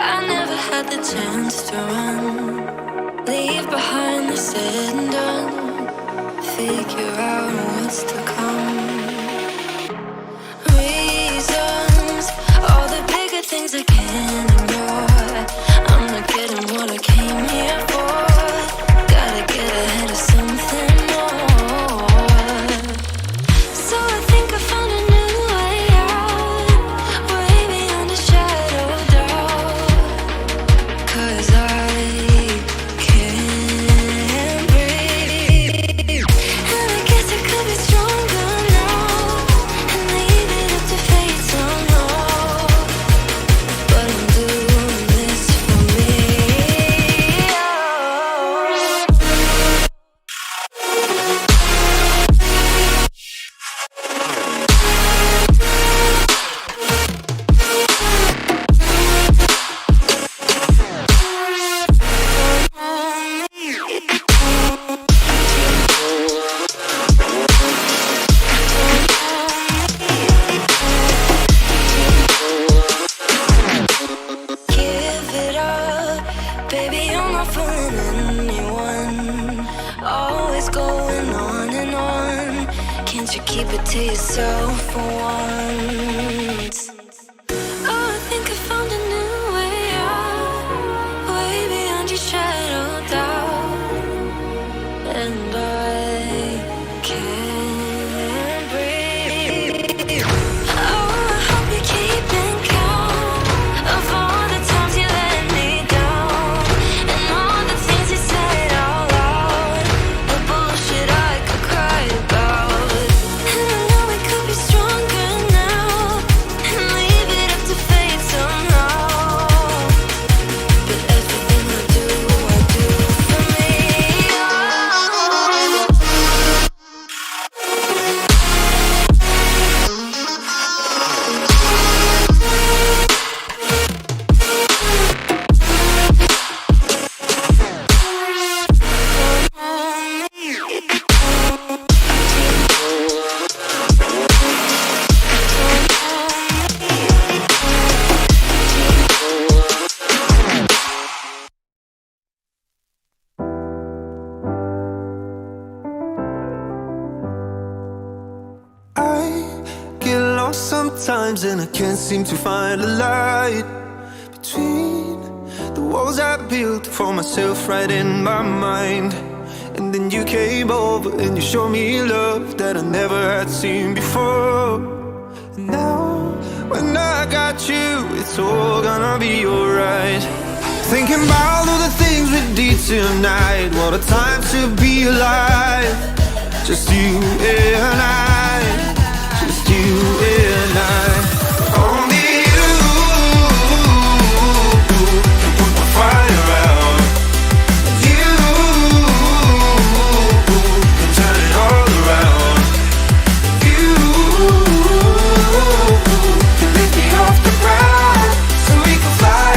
I never had the chance to run, leave behind the said and done, figure out what's to come. Reasons, all the bigger things I can't ignore. I'm not getting what I came here for. Gotta get ahead of something more. So I think I found a new way out, way beyond a shadow of doubt. 'Cause I can't breathe, and I guess I could be stronger now and leave it up to fate somehow. But I'm doing this for me. Give it up, baby, you're not fooling anyone. Always going on and on. Can't you keep it to yourself for once? Oh, I think I found a new way out, way beyond your shadow of doubt. And I can't breathe. Oh, I hope you're keeping count of all the times you let me down, and all the things you said out loud, the bullshit I could cry about. And I know we could be stronger now and leave it up to fate somehow. But everything I do for me. I get lost sometimes and I can't seem to find a light between the walls I built for myself right in my mind. And then you came over and you showed me love that I never had seen before. And now when I got you, it's all gonna be alright. Thinking about all the things we did tonight, what a time to be alive. Just you and I, just you and I. Only you can put my fire out. You can turn it all around. You can lift me off the ground, so we can fly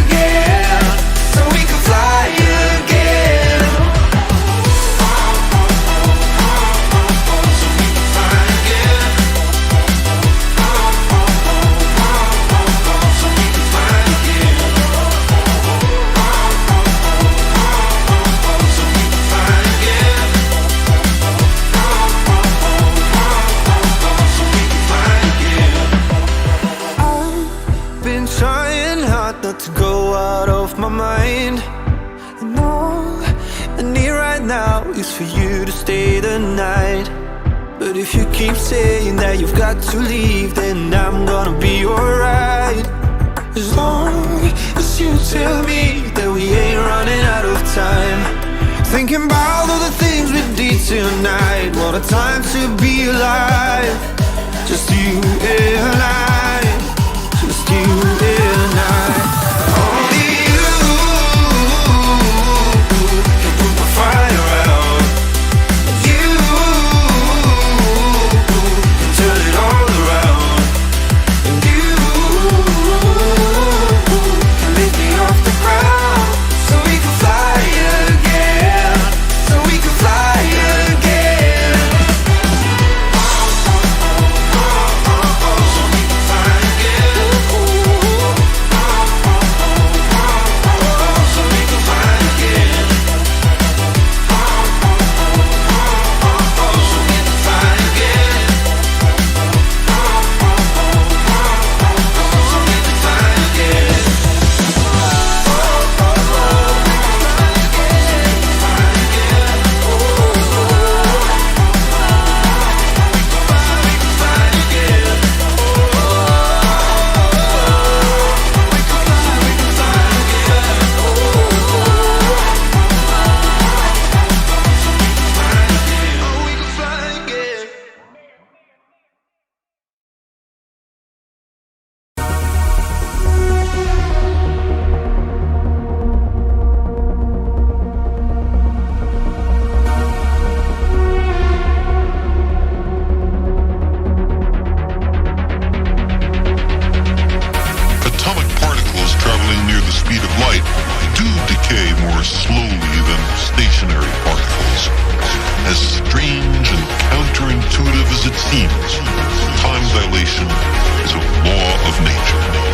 again, so we can fly again. Been trying hard not to go out of my mind, and all I need right now is for you to stay the night. But if you keep saying that you've got to leave, then I'm gonna be alright. As long as you tell me that we ain't running out of time. Thinking about all the things we did tonight, what a time to be alive. Just you and I, just you and I. Only you can put my fire out. You can turn it all around. And you can lift do decay more slowly than stationary particles. As strange and counterintuitive as it seems, time dilation is a law of nature.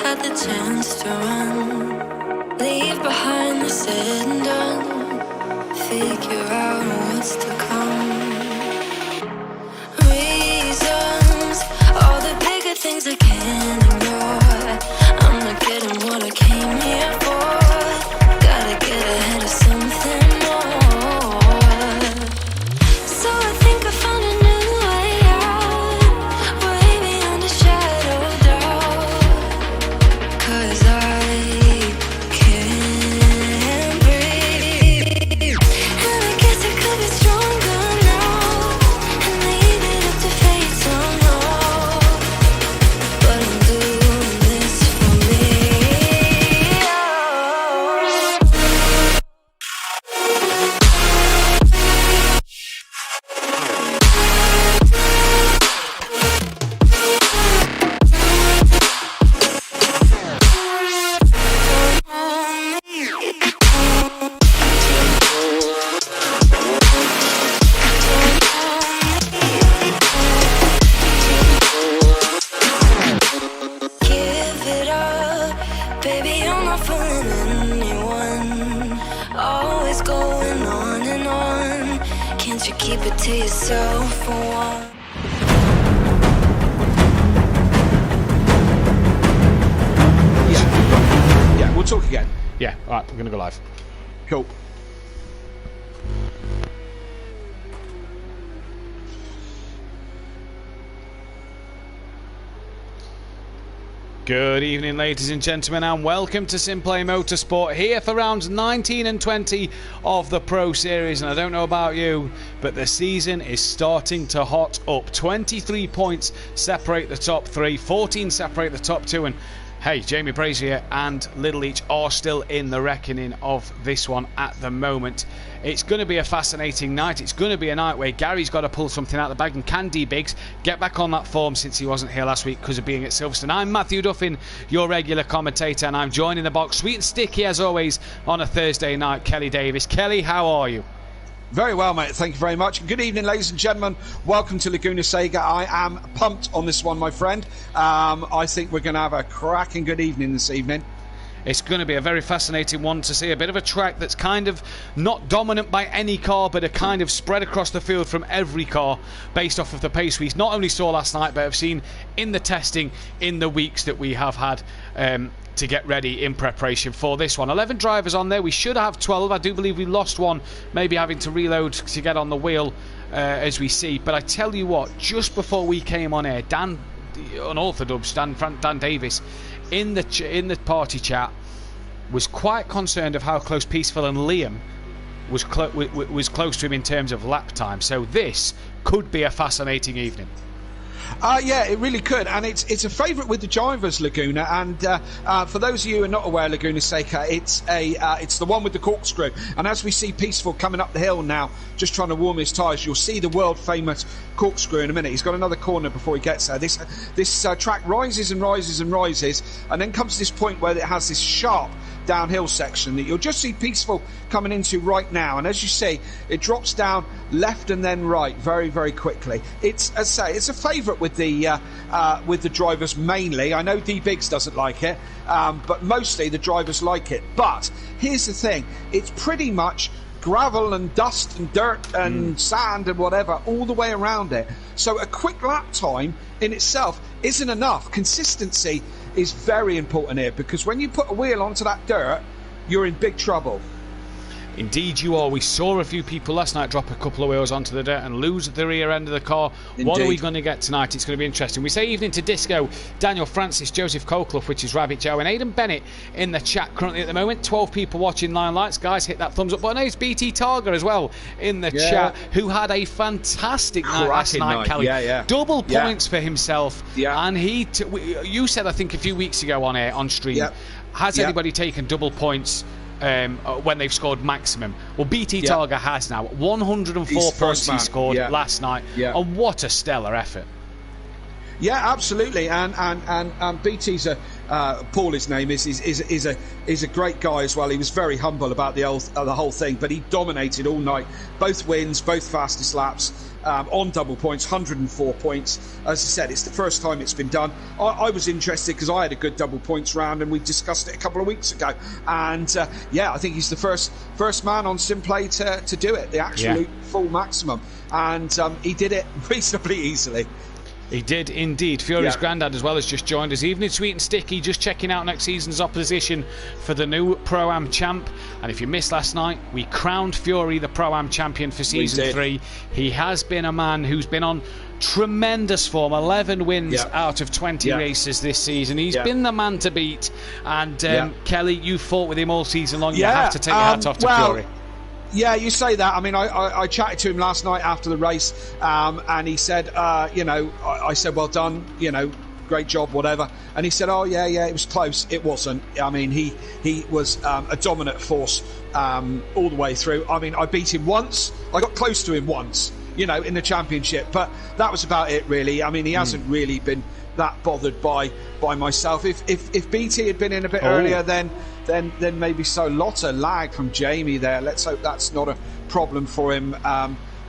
had the chance to run, leave behind the said and done, figure out what's to come. Reasons, all the bigger things I can't ignore. I'm not getting what I came here for. Gotta get ahead of something more. So I think I found a new way out, way beyond a shadow of doubt. 'Cause I Baby, you're not fooling anyone. Always going on and on. Can't you keep it to yourself for once? Yeah, we'll talk again. Yeah, all right, we're going to go live. Cool. Good evening, ladies and gentlemen, and welcome to Simplay Motorsport, here for rounds 19 and 20 of the Pro Series. And I don't know about you, but the season is starting to hot up. 23 points separate the top three, 14 separate the top two, and hey, Jamie Brazier and Little Leach are still in the reckoning of this one at the moment. It's going to be a fascinating night. It's going to be a night where Gary's got to pull something out of the bag, and can D Biggs get back on that form since he wasn't here last week because of being at Silverstone. I'm Matthew Duffin, your regular commentator, and I'm joining the box, sweet and sticky as always, on a Thursday night, Kelly Davis. Kelly, how are you? Very well, mate. Thank you very much. Good evening, ladies and gentlemen. Welcome to Laguna, Seca. I am pumped on this one, my friend. I think we're going to have a cracking good evening this evening. It's going to be a very fascinating one to see. A bit of a track that's kind of not dominant by any car, but a kind of spread across the field from every car based off of the pace we not only saw last night, but have seen in the testing in the weeks that we have had to get ready in preparation for this one. 11 drivers on there. We should have 12. I do believe we lost one, maybe having to reload to get on the wheel as we see. But I tell you what, just before we came on air, Dan Unorthodox, Dan Davis, in the party chat, was quite concerned of how close Peaceful and Liam was close to him in terms of lap time. So this could be a fascinating evening. Yeah, it really could, and it's a favourite with the drivers, Laguna. And for those of you who are not aware, Laguna Seca, it's the one with the corkscrew. And as we see Peaceful coming up the hill now, just trying to warm his tyres, you'll see the world famous corkscrew in a minute. He's got another corner before he gets there. This track rises and rises and rises, and then comes to this point where it has this sharp downhill section that you'll just see Peaceful coming into right now, and as you see, it drops down left and then right very, very quickly. It's, as I say, it's a favourite with the drivers mainly. I know D Biggs doesn't like it, but mostly the drivers like it. But here's the thing: it's pretty much gravel and dust and dirt and sand and whatever all the way around it. So a quick lap time in itself isn't enough. Consistency is very important here, because when you put a wheel onto that dirt, you're in big trouble. Indeed you are. We saw a few people last night drop a couple of wheels onto the dirt and lose the rear end of the car. Indeed. What are we going to get tonight? It's going to be interesting. We say evening to Disco, Daniel Francis, Joseph Colclough, which is Rabbit Joe, and Aidan Bennett in the chat currently at the moment. 12 people watching Line Lights. Guys, hit that thumbs up button. There's BT Targa as well in the chat, who had a fantastic night last night, Kelly. Double points for himself. And you said, I think a few weeks ago on air, on stream, has anybody taken double points when they've scored maximum? Well, BT Targa has now. 104 points he scored last night. And what a stellar effort. Yeah, absolutely. And BT's Paul, his name is a great guy as well. He was very humble about the whole thing, but he dominated all night. Both wins, both fastest laps, on double points, 104 points. As I said, it's the first time it's been done. I was interested because I had a good double points round, and we discussed it a couple of weeks ago. And I think he's the first man on Simplay to do it, the absolute full maximum. And he did it reasonably easily. He did indeed. Fury's granddad as well has just joined us. Evening, sweet and sticky, just checking out next season's opposition for the new Pro-Am champ. And if you missed last night, we crowned Fury the Pro-Am champion for season 3. He has been a man who's been on tremendous form, 11 wins out of 20 races this season. He's been the man to beat. And Kelly, you fought with him all season long. You have to take your hat off to Fury. Yeah, you say that. I mean, I chatted to him last night after the race, and he said, I said, well done, great job, whatever. And he said, oh, yeah, it was close. It wasn't. I mean, he was a dominant force all the way through. I mean, I beat him once. I got close to him once, in the championship. But that was about it, really. I mean, he hasn't really been that bothered by myself. If BT had been in a bit earlier, then maybe so. Lots of lag from Jamie there. Let's hope that's not a problem for him.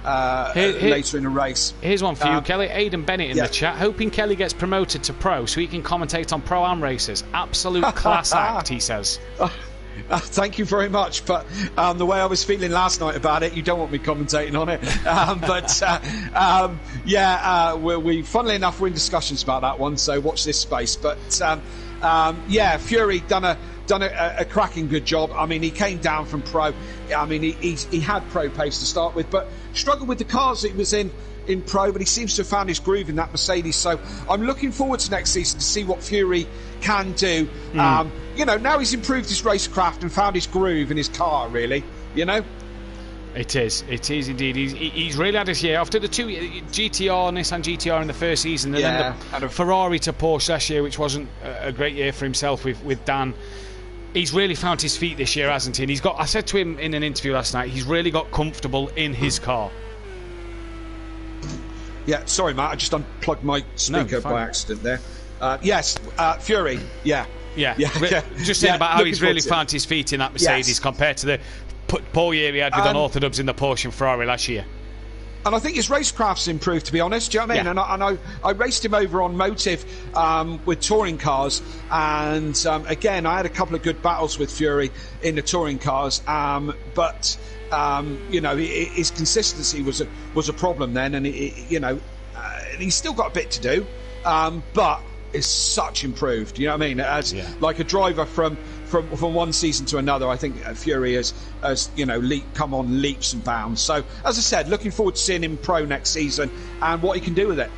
later in the race. Here's one for you, Kelly. Aidan Bennett in the chat, hoping Kelly gets promoted to pro so he can commentate on Pro-Am races. Absolute class act, he says. Thank you very much, but the way I was feeling last night about it, you don't want me commentating on it. We funnily enough, we're in discussions about that one, so watch this space. But Fury done a cracking good job. I mean, he came down from pro. I mean, he had pro pace to start with, but struggled with the cars that he was in pro, but he seems to have found his groove in that Mercedes. So I'm looking forward to next season to see what Fury can do. Now he's improved his racecraft and found his groove in his car, really, It is indeed. He's really had his year after the two Nissan GTR in the first season, and then the Ferrari to Porsche last year, which wasn't a great year for himself with Dan. He's really found his feet this year, hasn't he? And I said to him in an interview last night, he's really got comfortable in his car. Yeah, sorry, Matt, I just unplugged my speaker by accident there. Fury, yeah. Just saying about how he's really found his feet in that Mercedes compared to the poor year he had with unorthodox in the Porsche and Ferrari last year. And I think his racecraft's improved, to be honest. Do you know what I mean? Yeah. And I raced him over on Motive with touring cars. And again, I had a couple of good battles with Fury in the touring cars. But his consistency was a problem then. And, he's still got a bit to do. But is such improved. You know what I mean? As like a driver from one season to another, I think Fury has come on leaps and bounds. So as I said, looking forward to seeing him pro next season and what he can do with it.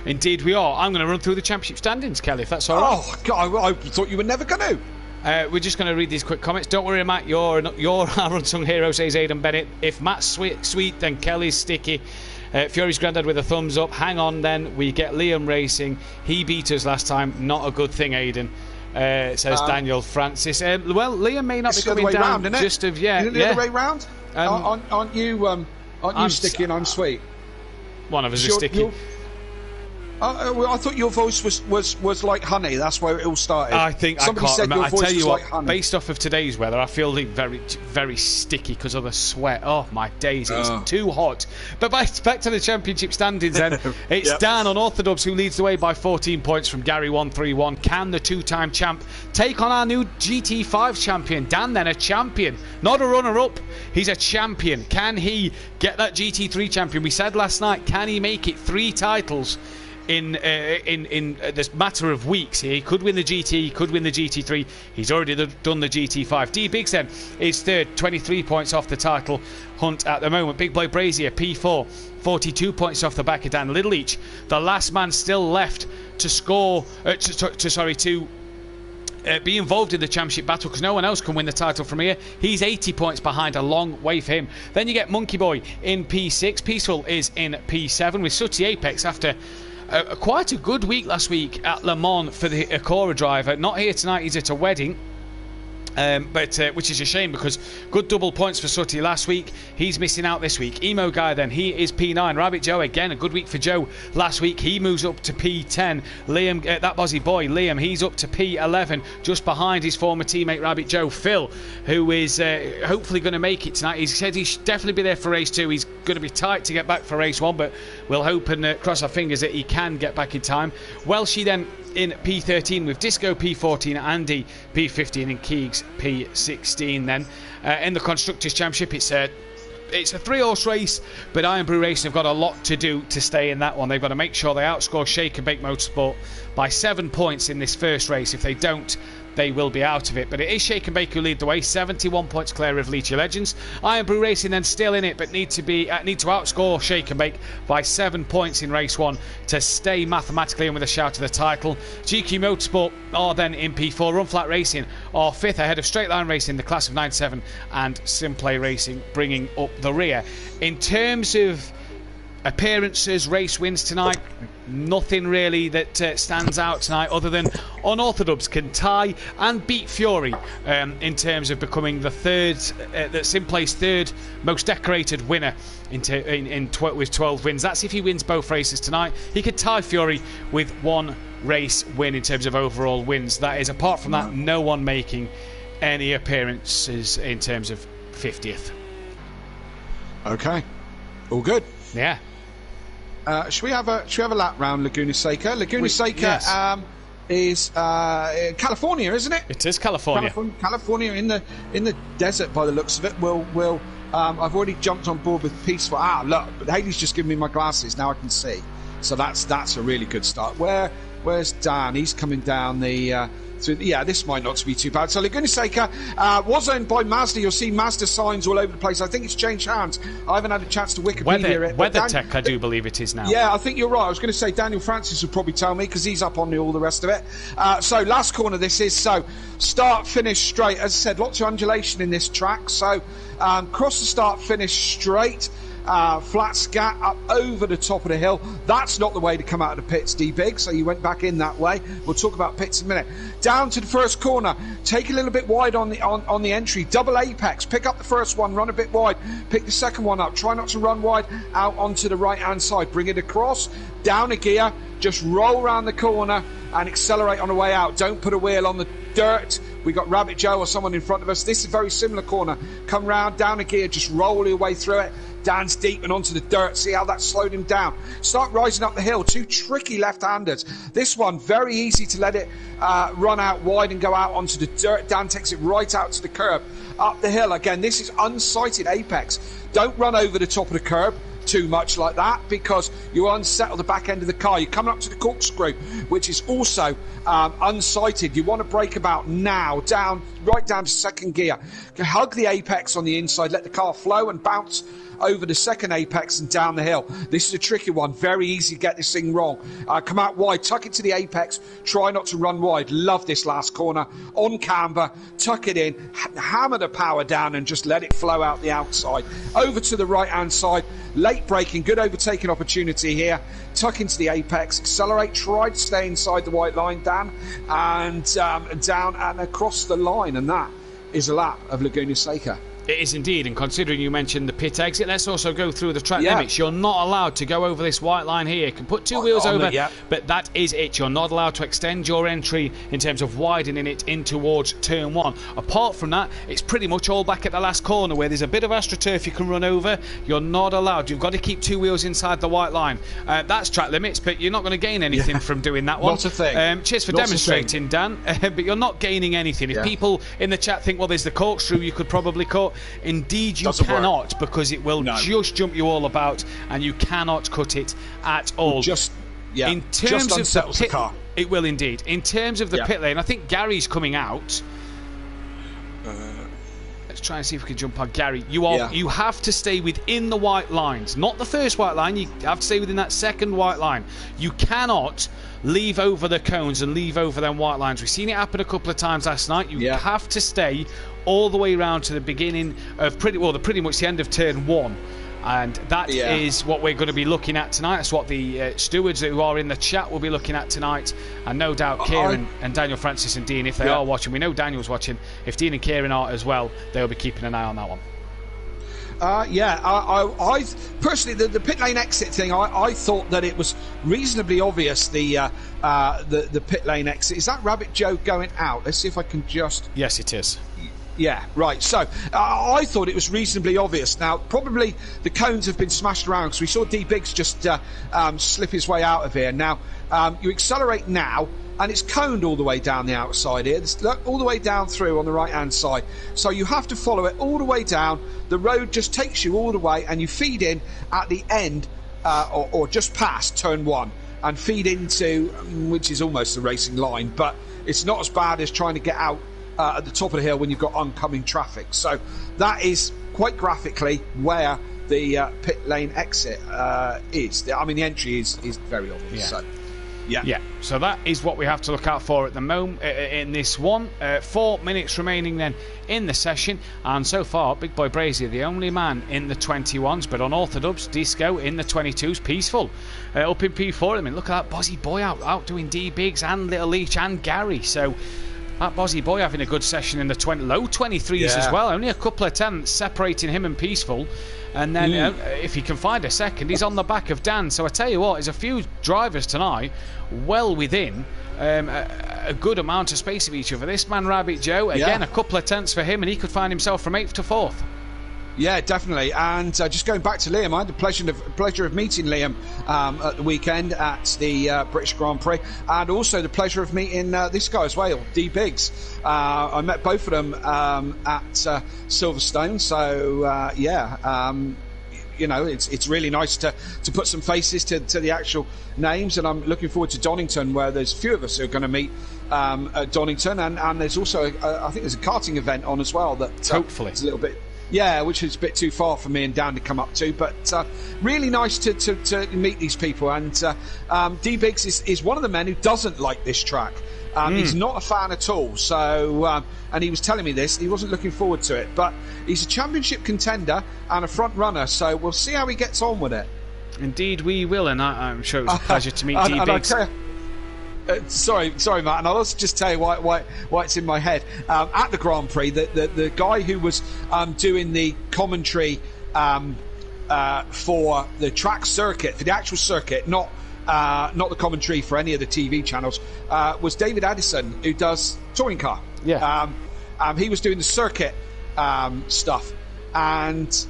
Indeed we are. I'm going to run through the championship standings, Kelly, if that's all right. Oh God, I thought you were never going to. We're just going to read these quick comments. Don't worry, Matt, you're our unsung hero, says Aidan Bennett. If Matt's sweet, then Kelly's sticky. Fury's granddad with a thumbs up. Hang on then, we get Liam racing. He beat us last time. Not a good thing, Aidan, says Daniel Francis. Liam may not be coming down. Round, just of the other way round. Aren't you sticky and I'm sweet? One of us is sticky. I thought your voice was like honey. That's where it all started. I think somebody said your voice was like honey. Based off of today's weather, I feel very, very sticky because of the sweat. Oh my days, it's too hot. But back to the championship standings then. It's Dan on Orthodox who leads the way by 14 points from Gary 131. Can the two-time champ take on our new GT5 champion? Dan then a champion, not a runner-up. He's a champion. Can he get that GT3 champion? We said last night, can he make it 3 titles? In this matter of weeks here? He could win the GT, he could win the GT3. He's already done the GT5. D Biggs then is third, 23 points off the title hunt at the moment. Big Boy Brazier P4, 42 points off the back of Dan Little each. The last man still left to score to be involved in the championship battle, because no one else can win the title from here. He's 80 points behind, a long way for him. Then you get Monkey Boy in P6. Peaceful is in P7 with Sooty Apex after quite a good week last week at Le Mans for the Acura driver. Not here tonight, he's at a wedding. Which is a shame, because good double points for Sooty last week. He's missing out this week. Emo Guy then, he is P9. Rabbit Joe, again a good week for Joe last week. He moves up to P10. Liam, that Bozzy boy Liam, he's up to P11, just behind his former teammate Rabbit Joe. Phil, who is hopefully going to make it tonight. He said he should definitely be there for race 2. He's going to be tight to get back for race 1, but we'll hope and cross our fingers that he can get back in time. Welshie then in P13 with Disco P14, Andy P15 and Keegs P16 then. In the Constructors' Championship, it's a 3-horse race, but Iron Brew Racing have got a lot to do to stay in that one. They've got to make sure they outscore Shake and Bake Motorsport by 7 points in this first race. If they don't, they will be out of it. But it is Shake and Bake who lead the way, 71 points clear of Leachy Legends. Iron Brew Racing then still in it, but need to outscore Shake and Bake by 7 points in race 1 to stay mathematically in with a shout to the title. GQ Motorsport are then in P4. Run Flat Racing are 5th ahead of Straight Line Racing, the class of 97, and Simplay Racing bringing up the rear. In terms of appearances, race wins tonight, nothing really that stands out tonight other than Unorthodox can tie and beat Fury in terms of becoming the Simplay's third most decorated winner with 12 wins. That's if he wins both races tonight. He could tie Fury with 1 race win in terms of overall wins. That is, apart from that, no one making any appearances in terms of 50th. Okay. All good. Yeah. Should we have a lap round Laguna Seca? Laguna Seca yes. Is California, isn't it? It is California. California in the desert by the looks of it. I've already jumped on board with Peaceful. Look, but Haley's just given me my glasses. Now I can see. So that's a really good start. Where's Dan? He's coming down the. This might not be too bad. So Laguna Seca was owned by Mazda. You'll see Mazda signs all over the place. I think it's changed hands. I haven't had a chance to Wikipedia it. WeatherTech, I do believe it is now. Yeah, I think you're right. I was going to say Daniel Francis would probably tell me because he's up on all the rest of it. So last corner this is. So start, finish straight. As I said, lots of undulation in this track. So cross the start, finish straight. Flat scat up over the top of the hill. That's not the way to come out of the pits, D-Big, so you went back in that way. We'll talk about pits in a minute. Down to the first corner, take a little bit wide on the entry, double apex, pick up the first one, run a bit wide, pick the second one up, try not to run wide, out onto the right hand side, bring it across, down a gear, just roll around the corner and accelerate on the way out. Don't put a wheel on the dirt. We got Rabbit Joe or someone in front of us. This is a very similar corner. Come round, down a gear, just roll your way through it. Dan's deep and onto the dirt. See how that slowed him down. Start rising up the hill. Two tricky left-handers. This one, very easy to let it run out wide and go out onto the dirt. Dan takes it right out to the curb. Up the hill. Again, this is unsighted apex. Don't run over the top of the curb too much like that because you unsettle the back end of the car. You're coming up to the corkscrew, which is also unsighted. You want to brake about now, right down to second gear. Hug the apex on the inside, let the car flow and bounce over the second apex and down the hill. This is a tricky one. Very easy to get this thing wrong. Come out wide, tuck it to the apex. Try not to run wide. Love this last corner. On camber, tuck it in, hammer the power down and just let it flow out the outside. Over to the right-hand side. Late braking, good overtaking opportunity here. Tuck into the apex, accelerate, try to stay inside the white line, Dan, and down and across the line. And that is a lap of Laguna Seca. It is indeed, and considering you mentioned the pit exit, let's also go through the track limits. You're not allowed to go over this white line here. You can put two wheels over, but that is it. You're not allowed to extend your entry in terms of widening it in towards turn one. Apart from that, it's pretty much all back at the last corner where there's a bit of AstroTurf you can run over. You're not allowed. You've got to keep two wheels inside the white line. That's track limits, but you're not going to gain anything from doing that one. Not a thing. Cheers for demonstrating, Dan, but you're not gaining anything. If people in the chat think, well, there's the corkscrew you could probably cut, indeed you cannot, because it will just jump you all about and you cannot cut it at all. In terms of the pit, car. It will indeed. In terms of the pit lane, I think Gary's coming out. Let's try and see if we can jump on Gary. You have to stay within the white lines, not the first white line. You have to stay within that second white line. You cannot leave over the cones and leave over them white lines. We've seen it happen a couple of times last night. You have to stay all the way around to the beginning of pretty much the end of turn one. And that is what we're going to be looking at tonight. That's what the stewards who are in the chat will be looking at tonight. And no doubt Kieran and Daniel Francis and Dean, if they are watching, we know Daniel's watching. If Dean and Kieran are as well, they'll be keeping an eye on that one. I personally, the pit lane exit thing, I thought that it was reasonably obvious, the pit lane exit. Is that Rabbit Joe going out? Let's see if I can just... Yes, it is. Yeah, right. So I thought it was reasonably obvious. Now, probably the cones have been smashed around because we saw D Biggs just slip his way out of here. Now, you accelerate now, and it's coned all the way down the outside here. Look, all the way down through on the right-hand side. So you have to follow it all the way down. The road just takes you all the way, and you feed in at the end or just past turn one and feed into, which is almost the racing line, but it's not as bad as trying to get out at the top of the hill when you've got oncoming traffic. So that is quite graphically where the pit lane exit is. I mean, the entry is very obvious. So so that is what we have to look out for at the moment in this one. 4 minutes remaining then in the session, and so far Big Boy Brazier the only man in the 21s, but on Orthodubs, Disco in the 22s. Peaceful up in P4. I mean, look at that Bozzy Boy out doing D Biggs and Little Leach and Gary. So that Bozzy Boy having a good session in the low 23s as well. Only a couple of tenths separating him and Peaceful. And then if he can find a second, he's on the back of Dan. So I tell you what, there's a few drivers tonight well within a good amount of space of each other. This man, Rabbit Joe, again, a couple of tenths for him, and he could find himself from 8th to 4th. Yeah, definitely. And just going back to Liam, I had the pleasure of meeting Liam at the weekend at the British Grand Prix, and also the pleasure of meeting this guy as well, D Biggs. I met both of them at Silverstone. So you know, it's really nice to put some faces to the actual names, and I'm looking forward to Donington, where there's a few of us who are going to meet at Donington, and there's also I think there's a karting event on as well that hopefully it's a little bit. Yeah, which is a bit too far for me and Dan to come up to, but really nice to meet these people. And D Biggs is one of the men who doesn't like this track. He's not a fan at all. So, and he was telling me this, he wasn't looking forward to it. But he's a championship contender and a front runner, so we'll see how he gets on with it. Indeed, we will, and I'm sure it was a pleasure to meet D Biggs. Sorry, Matt, and I'll also just tell you why it's in my head. At the Grand Prix, the guy who was doing the commentary for the track circuit, for the actual circuit, not the commentary for any of the TV channels, was David Addison, who does touring car. Yeah. He was doing the circuit stuff, and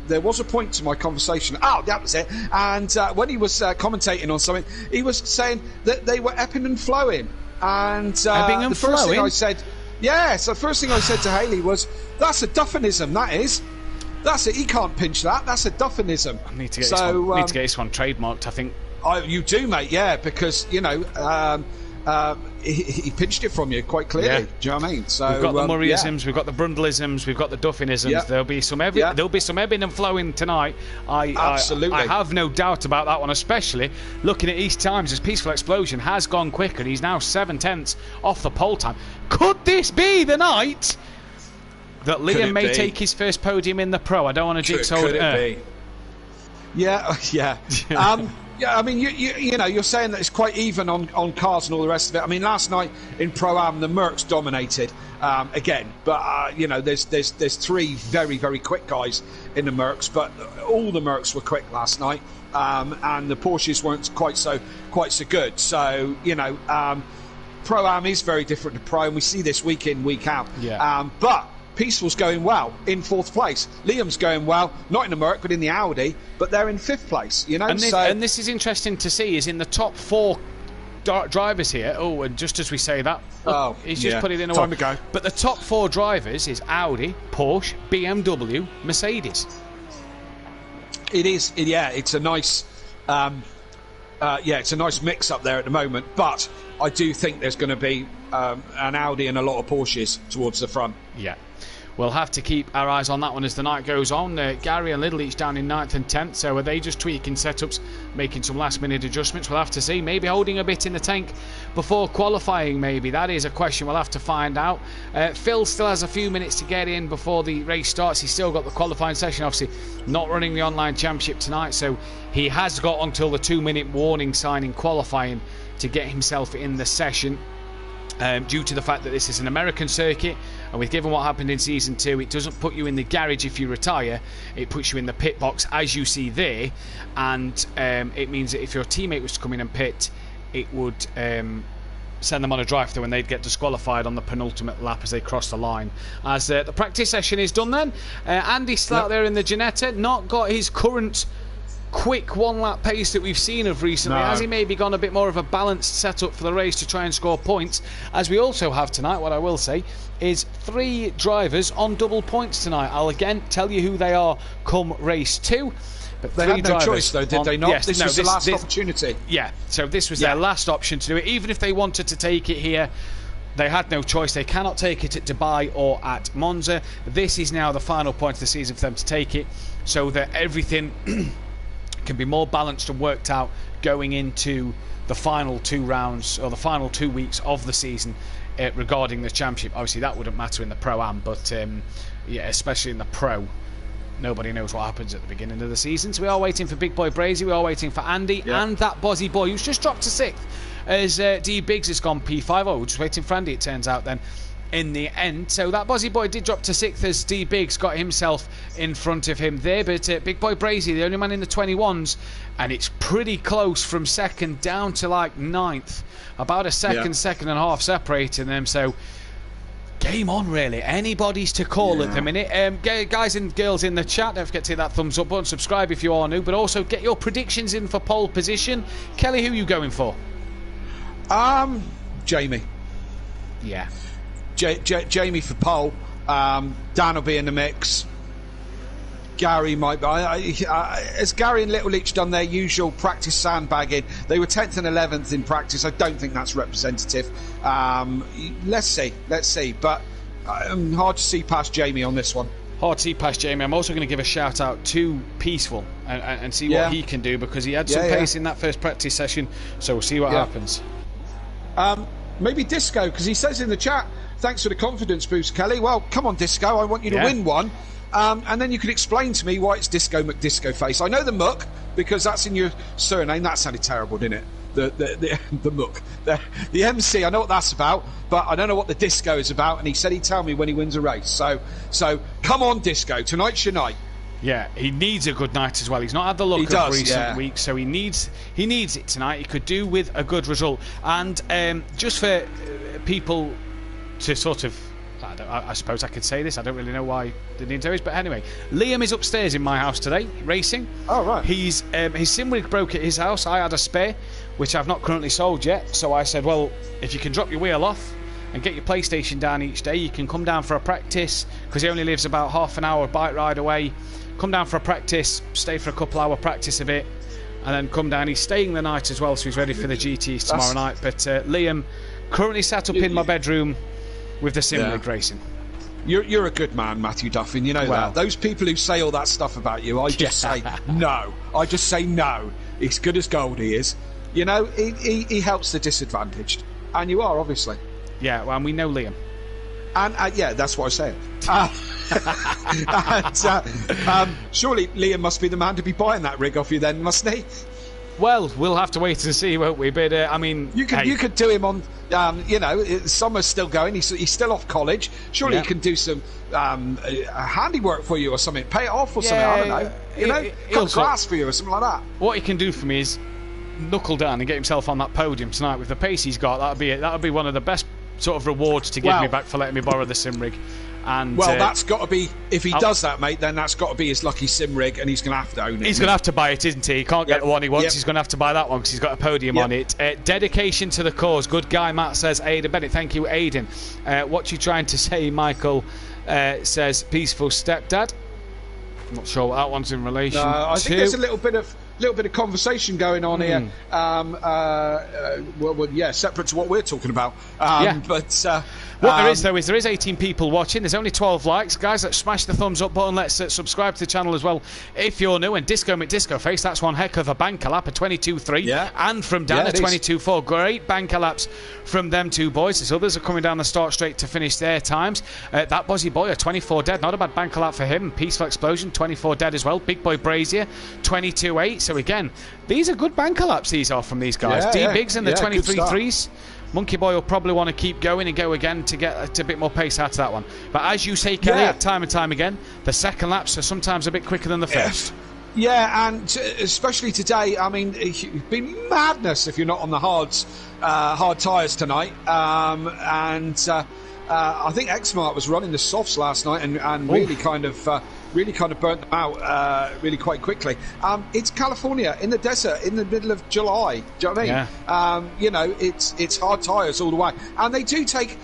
there was a point to my conversation. Oh, that was it. And when he was commentating on something, he was saying that they were ebbing and flowing. And the first thing I said, so the first thing I said to Haley was, "That's a Duffinism. That is. That's it. He can't pinch that. That's a Duffinism." I need to get this one trademarked, I think. You do, mate. Yeah, because you know. He pinched it from you quite clearly. Yeah. Do you know what I mean? So we've got the Murrayisms, we've got the Brundleisms, we've got the Duffinisms. Yeah. There'll be some ebbing and flowing tonight. Absolutely. I have no doubt about that one, especially looking at East Times as Peaceful Explosion has gone quicker. He's now 7/10 off the pole time. Could this be the night that Liam may take his first podium in the Pro? I don't want to jinx old. Could it be? Yeah. Yeah, I mean, you know, you're saying that it's quite even on cars and all the rest of it. I mean, last night in Pro-Am, the Mercs dominated again. But, you know, there's three very, very quick guys in the Mercs. But all the Mercs were quick last night. And the Porsches weren't quite so good. So, you know, Pro-Am is very different to Pro. And we see this week in, week out. Yeah. But Peaceful's going well in 4th place. Liam's going well, not in the Merc, but in the Audi, but they're in 5th place, you know? And this is interesting to see, is in the top 4 drivers here. Oh, and just as we say that, he's just put it in a time to go. But the top 4 drivers is Audi, Porsche, BMW, Mercedes. It is, it's a nice... it's a nice mix up there at the moment, but I do think there's going to be an Audi and a lot of Porsches towards the front. Yeah. We'll have to keep our eyes on that one as the night goes on. Gary and Little each down in 9th and 10th, so are they just tweaking setups, making some last-minute adjustments? We'll have to see. Maybe holding a bit in the tank before qualifying, maybe. That is a question we'll have to find out. Phil still has a few minutes to get in before the race starts. He's still got the qualifying session, obviously not running the online championship tonight, so he has got until the 2-minute warning sign in qualifying to get himself in the session. Due to the fact that this is an American circuit, and with given what happened in Season 2, it doesn't put you in the garage if you retire, it puts you in the pit box as you see there, and it means that if your teammate was to come in and pit, it would send them on a drive-through and they'd get disqualified on the penultimate lap as they cross the line. As the practice session is done then, Andy's still out there in the Ginetta, not got his current quick one-lap pace that we've seen of recently. Has he maybe gone a bit more of a balanced setup for the race to try and score points? As we also have tonight, what I will say is 3 drivers on double points tonight. I'll again tell you who they are come race 2. But they had no choice though, did they not? Yes, this was the last opportunity. Yeah, so this was their last option to do it. Even if they wanted to take it here, they had no choice. They cannot take it at Dubai or at Monza. This is now the final point of the season for them to take it, so that everything can be more balanced and worked out going into the final 2 rounds or the final 2 weeks of the season regarding the championship. Obviously that wouldn't matter in the Pro-Am, but especially in the Pro, nobody knows what happens at the beginning of the season. So we are waiting for Big Boy Brazy, we are waiting for Andy and that Bozzy Boy who's just dropped to 6th as D Biggs has gone P5. We're just waiting for Andy, it turns out then, in the end. So that Bozzy Boy did drop to 6th as D Biggs got himself in front of him there, but Big Boy Brazy, the only man in the 21s, and it's pretty close from 2nd down to like 9th, about a second and a half separating them. So game on, really. Anybody's to call at the minute. Guys and girls in the chat, don't forget to hit that thumbs up button, subscribe if you are new, but also get your predictions in for pole position. Kelly, who are you going for? Jamie. Yeah. Jamie for pole. Dan will be in the mix. Gary might be. Has Gary and Little Leach done their usual practice sandbagging? They were 10th and 11th in practice. I don't think that's representative. Let's see. But hard to see past Jamie on this one. Hard to see past Jamie. I'm also going to give a shout out to Peaceful and see what he can do, because he had some pace in that first practice session. So we'll see what happens. Maybe Disco, because he says in the chat, thanks for the confidence boost, Kelly. Well, come on, Disco. I want you to win one. And then you could explain to me why it's Disco McDisco Face. I know the Muck, because that's in your surname. That sounded terrible, didn't it? The Muck. The MC, I know what that's about, but I don't know what the Disco is about, and he said he'd tell me when he wins a race. So come on, Disco. Tonight's your night. Yeah, he needs a good night as well. He's not had the luck of recent weeks, so he needs it tonight. He could do with a good result. And just for people to sort of... I suppose I could say this. I don't really know why the Nintendo is, but anyway, Liam is upstairs in my house today racing. Oh right. His sim rig broke at his house. I had a spare, which I've not currently sold yet. So I said, well, if you can drop your wheel off and get your PlayStation down each day, you can come down for a practice, because he only lives about half an hour bike ride away. Come down for a practice, stay for a couple hour, practice a bit, and then come down. He's staying the night as well, so he's ready for the GTs tomorrow night. But Liam currently sat up in my bedroom with the sim rig racing. You're a good man, Matthew Duffin. You know that. Those people who say all that stuff about you, I just say no. I just say no. He's good as gold, he is. You know, he helps the disadvantaged. And you are, obviously. Yeah, well, and we know Liam. And yeah, that's what I say. Surely Liam must be the man to be buying that rig off you then, mustn't he? Well, we'll have to wait and see, won't we? But I mean, you could do him on. Summer's still going. He's still off college. Surely he can do some handiwork for you or something. Pay it off or something. I don't know. Cut grass for you or something like that. What he can do for me is knuckle down and get himself on that podium tonight with the pace he's got. That'd be one of the best sort of rewards to give me back for letting me borrow the sim rig. And that's got to be, if he does that, mate, then that's got to be his lucky sim rig, and he's going to have to own it. He's going to have to buy it, isn't he? He can't get the one he wants. He's going to have to buy that one because he's got a podium on it. Dedication to the cause. Good guy, Matt says. Aidan Bennett, thank you, Aidan. What you trying to say, Michael says, peaceful stepdad. I'm not sure what that one's in relation to. I think there's a little bit of conversation going on here. Separate to what we're talking about. But what there is, though, is there is 18 people watching. There's only 12 likes. Guys, let's smash the thumbs up button. Let's subscribe to the channel as well if you're new. And Disco McDisco Face, that's one heck of a banker lap, a 22.3. Yeah. And from Dan, a 22.4. Great banker laps from them two boys. As others are coming down the start straight to finish their times. That Bozzy Boy, a 24 dead. Not a bad banker lap for him. Peaceful Explosion, 24 dead as well. Big Boy Brazier, 22.8. So again, these are good banker laps, these are from these guys. D-Biggs and the 23.3s. Monkey Boy will probably want to keep going and go again to get a bit more pace out of that one. But as you say, Kelly, time and time again, the second laps are sometimes a bit quicker than the first. Yeah, and especially today, I mean, it'd be madness if you're not on the hard tyres tonight. I think Xmart was running the softs last night and really kind of burnt them out really quite quickly. It's California in the desert in the middle of July. Do you know what I mean? Yeah. It's hard tyres all the way, and they do take.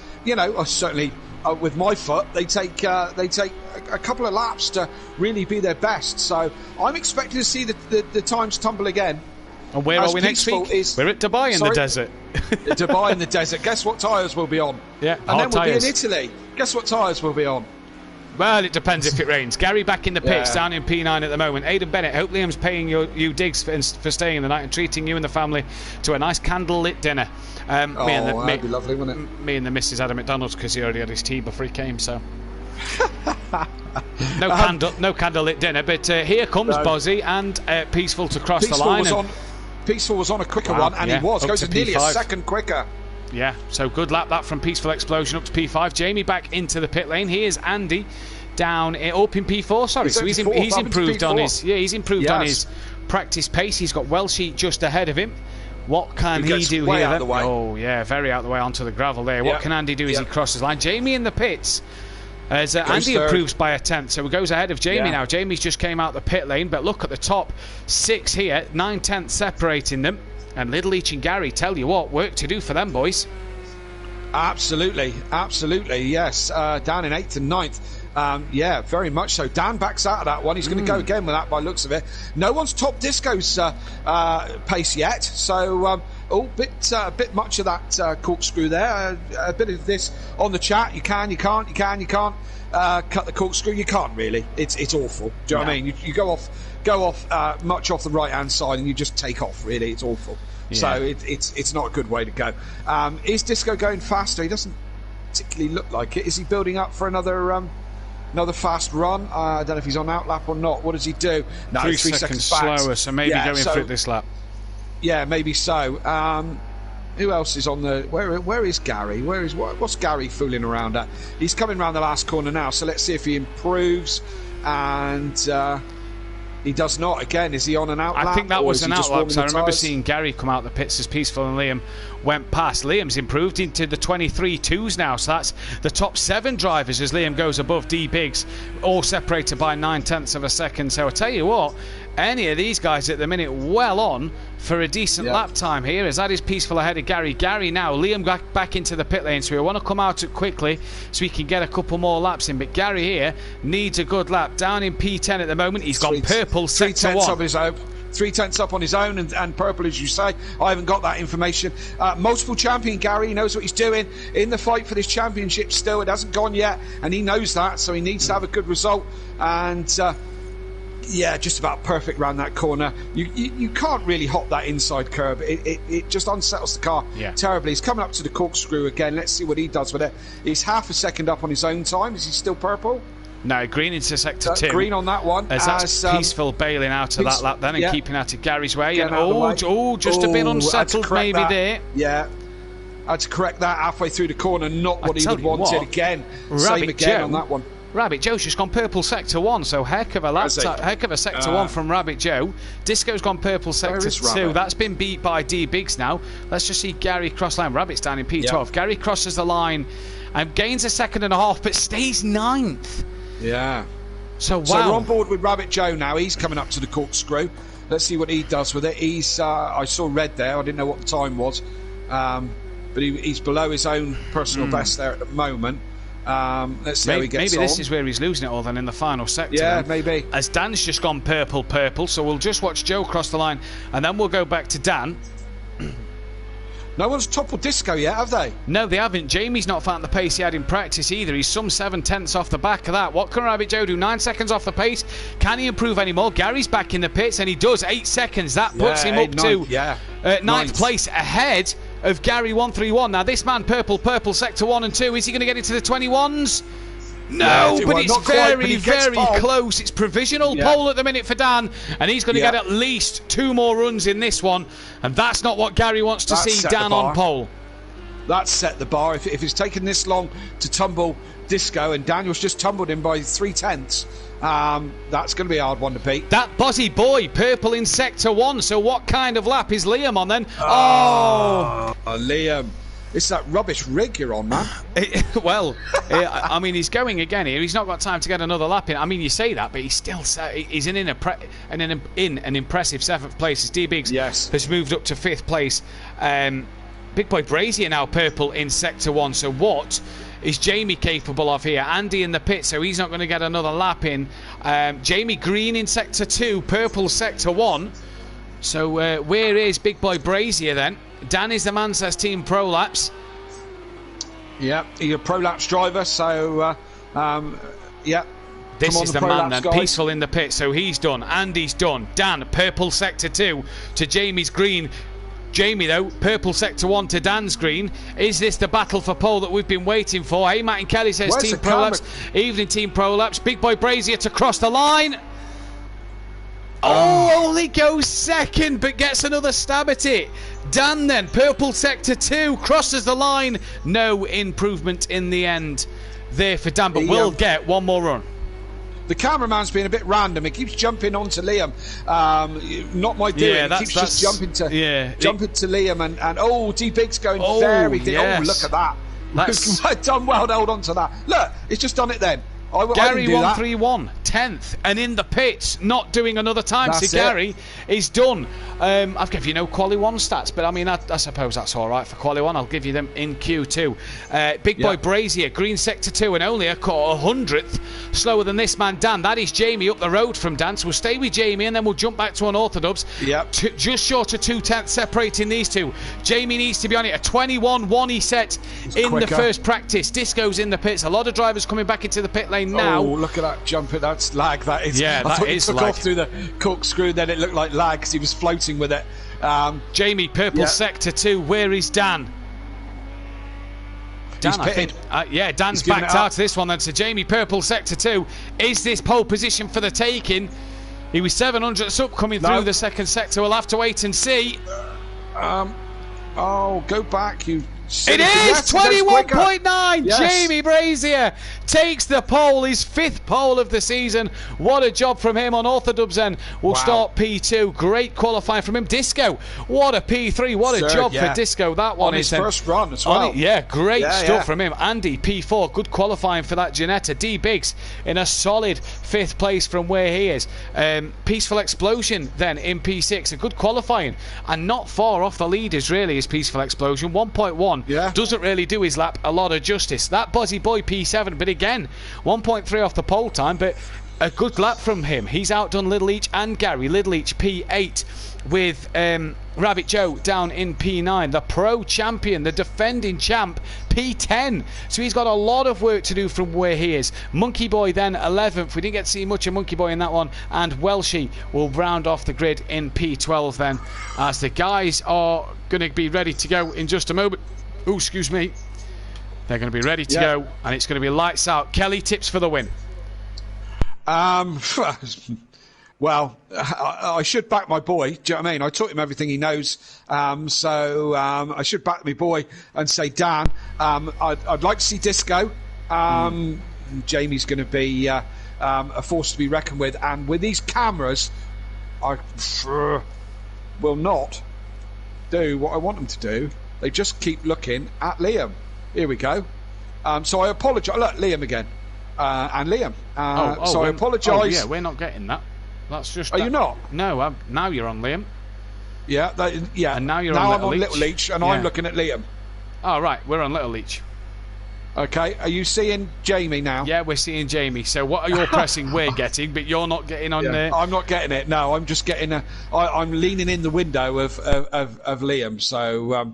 Certainly with my foot, they take a couple of laps to really be their best. So I'm expecting to see the times tumble again. And where are we next week? We're at Dubai in the desert. Dubai in the desert. Guess what tyres will be on? Yeah, and then we'll be in Italy. Guess what tyres will be on? Well, it depends if it rains. Gary back in the pits, down in P9 at the moment. Aidan Bennett, hope Liam's paying you digs for staying the night and treating you and the family to a nice candle-lit dinner. That'd be lovely, wouldn't it? Me and the missus had a McDonald's because he already had his tea before he came, so... no candle-lit dinner, but here comes Bozzy and Peaceful to cross the line. Peaceful was on a quicker one, and he goes to nearly a second quicker. Yeah, so good lap that from Peaceful Explosion up to P5. Jamie back into the pit lane. Here's Andy down up in P4. Sorry, so he's improved on his on his practice pace. He's got Welshie just ahead of him. What can he do way here? Out of the way. Oh, yeah, very out of the way onto the gravel there. What can Andy do as he crosses the line? Jamie in the pits. As Andy improves by a tenth, so he goes ahead of Jamie now. Jamie's just came out the pit lane, but look at the top 6 here, 9/10 separating them. And Little Leach and Gary, tell you what, work to do for them, boys. Absolutely, yes. Down in 8th and 9th. Yeah, very much so. Dan backs out of that one. He's going to go again with that by looks of it. No one's topped Disco's pace yet, so a bit much of that corkscrew there. A bit of this on the chat. You can't cut the corkscrew. You can't really. It's awful. Do you know what I mean? You go off much off the right hand side and you just take off. Really, it's awful. Yeah. So it's not a good way to go. Is Disco going faster? He doesn't particularly look like it. Is he building up for another fast run? I don't know if he's on outlap or not. What does he do? No, 3 seconds slower, so maybe going for it this lap. Yeah, maybe so. Who else is on the... Where is Gary? What's Gary fooling around at? He's coming around the last corner now, so let's see if he improves. And... he does not. Again, is he on an outlap? I think that was an outlap. I remember seeing Gary come out the pits as Peaceful and Liam went past. Liam's improved into the 23.2s now, so that's the top 7 drivers as Liam goes above D Biggs, all separated by 9/10 of a second. So I tell you what, any of these guys at the minute well on for a decent lap time here, as that is Peaceful ahead of Gary. Gary now, Liam back into the pit lane, so we want to come out quickly so we can get a couple more laps in. But Gary here needs a good lap. Down in P10 at the moment, he's gone purple, sector 1. Of his own. 3/10 up on his own and purple, as you say. I haven't got that information. Multiple champion Gary, he knows what he's doing in the fight for this championship still. It hasn't gone yet, and he knows that, so he needs to have a good result. And just about perfect round that corner. You can't really hop that inside curb. It just unsettles the car terribly. He's coming up to the corkscrew again. Let's see what he does with it. He's half a second up on his own time. Is he still purple? No, green into sector 2. Green on that one. As that's Peaceful bailing out of that lap then and keeping out of Gary's way. And just a bit unsettled maybe there. Yeah. I had to correct that halfway through the corner. Not what he would wanted. Again, same again on that one. Rabbit Joe's just gone purple sector 1, so heck of a sector 1 from Rabbit Joe. Disco's gone purple sector 2. That's been beat by D Biggs now. Let's just see Gary cross line. Rabbit's down in P12. Gary crosses the line and gains a second and a half, but stays 9th. Yeah. So we're on board with Rabbit Joe now. He's coming up to the corkscrew. Let's see what he does with it. He's I saw red there. I didn't know what the time was, but he's below his own personal best there at the moment. Let's see how he gets on. Maybe this is where he's losing it all then in the final sector. Yeah, then. maybe. As Dan's just gone purple, so we'll just watch Joe cross the line and then we'll go back to Dan. No one's toppled Disco yet, have they? No, they haven't. Jamie's not found the pace he had in practice either. He's some 7/10 off the back of that. What can Rabbit Joe do? 9 seconds off the pace. Can he improve any more? Gary's back in the pits, and he does. 8 seconds. That puts him up to 9th place ahead of Gary 131. Now, this man, purple, sector 1 and 2. Is he going to get into the 21s? No, but it's very close. It's provisional pole at the minute for Dan, and he's going to get at least 2 more runs in this one, and that's not what Gary wants to see. Dan on pole. That's set the bar. If it's taken this long to tumble Disco, and Daniel's just tumbled him by 3/10, that's going to be a hard one to beat. That Bozzy boy, purple in sector 1. So what kind of lap is Liam on then? Liam. It's that rubbish rig you're on, man. I mean, he's going again here. He's not got time to get another lap in. I mean, you say that, but he's still he's in an impressive 7th place as D Biggs has moved up to 5th place. Big boy Brazier now purple in sector 1. So what is Jamie capable of here? Andy in the pit, so he's not going to get another lap in. Jamie Green in sector 2, purple sector 1. So where is Big Boy Brazier then? Dan is the man, says Team Prolapse. Yeah, he's a Prolapse driver, so This is the man then, guys. Peaceful in the pit, so he's done. Andy's done. Dan, purple sector 2 to Jamie's green. Jamie though, purple sector 1 to Dan's green. Is this the battle for pole that we've been waiting for? Hey, Matt and Kelly says Team Prolapse. Evening Team Prolapse. Big Boy Brazier to cross the line. Only goes second, but gets another stab at it. Dan then, purple sector 2, crosses the line. No improvement in the end there for Dan, but will get one more run. The cameraman's being a bit random. He keeps jumping onto Liam. Not my doing. Yeah, he keeps just jumping to Liam and D-Big's going very deep. Yes. Oh, look at that. That's done well to hold on to that. Look, it's just done it then. Gary 131, 10th, and in the pits, not doing another time. That's so Gary is done. I've given you no Quali 1 stats, but I mean, I suppose that's all right for Quali 1. I'll give you them in Q2. Big Boy Brazier, green sector 2, and only a 100th slower than this man, Dan. That is Jamie up the road from Dan. So we'll stay with Jamie, and then we'll jump back to unorthodox. Yep. Just short of 2/10 separating these two. Jamie needs to be on it. A 21-1 he set in the first practice. Disco's in the pits. A lot of drivers coming back into the pit lane now. Oh, look at that jumper. That's lag. That is. Yeah, I that thought is he took lag. off through the corkscrew, then it looked like lag because he was floating with it. Jamie, purple sector 2. Where is Dan? Dan, He's I think. Dan's backed out of this one then. So Jamie, purple sector 2. Is this pole position for the taking? He was 700 up coming through the second sector. We'll have to wait and see. Go back. It is 21.9. Yes. Jamie Brazier takes the pole, his 5th pole of the season. What a job from him on Orthodubs then. We'll start P2. Great qualifying from him. Disco, what a P3. What a job for Disco. That one on is his first run as well. Great stuff from him. Andy, P4. Good qualifying for that Janetta. D Biggs in a solid 5th place from where he is. Peaceful Explosion then in P6. A good qualifying and not far off the leaders really is Peaceful Explosion. 1.1. Doesn't really do his lap a lot of justice. That Buzzy Boy P7, but again 1.3 off the pole time, but a good lap from him. He's outdone Little Each and Gary. Little Each P8 with Rabbit Joe down in P9. The pro champion, the defending champ, P10. So he's got a lot of work to do from where he is. Monkey Boy then 11th. We didn't get to see much of Monkey Boy in that one. And Welshie will round off the grid in P12 then, as the guys are going to be ready to go in just a moment. Oh, excuse me. They're going to be ready to go, and it's going to be lights out. Kelly, tips for the win. Well, I should back my boy. Do you know what I mean? I taught him everything he knows. So I should back my boy and say Dan. I'd like to see Disco. Jamie's going to be a force to be reckoned with. And with these cameras, I will not do what I want them to do. They just keep looking at Liam. Here we go. So I apologise. Look, Liam again. And Liam. So I apologise. Oh, yeah, we're not getting that. That's just. Are you not? No, now you're on Liam. Yeah, And now you're now on I'm Little on Leach. Little Leach, and I'm looking at Liam. Oh, right, we're on Little Leach. Okay, are you seeing Jamie now? Yeah, we're seeing Jamie. So what are your pressing we're getting, but you're not getting on there? I'm not getting it. No, I'm just getting I'm leaning in the window of Liam. So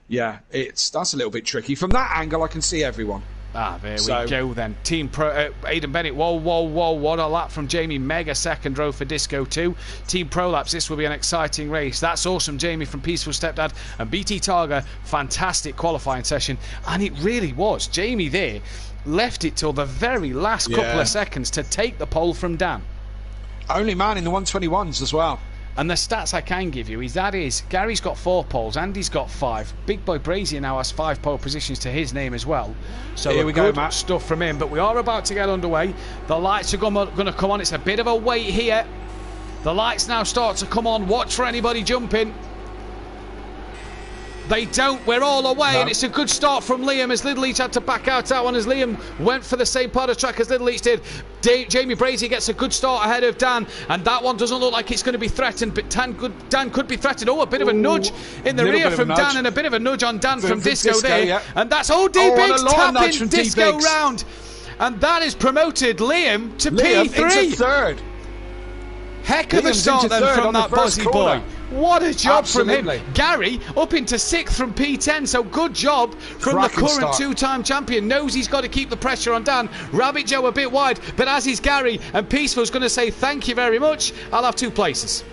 that's a little bit tricky. From that angle, I can see everyone. There we go then. Team Pro, Aidan Bennett, whoa, what a lap from Jamie. Mega second row for Disco 2. Team Pro Laps, this will be an exciting race. That's awesome, Jamie from Peaceful Stepdad. And BT Targa, fantastic qualifying session. And it really was. Jamie there left it till the very last couple of seconds to take the pole from Dan. Only man in the 121s as well. And the stats I can give you is Gary's got 4 poles, Andy's got 5. Big Boy Brazier now has 5 pole positions to his name as well. So here we go, Matt. Stuff from him. But we are about to get underway. The lights are going to come on. It's a bit of a wait here. The lights now start to come on. Watch for anybody jumping. They don't. We're all away, and it's a good start from Liam as Little Each had to back out that one as Liam went for the same part of track as Little Each did. Jamie Brazier gets a good start ahead of Dan, and that one doesn't look like it's going to be threatened, but Dan could be threatened. Oh, a bit of a nudge in the rear from Dan, and a bit of a nudge on Dan from Disco there. Yeah. And that's D-Biggs tapping Disco round. And that has promoted Liam to P3. Into third. Heck of a start then from that Buzzy Boy. What a job from him. Gary up into 6th from P10, so good job from the current 2-time champion. Knows he's got to keep the pressure on Dan. Rabbit Joe a bit wide, but as is Gary, and Peaceful's going to say thank you very much. I'll have 2 places.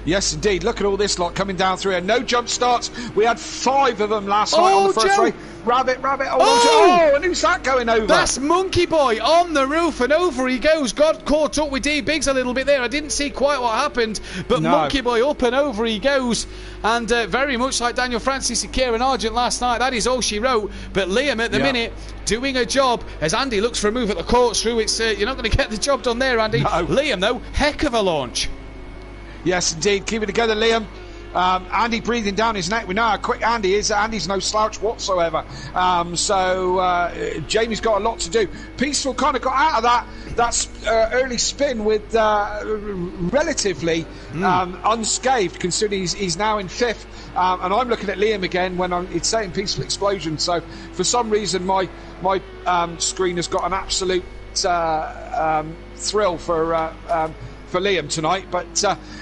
Yes, indeed. Look at all this lot coming down through here. No jump starts. We had 5 of them last night on the first race. Rabbit. And who's that going over? That's Monkey Boy on the roof, and over he goes. Got caught up with D Biggs a little bit there. I didn't see quite what happened, but No. Monkey Boy up and over he goes. And very much like Daniel Francis and Kieran Argent last night, that is all she wrote. But Liam at the minute doing a job as Andy looks for a move at the corkscrew. It's you're not going to get the job done there, Andy. No. Liam, though, heck of a launch. Yes, indeed. Keep it together, Liam. Andy breathing down his neck. We know how quick Andy is. Andy's no slouch whatsoever. So Jamie's got a lot to do. Peaceful kind of got out of that early spin with relatively unscathed, considering he's now in 5th. And I'm looking at Liam again when it's saying Peaceful Explosion. So for some reason my screen has got an absolute thrill for Liam tonight, but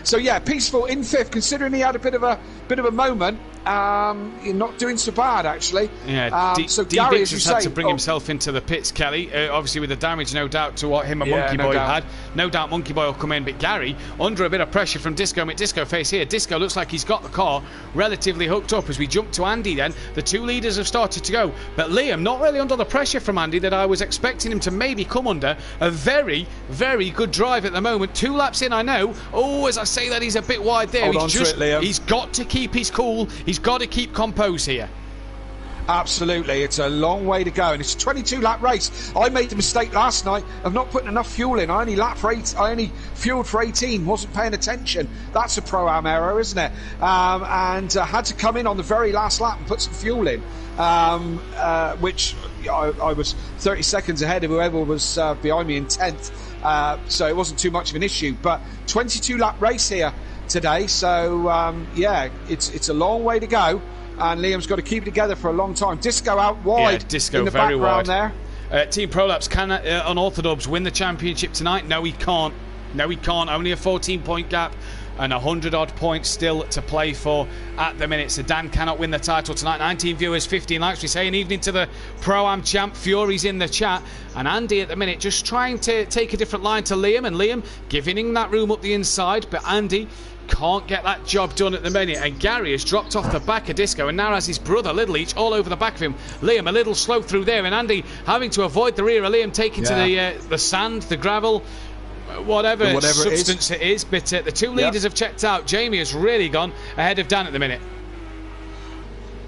so yeah, Peaceful in 5th, considering he had a bit of a moment. You're not doing so bad, actually. Yeah, so D Gary, Biggs as has you had say, to bring himself into the pits, Kelly. Obviously, with the damage, no doubt, to what him and Monkey no Boy doubt. had. No doubt Monkey Boy will come in, but Gary, under a bit of pressure from Disco, Disco face here. Disco looks like he's got the car relatively hooked up as we jump to Andy then. The 2 leaders have started to go, but Liam not really under the pressure from Andy that I was expecting him to maybe come under. A very, very good drive at the moment. 2 laps in, I know. Oh, as I say that, he's a bit wide there. Hold on to it, Liam. He's got to keep his cool. He's got to keep compose here. Absolutely, it's a long way to go, and it's a 22-lap race. I made the mistake last night of not putting enough fuel in. I only fueled for 18, wasn't paying attention. That's a pro-am error, isn't it? And had to come in on the very last lap and put some fuel in, which I was 30 seconds ahead of whoever was behind me in 10th, so it wasn't too much of an issue. But 22-lap race here today, so it's a long way to go. And Liam's got to keep it together for a long time. Disco out wide. Yeah, Disco in the very background wide there. Team Prolapse can Unorthodox win the championship tonight? No, he can't. Only a 14-point gap and 100-odd points still to play for at the minute. So Dan cannot win the title tonight. 19 viewers, 15 likes. We say an evening to the Pro-Am champ. Fury's in the chat. And Andy at the minute just trying to take a different line to Liam. And Liam giving him that room up the inside. But Andy can't get that job done at the minute, and Gary has dropped off the back of Disco and now has his brother Little Each all over the back of him. Liam a little slow through there, and Andy having to avoid the rear of Liam, taking to the sand, the gravel, whatever substance it is. But the 2 leaders have checked out. Jamie has really gone ahead of Dan at the minute.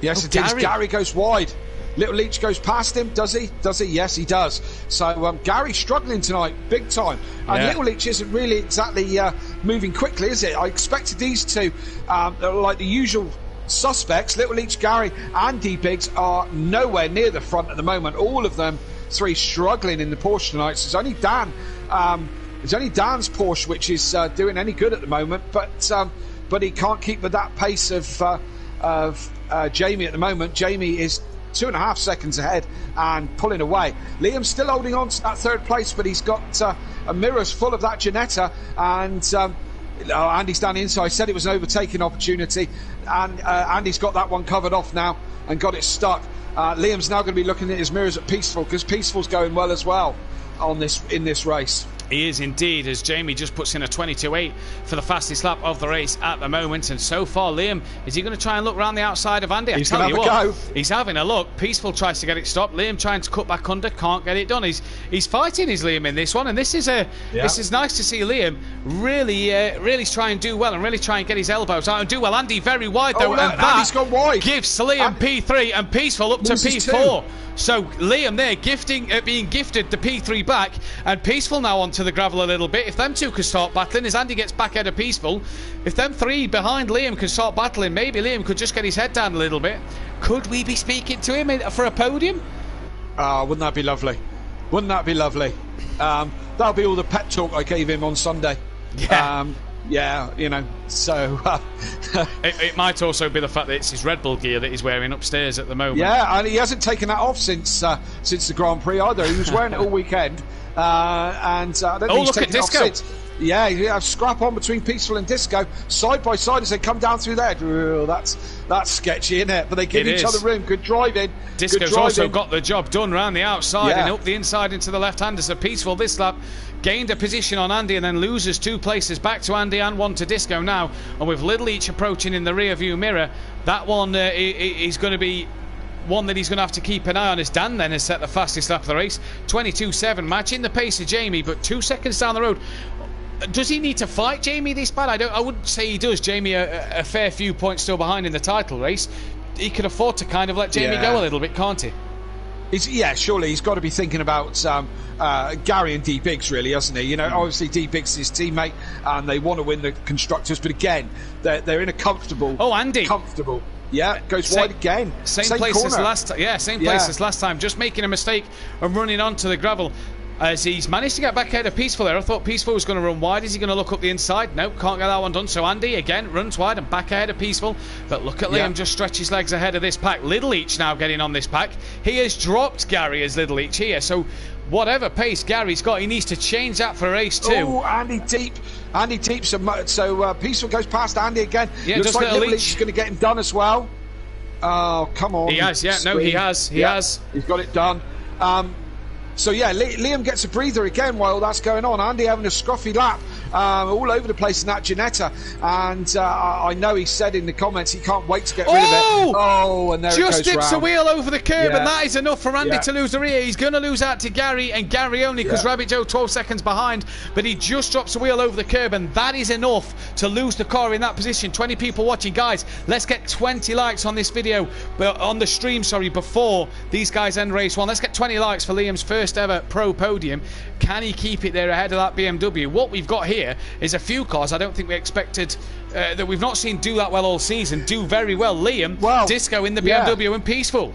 Yes, Gary goes wide. Little Leach goes past him, does he? Yes, he does. So Gary's struggling tonight, big time. And Little Leach isn't really exactly moving quickly, is it? I expected these two, like the usual suspects, Little Leach, Gary and D Biggs, are nowhere near the front at the moment. All of them 3 struggling in the Porsche tonight. So it's only Dan. It's only Dan's Porsche which is doing any good at the moment, but he can't keep with that pace of Jamie at the moment. Jamie is 2.5 seconds ahead and pulling away. Liam's still holding on to that 3rd place, but he's got a mirrors full of that Janetta, and Andy's down the inside. Said it was an overtaking opportunity, and Andy's got that one covered off now and got it stuck. Liam's now going to be looking at his mirrors at Peaceful, because Peaceful's going well as well in this race. He is indeed, as Jamie just puts in a 22.8 for the fastest lap of the race at the moment. And so far, Liam, is he going to try and look around the outside of Andy? He's going to have a go. He's having a look. Peaceful tries to get it stopped. Liam trying to cut back under, can't get it done. He's fighting his Liam in this one, and this is nice to see Liam really try and do well and really try and get his elbows out and do well. Andy very wide though, look, and Andy's gone wide. Gives Liam P3 and Peaceful up to P4. 2. So Liam there being gifted the P3 back, and Peaceful now onto the gravel a little bit. If them 2 can start battling as Andy gets back ahead of Peaceful, if them 3 behind Liam can start battling, maybe Liam could just get his head down a little bit. Could we be speaking to him for a podium? Wouldn't that be lovely? Wouldn't that be lovely? That'll be all the pep talk I gave him on Sunday. So it might also be the fact that it's his Red Bull gear that he's wearing upstairs at the moment. Yeah, and he hasn't taken that off since the Grand Prix either. He was wearing it all weekend, and I don't think he's look taken at it off Disco. since. Yeah, scrap on between Peaceful and Disco, side by side as they come down through there. Ooh, that's sketchy, isn't it? But they give each other room. Good driving. Disco's also got the job done round the outside and up the inside into the left-hander. So Peaceful this lap gained a position on Andy and then loses 2 places back to Andy and 1 to Disco now. And with Little Each approaching in the rear-view mirror, that one is going to be one that he's going to have to keep an eye on, as Dan then has set the fastest lap of the race. 22.7, matching the pace of Jamie, but 2 seconds down the road. Does he need to fight Jamie this bad? I wouldn't say he does. Jamie a fair few points still behind in the title race. He could afford to kind of let Jamie go a little bit, can't he? Surely he's got to be thinking about Gary and D Biggs, really, hasn't he? You know, obviously D Biggs is his teammate, and they want to win the constructors, but again, they're in a comfortable. Oh, Andy. Comfortable. Yeah, goes wide again. Same place corner as last time. Yeah, same place as last time. Just making a mistake and running onto the gravel. As he's managed to get back ahead of Peaceful there. I thought Peaceful was going to run wide. Is he going to look up the inside? No, can't get that one done. So Andy, again, runs wide and back ahead of Peaceful. But look at Liam just stretch his legs ahead of this pack. Little Each now getting on this pack. He has dropped Gary as Little Each here. So whatever pace Gary's got, he needs to change that for race 2. Oh, Andy deep. So Peaceful goes past Andy again. Yeah, looks like Little Each is going to get him done as well. Oh, come on. He has, yeah. No, he has. He has. He's got it done. So yeah, Liam gets a breather again while that's going on. Andy having a scruffy lap all over the place in that Ginetta, and I know he said in the comments he can't wait to get rid of it. Oh, and there it goes just dips round. a wheel over the curb, and that is enough for Andy to lose the rear. He's going to lose out to Gary, and Gary only because Rabbit Joe 12 seconds behind, but he just drops a wheel over the curb, and that is enough to lose the car in that position. 20 people watching. Guys, let's get 20 likes on this video, on the stream, sorry, before these guys end race 1. Let's get 20 likes for Liam's first ever pro podium. Can he keep it there ahead of that BMW? What we've got here is a few cars I don't think we expected, that we've not seen do that well all season, do very well. Liam, Disco in the BMW and Peaceful.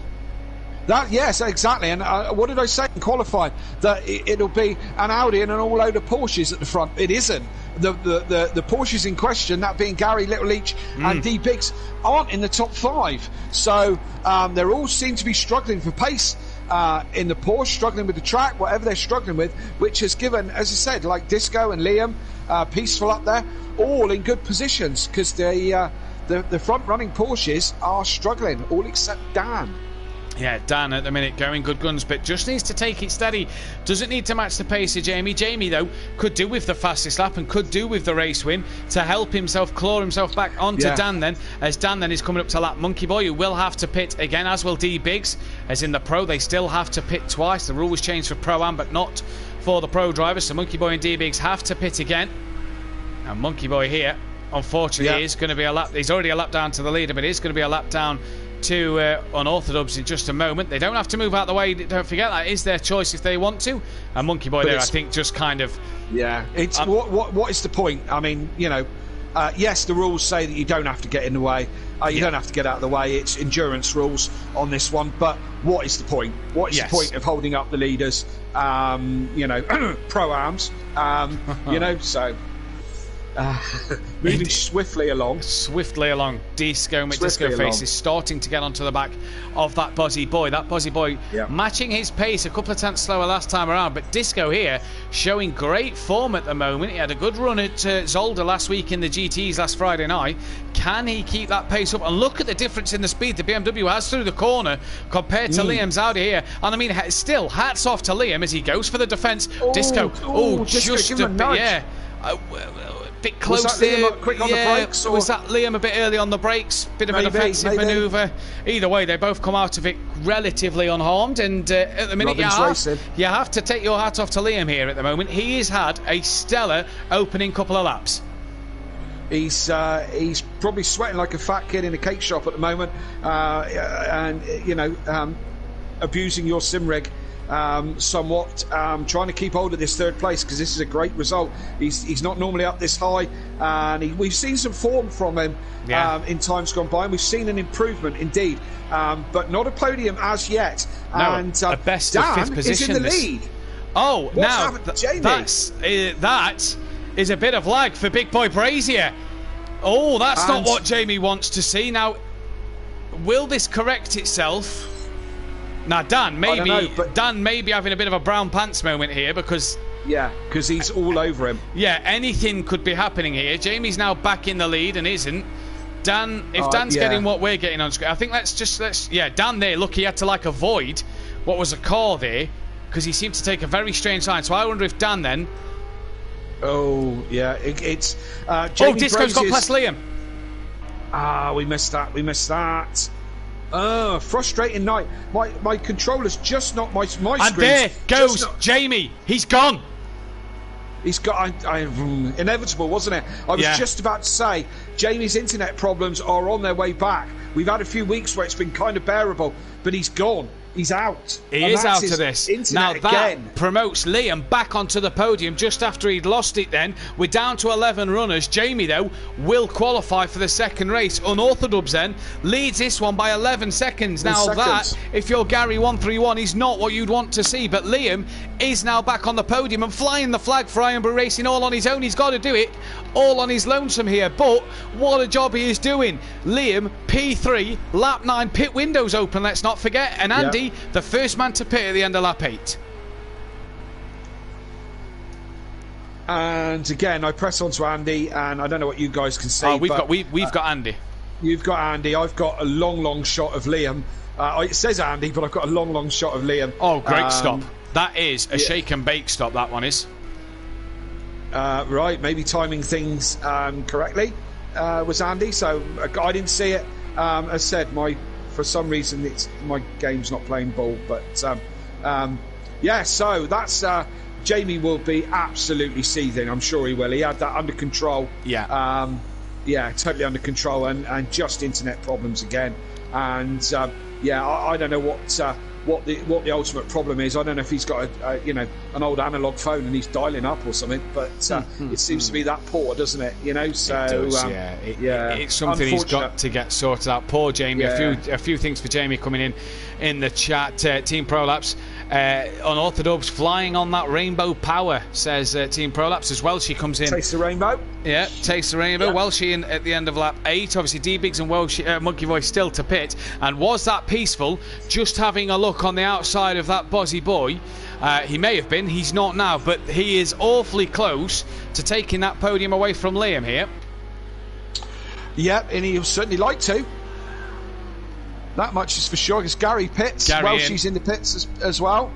Yes, exactly. And what did I say in qualifying? That it'll be an Audi and an all load of Porsches at the front. It isn't. The Porsches in question, that being Gary, Little Each and D Biggs, aren't in the top 5. So they all seem to be struggling for pace in the Porsche, struggling with the track, whatever they're struggling with, which has given, as I said, like Disco and Liam, Peaceful up there, all in good positions, because the front-running Porsches are struggling, all except Dan. Yeah, Dan at the minute going good guns, but just needs to take it steady. Doesn't need to match the pace of Jamie. Jamie, though, could do with the fastest lap and could do with the race win to help himself claw himself back onto Dan then, as Dan then is coming up to lap Monkey Boy, who will have to pit again, as will D Biggs. As in the Pro, they still have to pit twice. The rule was changed for Pro-Am, but not for the Pro drivers. So Monkey Boy and D Biggs have to pit again. And Monkey Boy here, unfortunately, is going to be a lap. He's already a lap down to the leader, but it is going to be a lap down to Unorthodox in just a moment. They don't have to move out of the way. Don't forget, that is their choice if they want to. And Monkey Boy there, I think, just kind of... Yeah, it's what is the point? I mean, you know, yes, the rules say that you don't have to get in the way. You don't have to get out of the way. It's endurance rules on this one. But what is the point? What is the point of holding up the leaders? You know, pro-arms. You know, so... moving swiftly along. Disco McDisco is starting to get onto the back of that Buzzy Boy. That Buzzy Boy matching his pace a couple of tenths slower last time around, but Disco here showing great form at the moment. He had a good run at Zolder last week in the GTs last Friday night. Can he keep that pace up? And look at the difference in the speed the BMW has through the corner compared to Liam's Audi here. And I mean, still, hats off to Liam as he goes for the defence. Disco, just a bit, bit close was that there. Liam quick on the brakes, or? Was that Liam a bit early on the brakes? Bit of a defensive manoeuvre. Either way, they both come out of it relatively unharmed. And at the minute, you have to take your hat off to Liam here at the moment. He has had a stellar opening couple of laps. He's probably sweating like a fat kid in a cake shop at the moment, and you know, abusing your sim rig. Somewhat trying to keep hold of this third place, because this is a great result. He's not normally up this high, and we've seen some form from him in times gone by, and we've seen an improvement indeed, but not a podium as yet. No, and a best Dan of fifth position is in the lead. Oh, what's now Jamie? that is a bit of lag for Big Boy Brazier. Oh, that's not what Jamie wants to see. Now, will this correct itself? Now, Dan may be having a bit of a brown pants moment here, because Yeah, because he's all over him. Yeah, anything could be happening here. Jamie's now back in the lead and isn't. Dan, if Dan's getting what we're getting on screen, I think Dan there, look, he had to like avoid what was a call there because he seemed to take a very strange line. So I wonder if Dan then. Oh, yeah, it's. Disco's got past Liam. We missed that. Frustrating night. My controller's just not my screen. And there goes Jamie. He's gone. He's got inevitable, wasn't it? I was just about to say Jamie's internet problems are on their way back. We've had a few weeks where it's been kind of bearable, but he's gone. He's out. He is out of this. Now that promotes Liam back onto the podium just after he'd lost it then. We're down to 11 runners. Jamie, though, will qualify for the second race. Unorthodox then leads this one by 11 seconds. Now that, if you're Gary 131, is not what you'd want to see. But Liam is now back on the podium and flying the flag for Ironborough Racing all on his own. He's got to do it all on his lonesome here. But what a job he is doing. Liam, P3, lap 9, pit windows open, let's not forget. And Andy, the first man to pit at the end of lap 8. And again, I press on to Andy, and I don't know what you guys can see. We've got Andy. You've got Andy. I've got a long shot of Liam. It says Andy, but I've got a long shot of Liam. Oh, great stop. That is a shake and bake stop, that one is. Right, maybe timing things correctly was Andy, so I didn't see it. As said, for some reason my game's not playing ball, but so that's Jamie will be absolutely seething. I'm sure he will. He had that under control. Totally under control, and just internet problems again. And I don't know what the ultimate problem is. I don't know if he's got an old analog phone and he's dialing up or something, but it seems to be that poor, doesn't it? So it does, it's something he's got to get sorted out. Poor Jamie. A few things for Jamie coming in the chat. Team Prolapse, Unorthodox flying on that rainbow power, says Team Prolapse as well. She comes in. Taste the rainbow. Yeah, taste the rainbow. Welshie in at the end of lap 8. Obviously, D-Biggs and Monkey Voice still to pit. And was that peaceful? Just having a look on the outside of that Bozzy boy. He may have been. He's not now. But he is awfully close to taking that podium away from Liam here. Yep, and he'll certainly like to. That much is for sure. Because Gary pits. Welshie's in the pits as well.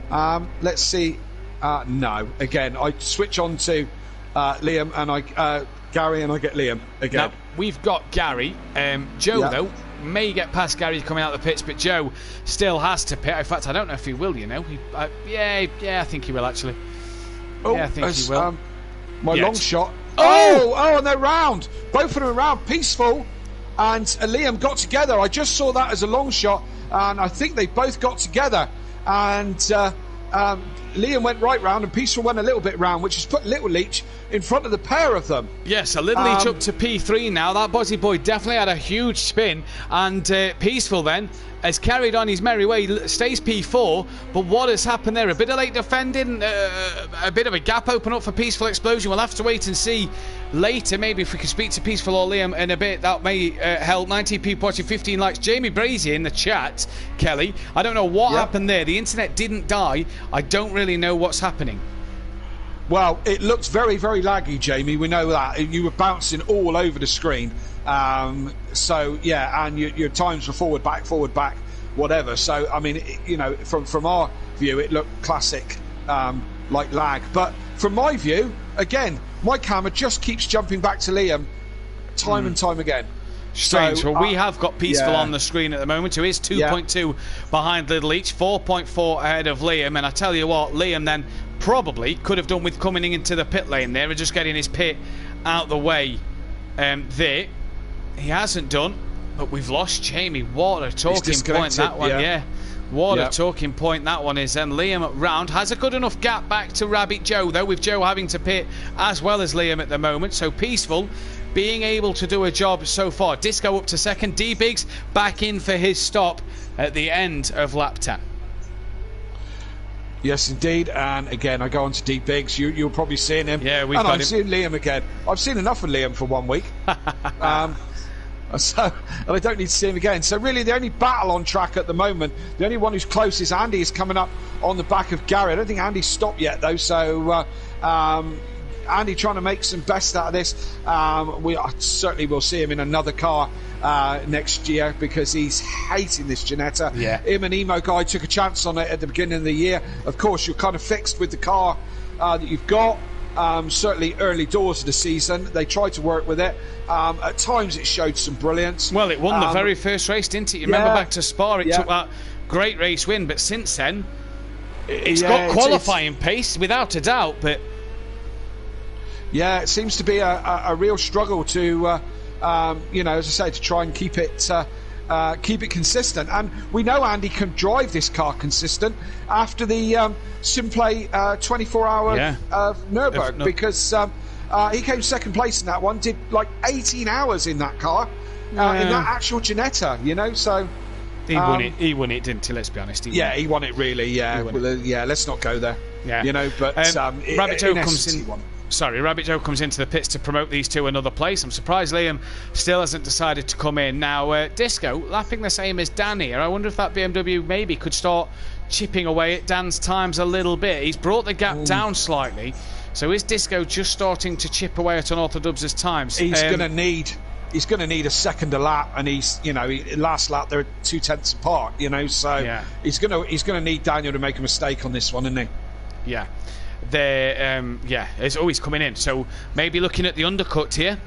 Let's see. No. Again, I switch on to Liam and Gary, and I get Liam again. Now, we've got Gary. Joe, though, may get past Gary coming out of the pits, but Joe still has to pit. In fact, I don't know if he will, I think he will, actually. I think he will. My long shot. And they're round. Both of them are round. Peaceful and Liam got together. I just saw that as a long shot, and I think they both got together. And Liam went right round and Peaceful went a little bit round, which has put Little Leach in front of the pair of them. Yes, a Little Leach up to P3 now. That Bozzy boy definitely had a huge spin, and Peaceful then has carried on his merry way, stays P4, but what has happened there? A bit of late defending, a bit of a gap open up for Peaceful Explosion. We'll have to wait and see later, maybe if we can speak to Peaceful or Liam in a bit. That may help. 19 people watching, 15 likes. Jamie Brazier in the chat, Kelly. I don't know what happened there. The internet didn't die. I don't really know what's happening. Well, it looked very, very laggy, Jamie. We know that. You were bouncing all over the screen. And your times were forward, back, whatever. So, I mean, from our view, it looked classic, like lag. But from my view, again, my camera just keeps jumping back to Liam time and time again. Strange. So, we have got Peaceful on the screen at the moment, who is 2.2 behind Little Leach, 4.4 ahead of Liam. And I tell you what, Liam then probably could have done with coming into the pit lane there and just getting his pit out the way there. He hasn't done, but we've lost Jamie. What a talking point that one, What a talking point that one is. And Liam round has a good enough gap back to Rabbit Joe, though, with Joe having to pit as well as Liam at the moment. So Peaceful being able to do a job so far. Disco up to second. D-Biggs back in for his stop at the end of lap 10. Yes, indeed. And again, I go on to D-Biggs. You're probably seeing him. Yeah, we've got him. I'm seeing Liam again. I've seen enough of Liam for 1 week. So, and I don't need to see him again. So really, the only battle on track at the moment, the only one who's close is Andy, is coming up on the back of Gary. I don't think Andy's stopped yet, though. So Andy trying to make some best out of this. We certainly will see him in another car next year, because he's hating this Ginetta. Yeah. Him and Emo Guy took a chance on it at the beginning of the year. Of course, you're kind of fixed with the car that you've got. Certainly early doors of the season, they tried to work with it. At times it showed some brilliance. Well, it won the very first race, didn't it? You remember back to Spa, it took that great race win, but since then it's got qualifying pace without a doubt. But it seems to be a real struggle to as I say, to try and keep it consistent. And we know Andy can drive this car consistent after the Simplay 24-hour Nürburgring, because he came second place in that one, did like 18 hours in that car, in that actual Ginetta, so he won it. He won it, didn't he? Let's be honest. He won it really. Let's not go there. But Rabbit Joe comes in. Sorry, Rabbit Joe comes into the pits to promote these two another place. I'm surprised Liam still hasn't decided to come in. Now, Disco, lapping the same as Dan here. I wonder if that BMW maybe could start chipping away at Dan's times a little bit. He's brought the gap down slightly. So is Disco just starting to chip away at Unorthodox's times? He's going to need a second a lap, and last lap they're 2/10 apart. So he's going to need Daniel to make a mistake on this one, isn't he? Yeah. It's always coming in. So maybe looking at the undercut here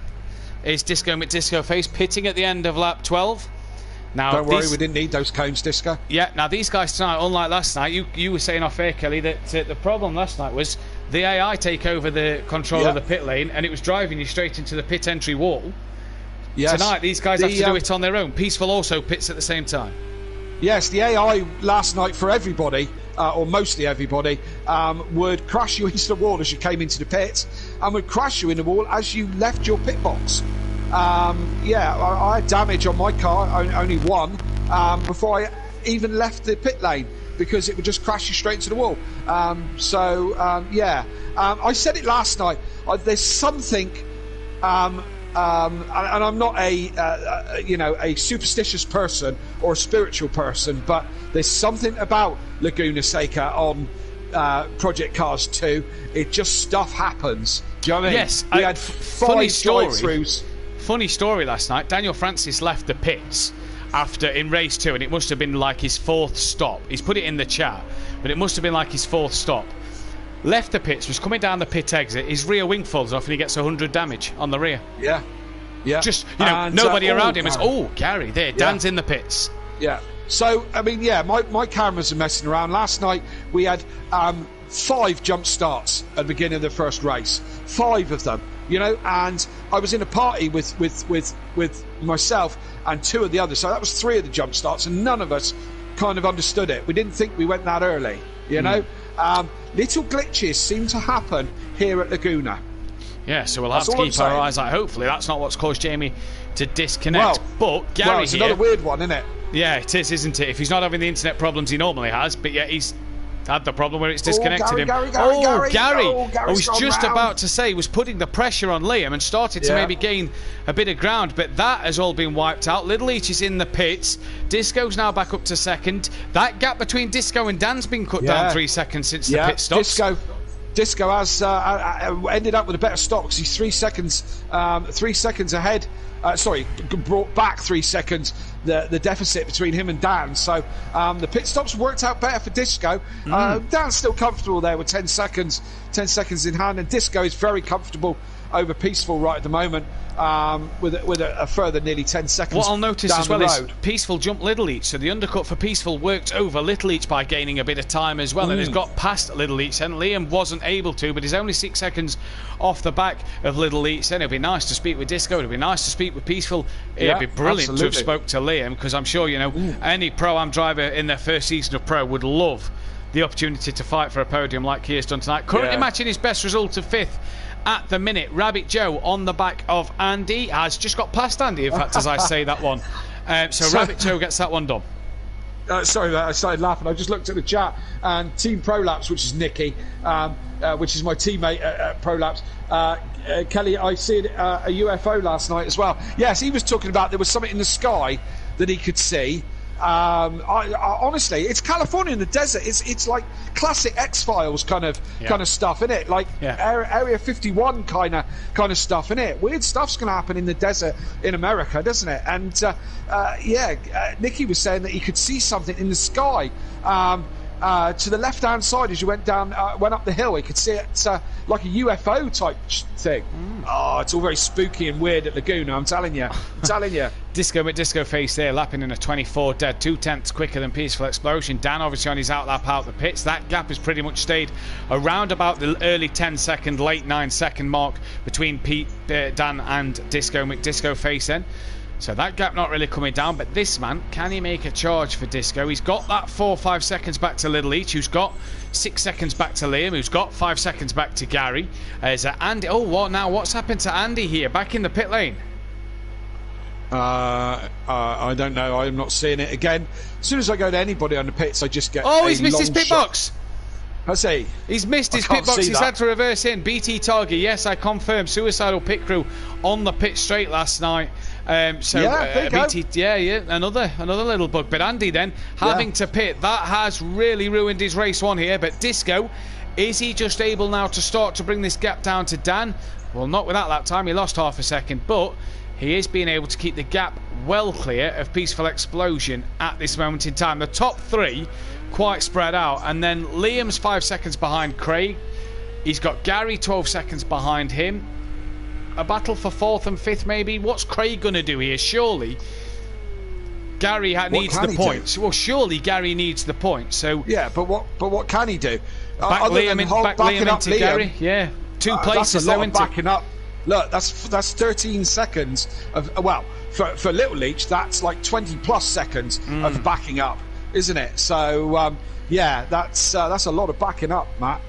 is Disco McDisco Face pitting at the end of lap 12. Now, don't worry, we didn't need those cones, Disco. Yeah, now these guys tonight, unlike last night, you were saying off air, Kelly, that the problem last night was the AI take over the control of the pit lane, and it was driving you straight into the pit entry wall. Yes. Tonight, these guys have to do it on their own. Peaceful also pits at the same time. Yes, the AI last night for everybody, or mostly everybody, would crash you into the wall as you came into the pit, and would crash you in the wall as you left your pit box. I had damage on my car, only one, before I even left the pit lane, because it would just crash you straight into the wall. I said it last night. There's something, and I'm not a superstitious person or a spiritual person, but there's something about Laguna Seca on Project Cars 2. It just stuff happens. Do you know what I mean? Yes. We had 5 drive-throughs. Funny story last night. Daniel Francis left the pits in race 2, and it must have been like his 4th stop. He's put it in the chat, but it must have been like his 4th stop. Left the pits, was coming down the pit exit. His rear wing falls off, and he gets 100 damage on the rear. Yeah. Just nobody around him. Gary, there, Dan's in the pits. Yeah. So my cameras are messing around. Last night we had 5 jump starts at the beginning of the first race. 5 of them. And I was in a party with myself and 2 of the others. So that was 3 of the jump starts, and none of us kind of understood it. We didn't think we went that early. Little glitches seem to happen here at Laguna. Yeah, so we'll have to keep our eyes out. Hopefully that's not what's caused Jamie to disconnect. But Gary it's another weird one, isn't it? Yeah, it is, isn't it? If he's not having the internet problems he normally has, but yet he's had the problem where it's disconnected him. Gary! I was just about to say, was putting the pressure on Liam and started to maybe gain a bit of ground, but that has all been wiped out. Little Each is in the pits. Disco's now back up to second. That gap between Disco and Dan's been cut down 3 seconds since the pit stops. Disco has ended up with a better stop because he's 3 seconds ahead. Brought back 3 seconds the deficit between him and Dan. So the pit stops worked out better for Disco. Dan's still comfortable there with 10 seconds in hand, and Disco is very comfortable over Peaceful right at the moment, with a further nearly 10 seconds. What I'll notice down as well the is road. Peaceful jumped Little Each, so the undercut for Peaceful worked over Little Each by gaining a bit of time as well, and has got past Little Each, and Liam wasn't able to, but he's only 6 seconds off the back of Little Each. Then it'd be nice to speak with Disco, it'd be nice to speak with Peaceful. It'd be brilliant to have spoke to Liam, because I'm sure any Pro-Am driver in their first season of Pro would love the opportunity to fight for a podium like he has done tonight. Currently matching his best result of 5th at the minute. Rabbit Joe on the back of Andy has just got past Andy, in fact, as I say that one. So Rabbit Joe gets that one done. Sorry, I started laughing. I just looked at the chat, and Team Prolapse, which is Nicky, which is my teammate at Prolapse. Kelly, I see a UFO last night as well. Yes, he was talking about there was something in the sky that he could see. I honestly, it's California in the desert. It's like classic X-Files kind of stuff, isn't it? Like Area 51 kind of stuff, isn't it? Weird stuff's going to happen in the desert in America, doesn't it? And Nicky was saying that he could see something in the sky. To the left-hand side as you went up the hill, he could see it like a UFO type thing. Oh, it's all very spooky and weird at Laguna, I'm telling you. Disco McDisco face there, lapping in a 24 dead, 2/10 quicker than Peaceful Explosion. Dan obviously on his outlap out the pits. That gap has pretty much stayed around about the early 10-second, late 9-second mark between Dan and Disco McDisco face then. So that gap not really coming down, but this man, can he make a charge for Disco? He's got that 4 or 5 seconds back to Little Each, who's got 6 seconds back to Liam, who's got 5 seconds back to Gary. Is Andy? Oh, what now? What's happened to Andy here, back in the pit lane? I don't know. I'm not seeing it again. As soon as I go to anybody on the pits, I just get. Oh, he's missed his pit box. Has he? He's missed his pit box. He's had to reverse in. BT Target, yes, I confirm. Suicidal pit crew on the pit straight last night. BT, another little bug. But Andy then having to pit, that has really ruined his race one here. But Disco, is he just able now to start to bring this gap down to Dan? Well, not with that lap time. He lost half a second, but he is being able to keep the gap well clear of Peaceful Explosion at this moment in time. The top three quite spread out, and then Liam's 5 seconds behind Craig. He's got Gary 12 seconds behind him. A battle for 4th and 5th maybe. What's Craig going to do here? Surely Gary needs the points. Well, surely Gary needs the points. So yeah, but what can he do? Back Liam into Gary. Yeah, 2 places. That's a lot of backing up. Look, that's 13 seconds of for Little Leach, that's like 20 plus seconds of backing up, isn't it? So that's a lot of backing up, Matt.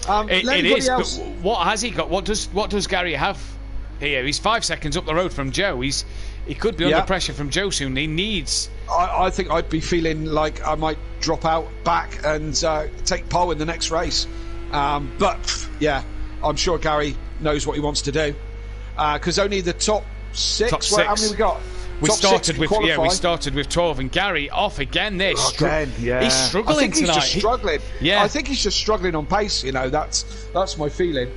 It is. But what has he got? What does Gary have here? He's 5 seconds up the road from Joe. He could be under pressure from Joe soon. He needs. I think I'd be feeling like I might drop out back and take pole in the next race. But yeah, I'm sure Gary knows what he wants to do, because only the top six. How many we got? We started with 12, and Gary off again. He's struggling tonight. He's just struggling. I think he's just struggling on pace. You know, that's my feeling.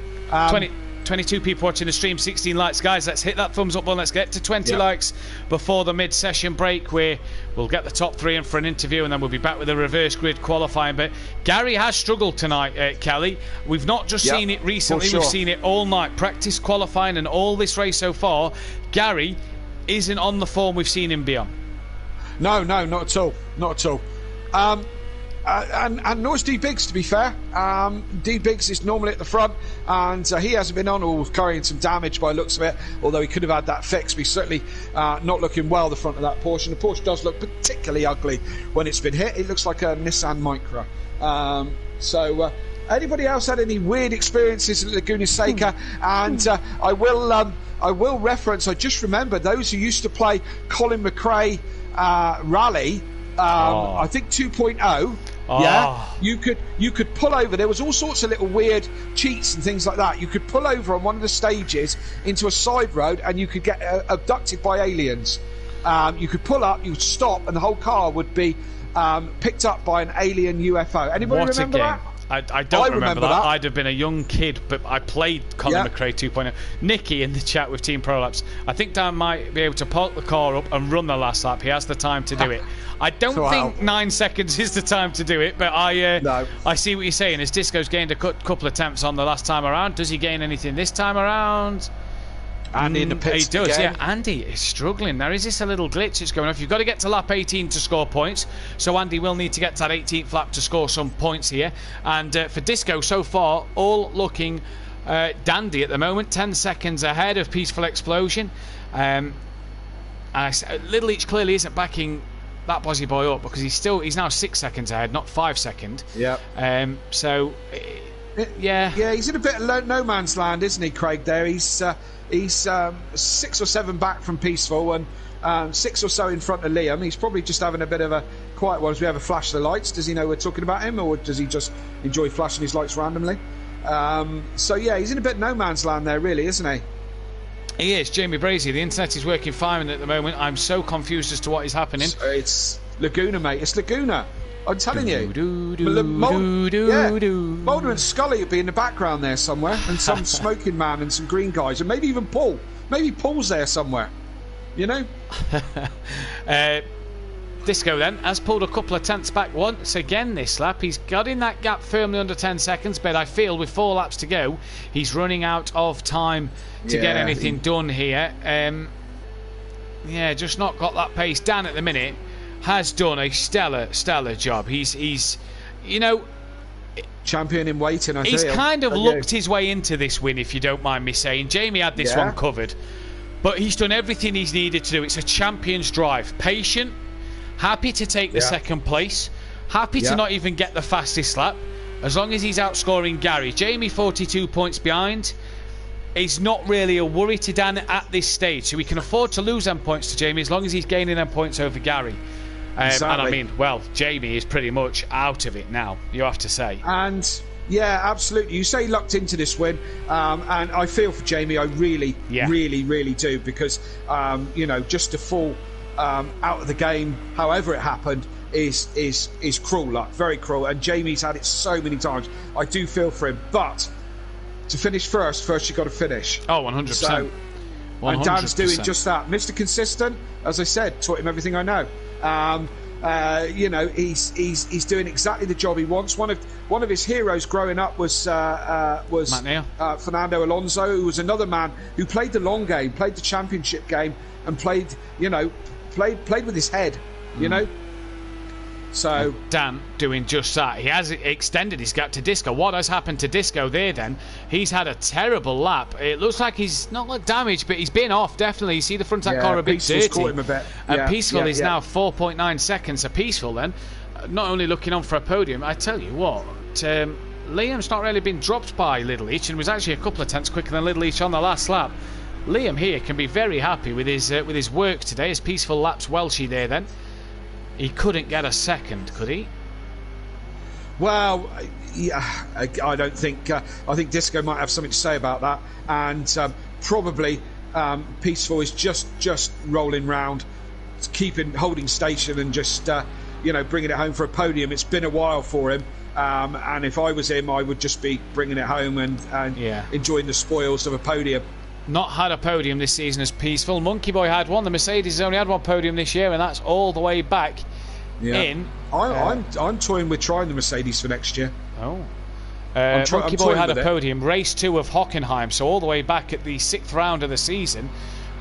22 people watching the stream, 16 likes, guys. Let's hit that thumbs up button. Let's get to 20 likes before the mid-session break, where we'll get the top 3 in for an interview, and then we'll be back with the reverse grid qualifying. But Gary has struggled tonight, Kelly. We've not just seen it recently, we've seen it all night. Practice, qualifying, and all this race so far. Gary isn't on the form we've seen him be on. No, not at all. Not at all. And nor's D Biggs, to be fair. D Biggs is normally at the front, and he hasn't been on, or carrying some damage by the looks of it, although he could have had that fixed. But he's certainly not looking well, the front of that Porsche. And the Porsche does look particularly ugly when it's been hit. It looks like a Nissan Micra. Anybody else had any weird experiences at Laguna Seca? And I will reference, I just remember those who used to play Colin McRae Rally, I think 2.0. You could pull over. There was all sorts of little weird cheats and things like that. You could pull over on one of the stages into a side road, and you could get abducted by aliens. You could pull up, you would stop, and the whole car would be picked up by an alien UFO. Anybody remember that? I don't remember that. I'd have been a young kid, but I played Colin McRae 2.0. Nicky in the chat with Team Prolapse. I think Dan might be able to park the car up and run the last lap. He has the time to do it. I don't think 9 seconds is the time to do it, but I see what you're saying. As Disco's gained a couple of attempts on the last time around, does he gain anything this time around? Andy in the pits. He does, again. Andy is struggling. There is this a little glitch that's going off. You've got to get to lap 18 to score points. So Andy will need to get to that 18th lap to score some points here. And for Disco, so far, all looking dandy at the moment. 10 seconds ahead of Peaceful Explosion. Little Each clearly isn't backing that Bozzy boy up, because he's now 6 seconds ahead, not 5 seconds. Yeah. He's in a bit of no man's land, isn't he, Craig? There, he's 6 or 7 back from Peaceful, and 6 or so in front of Liam. He's probably just having a bit of a quiet one as we have a flash the lights. Does he know we're talking about him, or does he just enjoy flashing his lights randomly? So yeah, he's in a bit no man's land there, really, isn't he? He is, Jamie Brazy. The internet is working fine at the moment. I'm so confused as to what is happening. It's Laguna, mate. It's Laguna. I'm telling you. Mulder and Scully would be in the background there somewhere, and some smoking man and some green guys, and maybe even Paul. Maybe Paul's there somewhere. You know? Disco then has pulled a couple of tenths back once again this lap. He's got in that gap firmly under 10 seconds, but I feel with 4 laps to go, he's running out of time to get anything done here. Just not got that pace. Dan at the minute has done a stellar job. He's you know, champion in waiting, I he's feel. kind of looked his way into this win, if you don't mind me saying. Jamie had this one covered, but he's done everything he's needed to do. It's a champion's drive. Patient, happy to take the second place, happy to not even get the fastest lap, as long as he's outscoring Gary. Jamie 42 points behind. It's not really a worry to Dan at this stage, so we can afford to lose them points to Jamie as long as he's gaining them points over Gary. Exactly. And I mean, well, Jamie is pretty much out of it now, you have to say. And yeah, absolutely. You say lucked into this win, and I feel for Jamie. I really do, because you know, just to fall out of the game, however it happened, is cruel luck, very cruel. And Jamie's had it so many times. I do feel for him, but to finish first you've got to finish. Oh, 100%. So, 100%. and Dan's doing just that. Mr. Consistent, as I said, taught him everything I know. You know, he's doing exactly the job he wants. One of his heroes growing up was Fernando Alonso, who was another man who played the long game, played the championship game, and played with his head. You know. So Dan doing just that. He has extended his gap to Disco. What has happened to Disco there then? He's had a terrible lap. It looks like he's not got damage, but he's been off, definitely. You see the front of that car a bit dirty. Caught him a bit. And Peaceful is now 4.9 seconds. So Peaceful then, not only looking on for a podium, I tell you what, Liam's not really been dropped by Little Each, and was actually a couple of tenths quicker than Little Each on the last lap. Liam here can be very happy with his work today, as Peaceful laps Welshie there then. He couldn't get a second, could he? Well, yeah, I don't think. I think Disco might have something to say about that, and probably Peaceful is just rolling round, holding station, and just bringing it home for a podium. It's been a while for him, and if I was him, I would just be bringing it home and enjoying the spoils of a podium. Not had a podium this season as Peaceful. Monkey Boy had one. The Mercedes has only had one podium this year, and that's all the way back in. I'm toying with trying the Mercedes for next year. Oh. Monkey Boy had a podium, race 2 of Hockenheim, so all the way back at the 6th round of the season.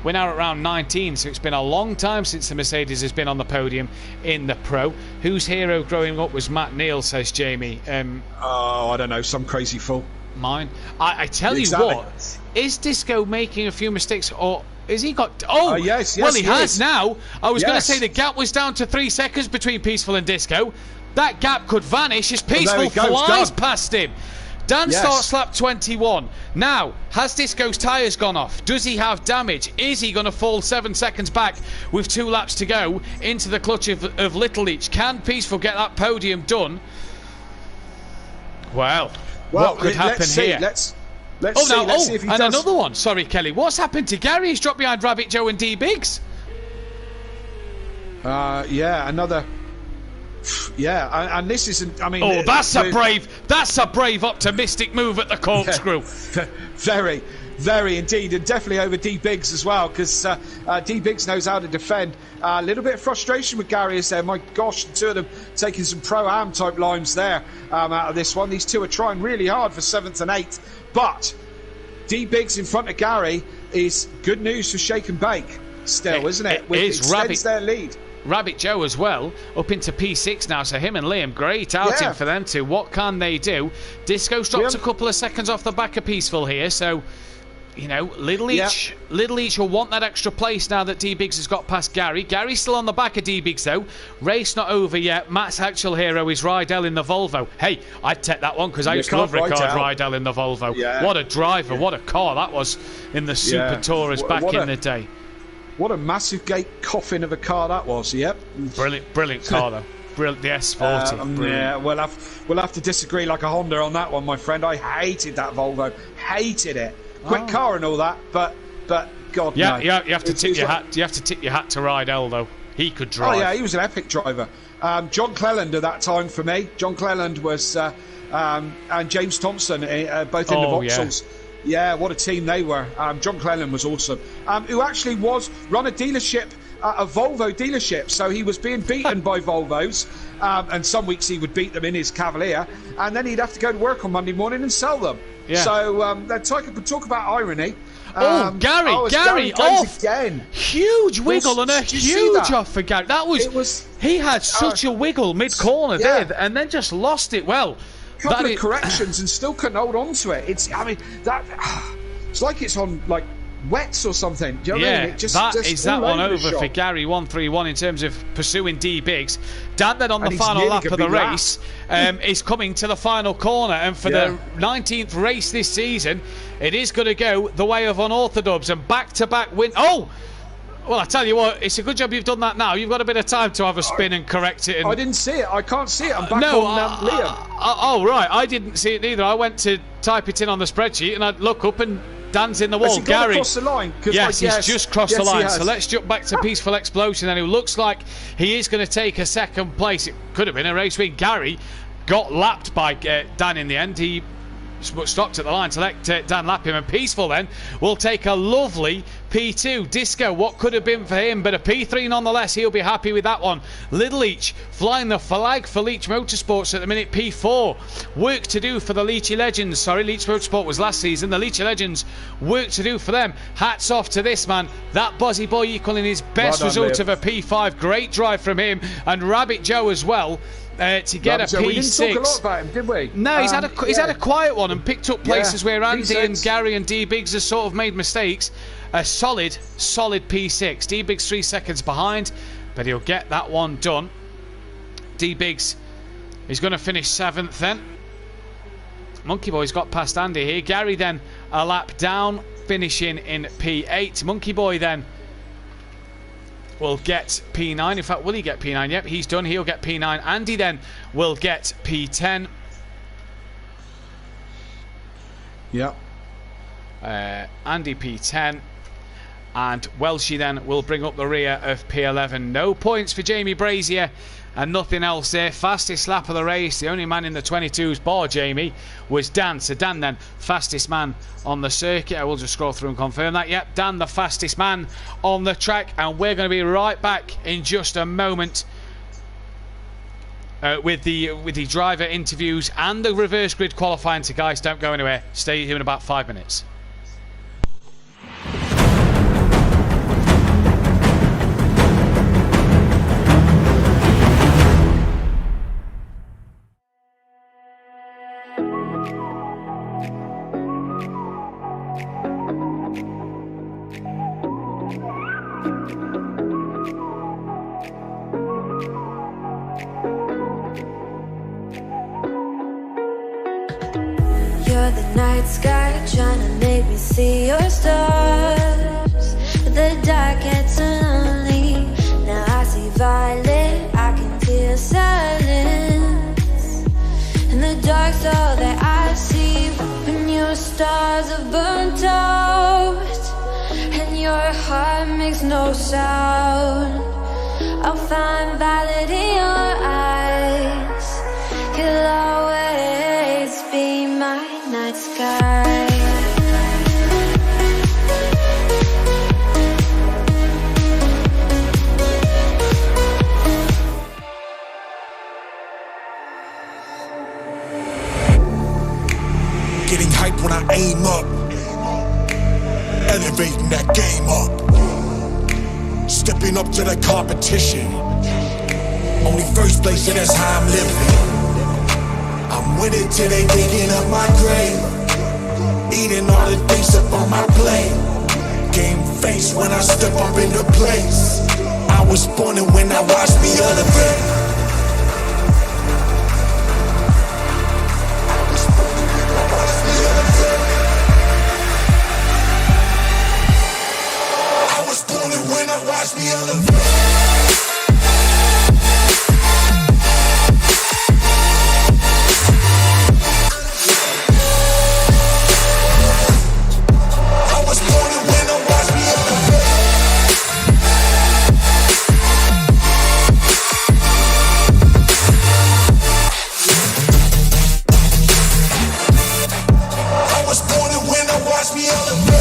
We're now at round 19, so it's been a long time since the Mercedes has been on the podium in the Pro. Whose hero growing up was Matt Neal, says Jamie. I don't know, some crazy fool. Mine. I tell you what, is Disco making a few mistakes, or is he got... yes, well, he has is. now. I was going to say the gap was down to 3 seconds between Peaceful and Disco. That gap could vanish as Peaceful flies past him. Dan starts lap 21. Now, has Disco's tyres gone off? Does he have damage? Is he going to fall 7 seconds back with 2 laps to go into the clutch of Little Each? Can Peaceful get that podium done? Well, what could happen here? Let's see if he does. Another one. Sorry, Kelly. What's happened to Gary? He's dropped behind Rabbit Joe and D Biggs. Another. Yeah, and this isn't. I mean, that's a brave, optimistic move at the corkscrew. Very, very indeed, and definitely over D Biggs as well, because D Biggs knows how to defend. A little bit of frustration with Gary is there. My gosh, the two of them taking some pro-am type lines there out of this one. These two are trying really hard for 7th and 8th, but D Biggs in front of Gary is good news for Shake and Bake still, isn't it? It is. Extends their lead. Rabbit Joe as well, up into P6 now, so him and Liam, great outing for them two. What can they do? Disco's dropped a couple of seconds off the back of Peaceful here, so, you know, Little Each will want that extra place now that D-Biggs has got past Gary. Gary's still on the back of D-Biggs though. Race not over yet. Matt's actual hero is Rydell in the Volvo. Hey, I'd take that one because I used to love Rickard Rydell in the Volvo. Yeah. What a driver, what a car that was in the Super Tourers back in the day. What a massive gate coffin of a car that was, yep. Brilliant car, though. brilliant. The S40. Brilliant. Yeah, we'll have to disagree like a Honda on that one, my friend. I hated that Volvo. Hated it. Quick car and all that, but God, yeah, no. you have to tip your hat. You have to tip your hat to Rydell, though. He could drive. Oh yeah, he was an epic driver. John Cleland at that time for me. John Cleland was and James Thompson, both in the Vauxhalls. Yeah, what a team they were. John Cleland was awesome. Who actually run a dealership, a Volvo dealership. So he was being beaten by Volvos, and some weeks he would beat them in his Cavalier, and then he'd have to go to work on Monday morning and sell them. Yeah. So that talk about irony. Gary off again. Huge wiggle and a huge off for Gary. He had such a wiggle mid corner, and then just lost it. Well, couple of corrections and still couldn't hold on to it. It's like it's on like wets or something. Do you know what I mean? That one over for Gary 131 in terms of pursuing D Biggs. Dan then on the final lap of the race is coming to the final corner, and for the 19th race this season, it is going to go the way of unorthodox and back-to-back win. Oh! Well, I tell you what, it's a good job you've done that now. You've got a bit of time to have a spin and correct it. I didn't see it. I can't see it. I'm back on Liam. Right. I didn't see it either. I went to type it in on the spreadsheet, and I'd look up and Dan's in the wall. Has he gone across the line? Yes, he's just crossed the line. So let's jump back to Peaceful Explosion, and who looks like he is going to take a second place. It could have been a race win. Gary got lapped by Dan in the end. He stopped at the line to let Dan lap him, and Peaceful then will take a lovely P2. Disco, what could have been for him, but a P3 nonetheless. He'll be happy with that one. Little Leach flying the flag for Leach Motorsports at the minute. P4. Work to do for the Leachy Legends. Sorry, Leach Motorsport was last season. The Leachy Legends, work to do for them. Hats off to this man. That Buzzy Boy equaling his best result of a P5. Great drive from him, and Rabbit Joe as well. To get a P6. We didn't talk a lot about him, did we? No, he's had a quiet one and picked up places where Andy and Gary and D Biggs have sort of made mistakes. A solid P6. D Biggs 3 seconds behind, but he'll get that one done. D Biggs is going to finish 7th then. Monkey Boy's got past Andy here. Gary then a lap down, finishing in P8. Monkey Boy then will get P9. In fact, will he get P9? Yep, he's done. He'll get P9. Andy then will get P10. Yep. Andy P10. And Welshie then will bring up the rear of P11. No points for Jamie Brazier and nothing else there. Fastest lap of the race. The only man in the 22s, bar Jamie, was Dan. So Dan then, fastest man on the circuit. I will just scroll through and confirm that. Yep, Dan, the fastest man on the track. And we're going to be right back in just a moment with the driver interviews and the reverse grid qualifying. So guys, don't go anywhere. Stay here in about 5 minutes. You're the night sky trying to make me see your stars, but the dark gets so lonely. Now I see violet, I can feel silence, and the dark's all that I see. When your stars are burnt out and your heart makes no sound, I'll find violet in your eyes. You'll always be my night sky. Getting hype when I aim up, elevating that game up, stepping up to the competition. Only first place, and that's how I'm living. I'm with it till they digging up my grave, eating all the things up on my plate. Game face when I step up in the place. I was born and when I watched me elevate. I was born and when I watched me elevate. watch me elevate.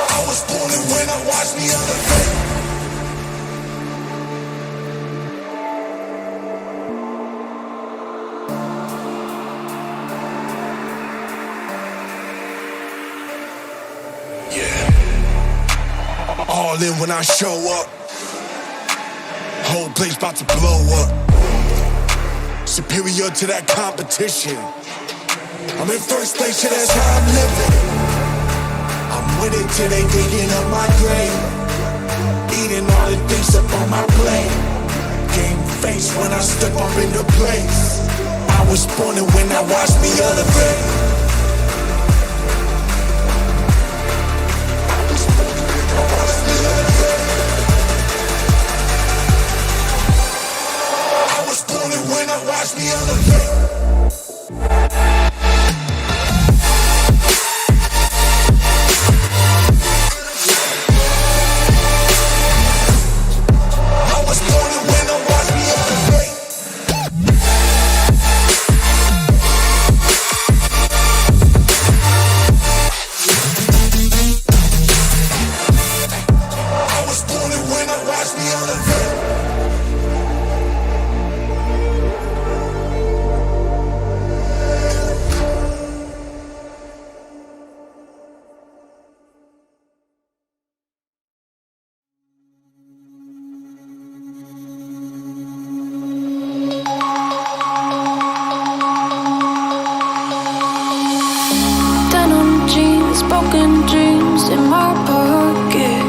I was born and when I watch me elevate. All in when I show up. Whole place about to blow up. Superior to that competition. I'm in first place, yeah, that's how I'm living. I'm winning till they digging up my grave. Eating all the things up on my plate. Game face when I step up into place. I was born and when I watch me elevate. When I watch me elevate. I was born and when I watch me elevate. I was born and when I watch me elevate. Broken dreams in my pocket.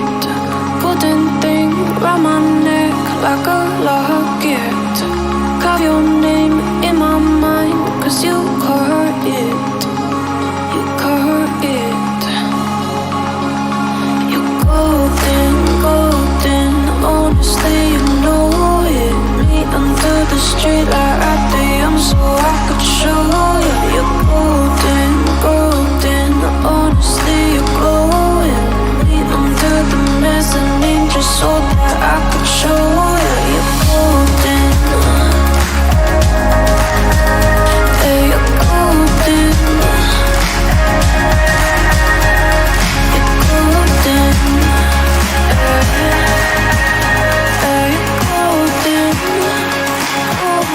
Golden thing round my neck like a locket. Carve your name in my mind, cause you caught it. You caught it. You're golden, golden. Honestly, you know it. Me under the street light at the young, so I could show you. You're golden, golden. Honestly, you're glowing. Me under the mezzanine, just so that I could show you. You're golden. Hey, you're golden. You're golden. Hey, you're golden. Golden.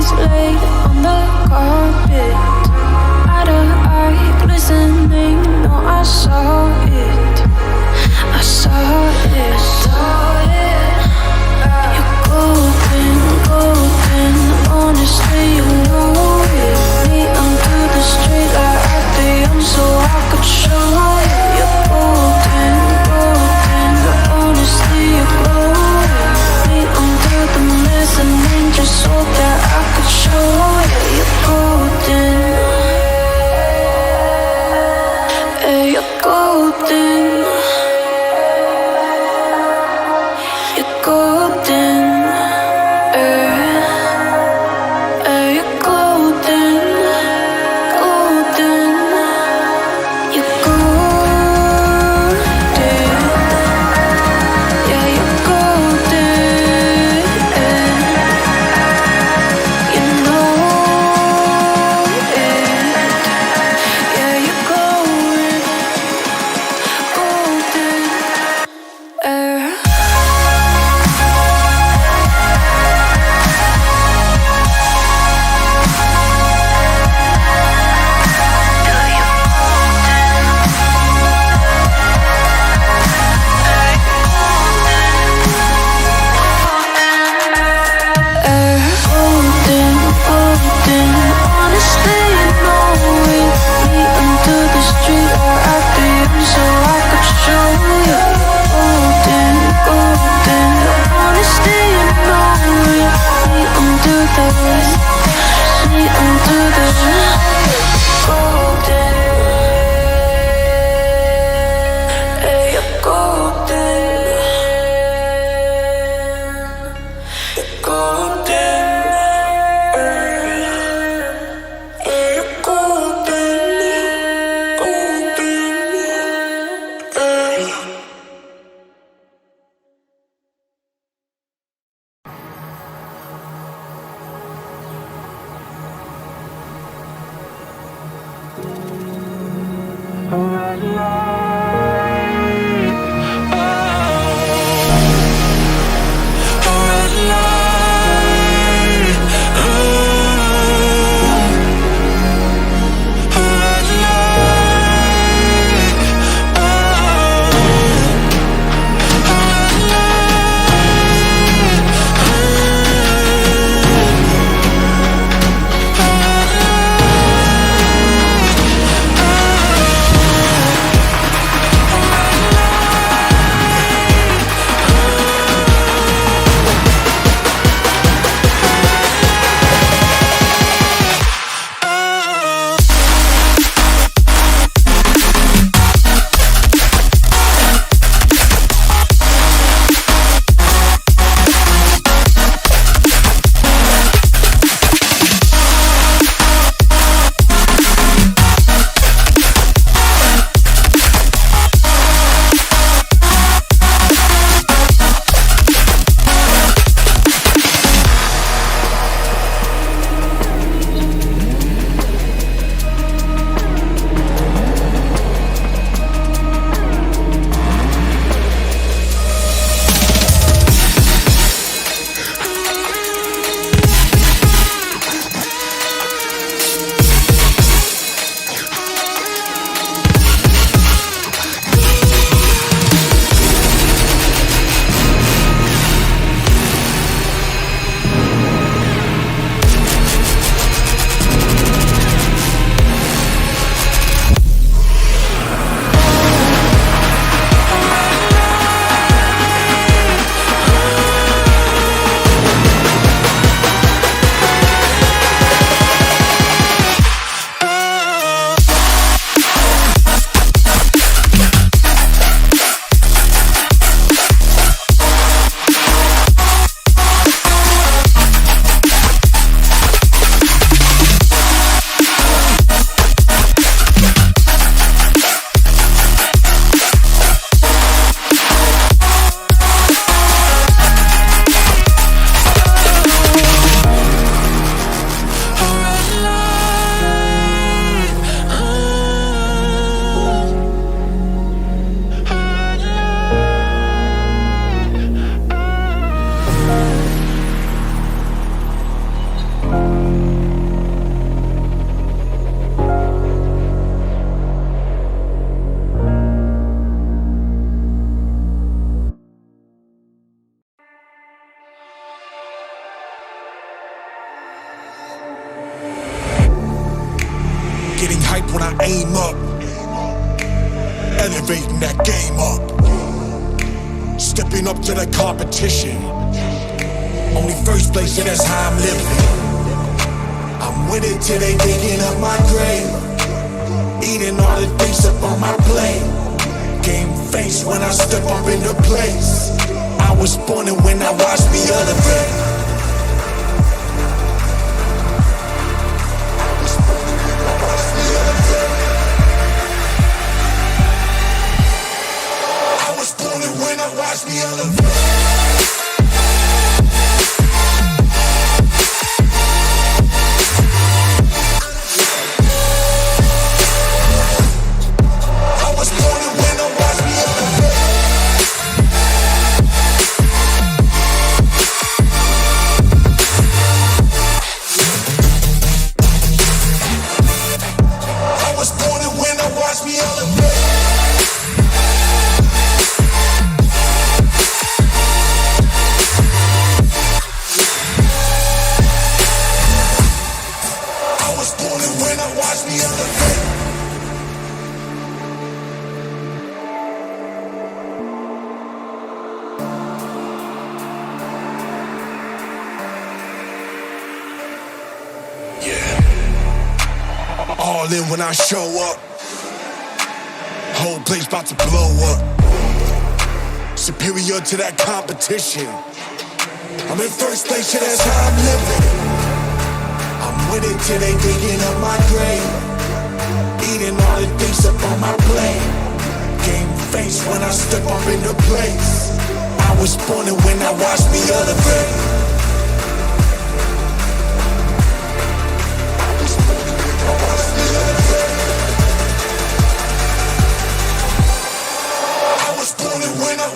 Laid on the carpet, eye to eye, glistening. No, I saw it. I saw it. You're golden, golden. Honestly, you know it. Me under the street light at the young, so I could show you. You're golden, golden. Honestly, you're glowing. Me under the mezzanine, just so that I could show you. You're golden. Hey, you're golden. You're golden. Hey, you're golden. Golden. You're golden. Yeah, you're golden. You know it. Yeah, you're glowing. Getting hype when I aim up, elevating that game up, stepping up to the competition. Only first place, and that's how I'm living. I'm with it till they digging up my grave, eating all the things up on my plate. Game face when I step up into place. I was born and when I watched me elevate. Watch me elevate. I was born to win, watch me elevate. I was born to win, watch me elevate. All in when I show up, whole place about to blow up. Superior to that competition. I'm in first place, yeah, that's how I'm living. I'm with it till they digging up my grave, eating all the things up on my plate. Game face when I step up into place. I was born and when I watched me elevate.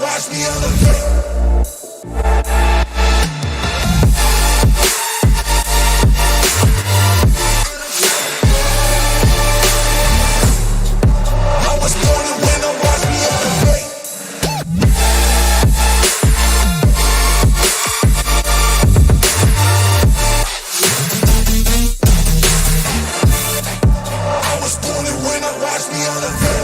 Watch me elevate. I was born to win, watch me elevate. I was born to win, watch me elevate.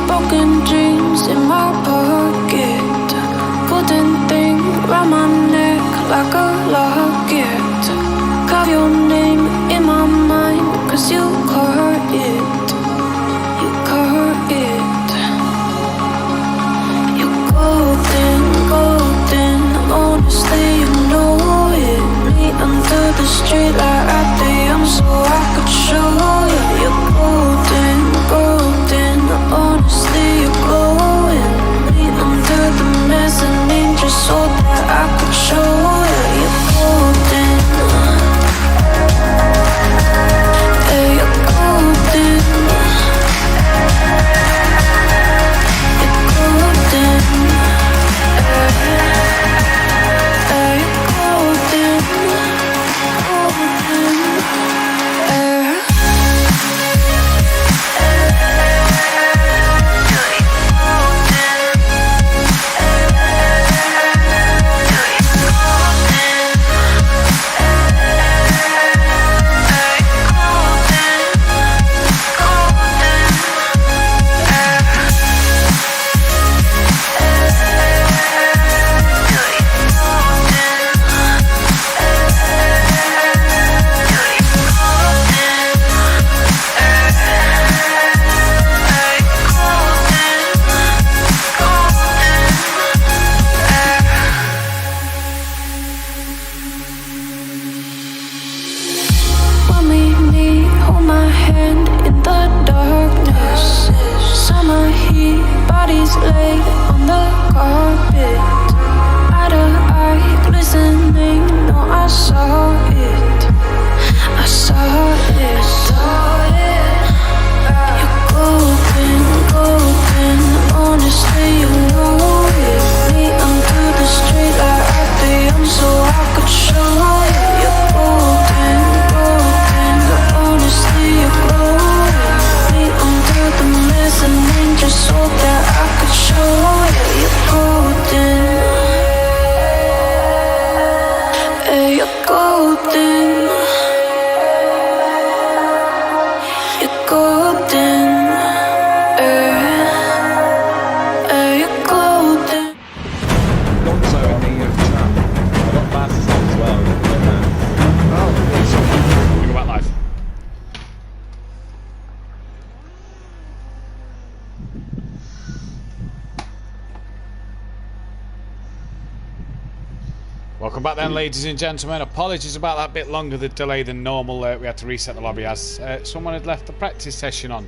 Broken dreams in my pocket, golden thing round my neck like a locket. Carve your name in my mind, cause you caught it, you caught it. You golden, golden, honestly you know it. Me under the street light at the young so I could show you. You're golden, golden, honestly you're glowing. Me under the mezzanine just so that I could show you. You're golden, yeah, you're Welcome back then, ladies and gentlemen. Apologies about that bit longer the delay than normal. We had to reset the lobby as someone had left the practice session on.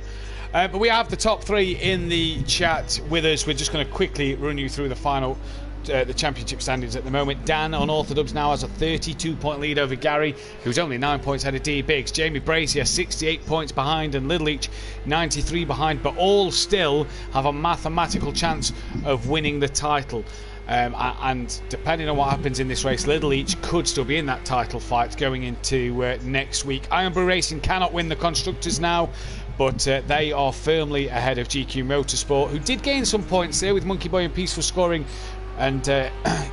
But we have the top 3 in the chat with us. We're just going to quickly run you through the final, the championship standings at the moment. Dan on Orthodubs now has a 32-point lead over Gary, who's only 9 points ahead of D Biggs. Jamie Brazier 68 points behind, and Little Each 93 behind, but all still have a mathematical chance of winning the title. And depending on what happens in this race, Little Each could still be in that title fight going into next week. Iron Brew Racing cannot win the Constructors now, but they are firmly ahead of GQ Motorsport, who did gain some points there with Monkey Boy and Peaceful scoring. And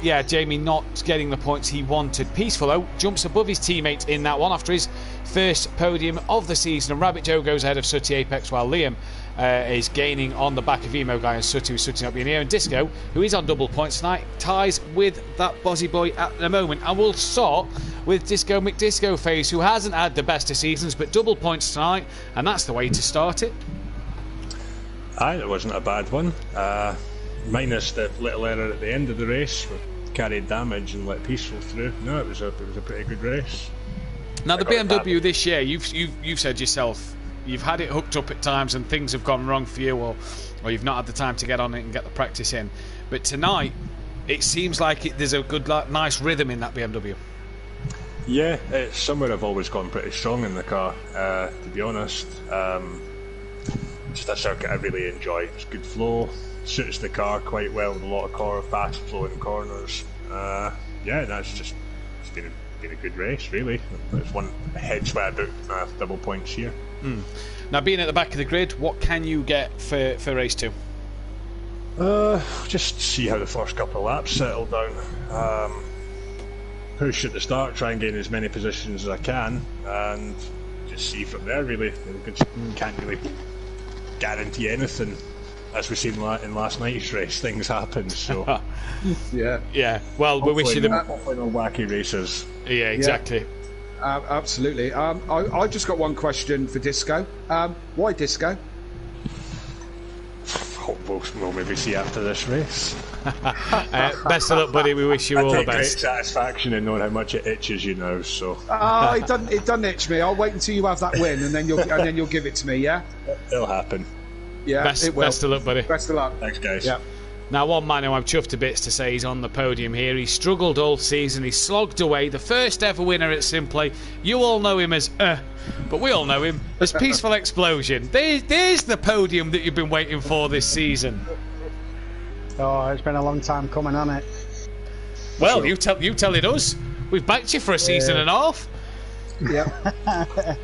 yeah, Jamie not getting the points he wanted. Peaceful, though, jumps above his teammate in that one after his first podium of the season. And Rabbit Joe goes ahead of Sooty Apex, while Liam is gaining on the back of Emo Guy and Sooty, who's Sooty not being here. And Disco, who is on double points tonight, ties with that Bozzy Boy at the moment. And we'll start with Disco McDisco Face, who hasn't had the best of seasons, but double points tonight, and that's the way to start it. Aye, it wasn't a bad one. Minus the little error at the end of the race, where carried damage and let Peaceful through. No, it was a pretty good race. Now the BMW this year, you've said yourself, you've had it hooked up at times and things have gone wrong for you, or you've not had the time to get on it and get the practice in. But tonight, it seems like there's a good, nice rhythm in that BMW. Yeah, it's somewhere I've always gone pretty strong in the car, to be honest. Just a circuit I really enjoy. It's good flow, suits the car quite well with a lot of fast flowing corners. Yeah, that's just, it's been a good race, really. It's one hence why I booked double points here. Now, being at the back of the grid, what can you get for race 2? Just see how the first couple of laps settle down. Push at the start, try and gain as many positions as I can, and just see from there, really. Can't really guarantee anything. As we've seen in last night's race, things happen, so... Yeah. Well, we wish you the... Hopefully no wacky races. Yeah, exactly. Absolutely. I just got one question for Disco. Why Disco? We'll maybe see after this race. Best of luck, buddy. We wish you all the best. Great satisfaction in knowing how much it itches you now. So. It doesn't itch me. I'll wait until you have that win, and then you'll give it to me. Yeah. It'll happen. Yeah. Best of luck, buddy. Best of luck. Thanks, guys. Yeah. Now, one man who I'm chuffed to bits to say he's on the podium here. He struggled all season. He slogged away. The first ever winner at Simplay. You all know him as but we all know him as Peaceful Explosion. There's the podium that you've been waiting for this season. Oh, it's been a long time coming, hasn't it? Well, you tell it us. We've backed you for a season and a half. Yeah.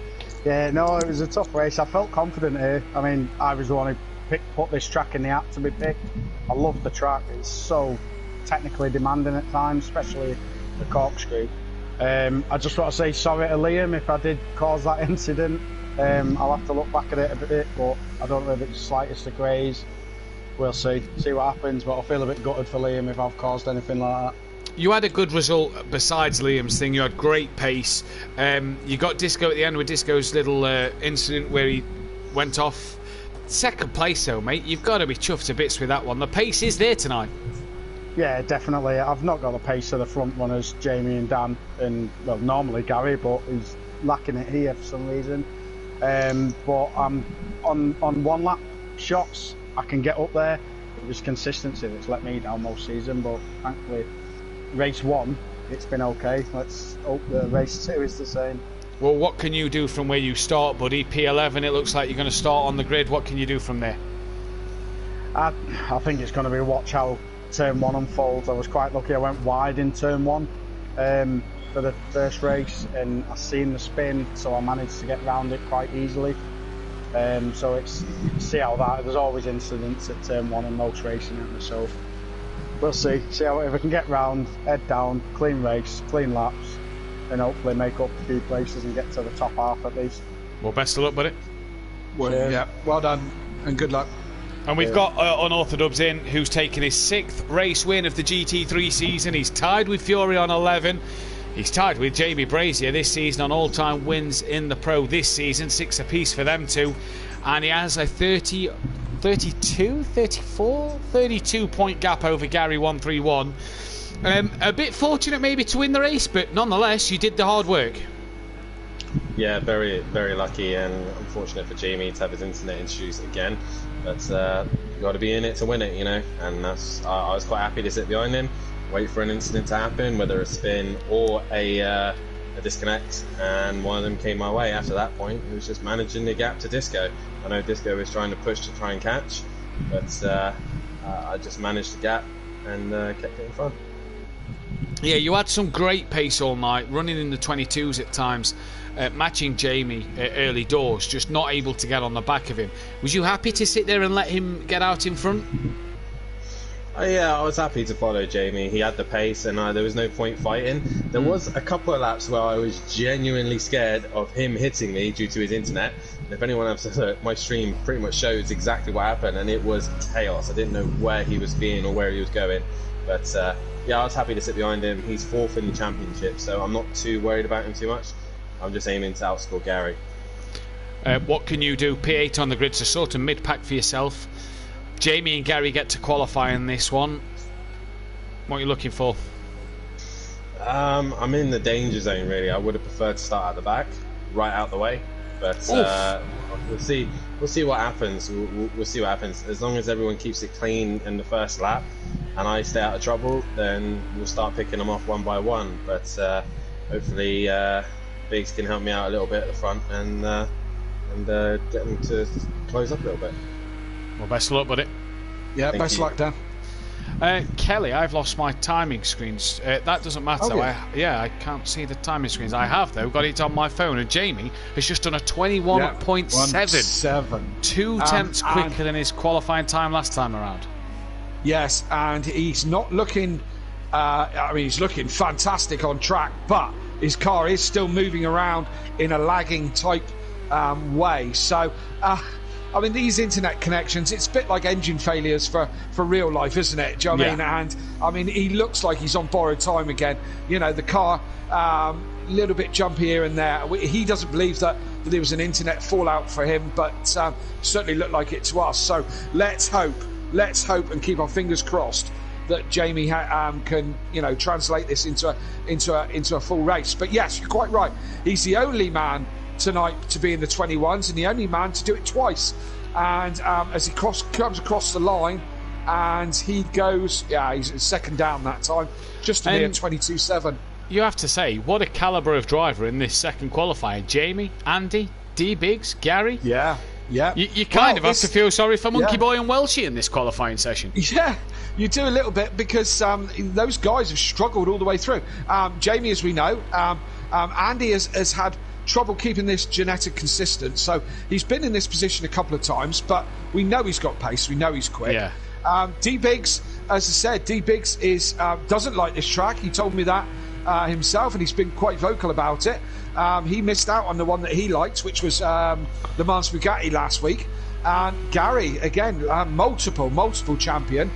Yeah, no, it was a tough race. I felt confident here. I mean, I was the one who put this track in the app to be picked. I love the track. It's so technically demanding at times, especially the corkscrew. I just want to say sorry to Liam if I did cause that incident. I'll have to look back at it a bit, but I don't know if it's the slightest of graze. We'll see what happens, but I feel a bit gutted for Liam if I've caused anything like that. You had a good result besides Liam's thing. You had great pace. You got Disco at the end with Disco's little incident where he went off. Second place though, mate. You've got to be chuffed to bits with that one. The pace is there tonight. Yeah, definitely. I've not got the pace of the front runners, Jamie and Dan, and well, normally Gary, but he's lacking it here for some reason. But I'm on one lap shots. I can get up there. It was consistency that's let me down most season, but thankfully, race 1, it's been okay. Let's hope the race 2 is the same. Well, what can you do from where you start, buddy? P11, it looks like you're going to start on the grid. What can you do from there? I think it's going to be watch how turn 1 unfolds. I was quite lucky. I went wide in turn 1 for the first race, and I seen the spin, so I managed to get round it quite easily. So it's see how that. There's always incidents at turn 1 in most racing, so we'll see how if I can get round, head down, clean race, clean laps, and hopefully make up a few places and get to the top half at least. Well, best of luck, buddy. Well, yeah, well done and good luck. And we've got Unorthodox in, who's taken his 6th race win of the GT3 season. He's tied with Fury on 11. He's tied with Jamie Brazier this season on all-time wins in the Pro this season, 6 apiece for them two. And he has a 32 point gap over Gary 131. A bit fortunate maybe to win the race, but nonetheless, you did the hard work. Yeah, very, very lucky, and unfortunate for Jamie to have his internet issues again. But you got to be in it to win it, you know. And I was quite happy to sit behind him, wait for an incident to happen, whether a spin or a disconnect. And one of them came my way. After that point, it was just managing the gap to Disco. I know Disco was trying to push to try and catch, but I just managed the gap and kept getting fun. Yeah, you had some great pace all night, running in the 22s at times, matching Jamie at early doors, just not able to get on the back of him. Was you happy to sit there and let him get out in front? Yeah, I was happy to follow Jamie. He had the pace, and there was no point fighting. There was a couple of laps where I was genuinely scared of him hitting me due to his internet. And if anyone else has looked, my stream pretty much shows exactly what happened, and it was chaos. I didn't know where he was being or where he was going. But yeah, I was happy to sit behind him. He's 4th in the championship, so I'm not too worried about him too much. I'm just aiming to outscore Gary. What can you do? P8 on the grid, so sort of mid-pack for yourself. Jamie and Gary get to qualify in this one. What are you looking for? I'm in the danger zone, really. I would have preferred to start at the back, right out the way. But we'll see. We'll see what happens. We'll see what happens. As long as everyone keeps it clean in the first lap, and I stay out of trouble, then we'll start picking them off one by one. But hopefully, Biggs can help me out a little bit at the front and get them to close up a little bit. Well, best of luck, buddy. Yeah, Thank best you. luck, Dan. Kelly, I've lost my timing screens. That doesn't matter. Oh, yeah. I can't see the timing screens. I have, though, got it on my phone. And Jamie has just done a 21.7. 7. 2 tenths quicker than his qualifying time last time around. Yes, and he's not looking... I mean, he's looking fantastic on track, but his car is still moving around in a lagging type way. So... I mean, these internet connections, it's a bit like engine failures for real life, isn't it? Do you know what I mean? And, I mean, he looks like he's on borrowed time again. You know, the car, a little bit jumpy here and there. He doesn't believe that there was an internet fallout for him, but certainly looked like it to us. So let's hope and keep our fingers crossed that Jamie can, you know, translate this into a full race. But yes, you're quite right. He's the only man tonight to be in the 21s and the only man to do it twice. And as he comes across the line, and he goes, he's second down that time, just to be at 22.7. You have to say, what a calibre of driver in this second qualifier. Jamie, Andy, D. Biggs, Gary. Yeah. You kind of have to feel sorry for Monkey Boy and Welshie in this qualifying session. Yeah, you do a little bit, because those guys have struggled all the way through. Jamie, as we know, Andy has had trouble keeping this genetic consistent, so he's been in this position a couple of times, but we know he's got pace, we know he's quick. D. Biggs, as I said, D. Biggs doesn't like this track. He told me that himself, and he's been quite vocal about it. He missed out on the one that he liked, which was the Mans Bugatti last week. And Gary, again, multiple champion.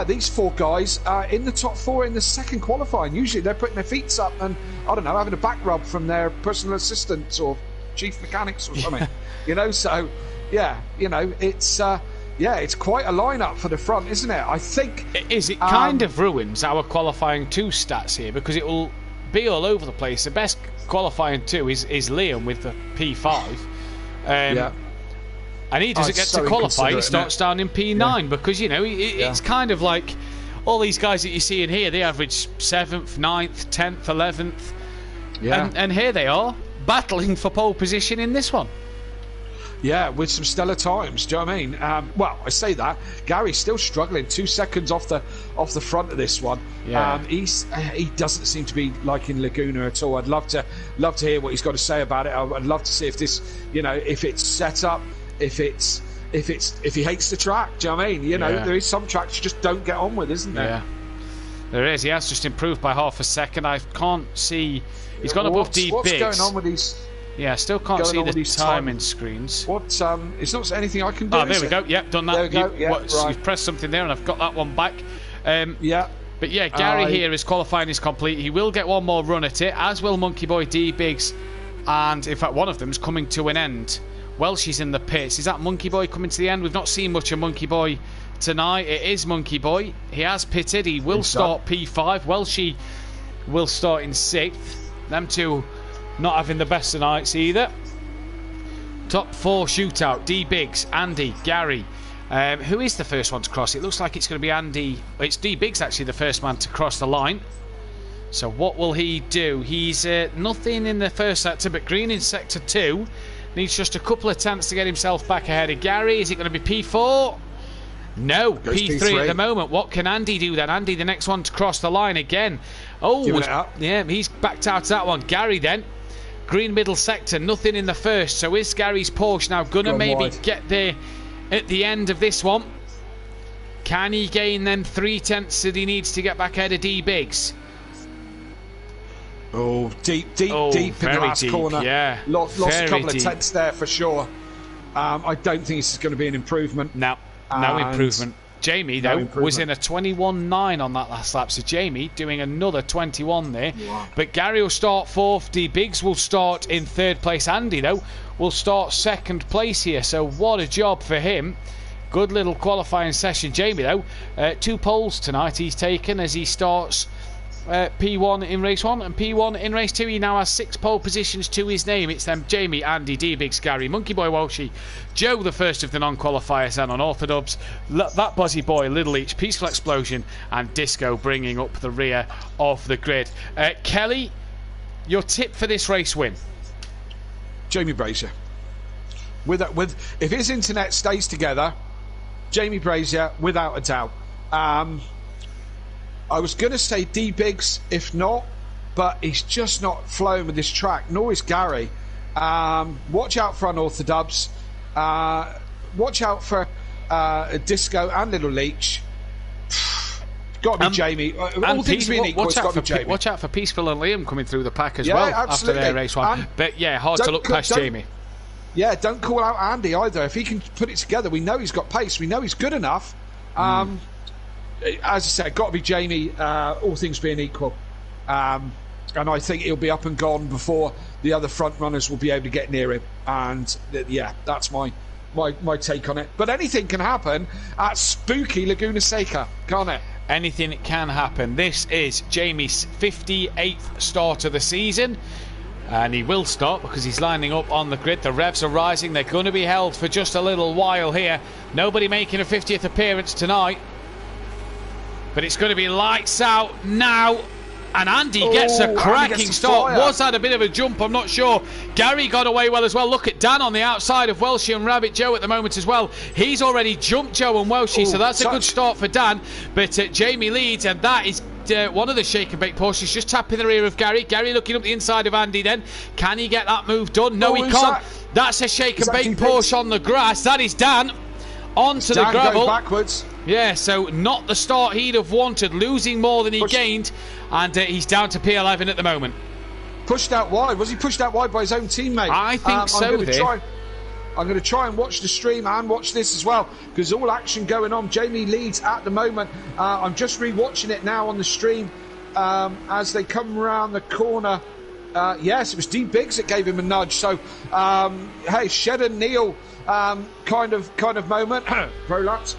These 4 guys are in the top 4 in the second qualifying. Usually they're putting their feet up and, I don't know, having a back rub from their personal assistants or chief mechanics or something. You know, so, it's quite a lineup for the front, isn't it? I think... It is. It kind of ruins our qualifying 2 stats here, because it will be all over the place. The best qualifying 2 is Liam with the P5. And he doesn't get to qualify. He starts down in P9 because, you know, it's kind of like all these guys that you see in here, they average 7th, 9th, 10th, 11th. And here they are, battling for pole position in this one. Yeah, with some stellar times. Do you know what I mean? Well, I say that Gary's still struggling. 2 seconds off the front of this one. He doesn't seem to be liking Laguna at all. I'd love to hear what he's got to say about it. I'd love to see if this, you know, if it's set up, if he hates the track. Do you know what I mean? You know, there is some tracks you just don't get on with, isn't there? Yeah, there is. He has just improved by half a second. I can't see. He's gone above D. What's Biggs. going on with these? Yeah, still can't see the timing screens. What? It's not anything I can do. Oh, there we go. Yep, done that. There we go. Right. You've pressed something there, and I've got that one back. But yeah, Gary here is qualifying is complete. He will get one more run at it, as will Monkey Boy, D. Biggs, and in fact one of them is coming to an end Welshie's in the pits. Is that Monkey Boy coming to the end? We've not seen much of Monkey Boy tonight. It is Monkey Boy. He has pitted. He will start P5. Welshie will start in 6th. Them two not having the best of nights either. Top 4 shootout. D Biggs, Andy, Gary. Who is the first one to cross? It looks like it's going to be Andy. It's D Biggs actually the first man to cross the line. So what will he do? He's nothing in the first sector, but green in sector 2. Needs just a couple of attempts to get himself back ahead of Gary. Is it going to be P4? No, P3 at the moment. What can Andy do then? Andy, the next one to cross the line again. Oh, yeah, he's backed out of that one. Gary then. Green middle sector, nothing in the first. So is Gary's Porsche now going to maybe get there at the end of this one? Can he gain them 3 tenths that he needs to get back ahead of D Biggs? Oh, deep in the last corner. Yeah, lost a couple of tenths there for sure. I don't think this is going to be an improvement. No improvement. Jamie, though, was in a 21.9 on that last lap. So Jamie doing another 21 there. Wow. But Gary will start 4th. D Biggs will start in 3rd place. Andy, though, will start 2nd place here. So what a job for him. Good little qualifying session. Jamie, though, 2 poles tonight he's taken as he starts P1 in race 1 and P1 in race 2. He now has 6 pole positions to his name. It's them Jamie, Andy, D Biggs, Gary, Monkey Boy Welshie, Joe, the first of the non-qualifiers, and on Orthodubs, that Buzzy Boy, Little Each, Peaceful Explosion, and Disco bringing up the rear of the grid. Kelly, your tip for this race win? Jamie Brazier. If his internet stays together, Jamie Brazier, without a doubt. I was going to say D Biggs, if not, but he's just not flowing with this track, nor is Gary. Watch out for Unorthodubs. Watch out for Disco and Little Leech. Got to be Jamie. All things being equal, it's got to be Jamie. Watch out for Peaceful and Liam coming through the pack as well absolutely. After their race 1. But yeah, hard to look past Jamie. Yeah, don't call out Andy either. If he can put it together, we know he's got pace. We know he's good enough. As I said, got to be Jamie, all things being equal. And I think he'll be up and gone before the other front runners will be able to get near him. And yeah, that's my take on it. But anything can happen at spooky Laguna Seca, can't it? Anything can happen. This is Jamie's 58th start of the season. And he will start because he's lining up on the grid. The revs are rising. They're going to be held for just a little while here. Nobody making a 50th appearance tonight. But it's going to be lights out now. And Andy gets a cracking start. Was that a bit of a jump? I'm not sure. Gary got away well as well. Look at Dan on the outside of Welshie and Rabbit Joe at the moment as well. He's already jumped Joe and Welshie, so that's a good start for Dan. But Jamie leads, and that is one of the shake and bake Porsches just tapping the rear of Gary. Gary looking up the inside of Andy then. Can he get that move done? No, he can't. That's a shake and bake Porsche on the grass. That is Dan. Onto the gravel. Backwards. Yeah, so not the start he'd have wanted, losing more than he gained, and he's down to P11 at the moment. Pushed out wide. Was he pushed out wide by his own teammate? I think so. I'm going to try and watch the stream and watch this as well, because all action going on. Jamie leads at the moment. I'm just re-watching it now on the stream as they come around the corner. Yes, it was D Biggs that gave him a nudge. So, hey, Shed and Neil kind of moment. Prolapse.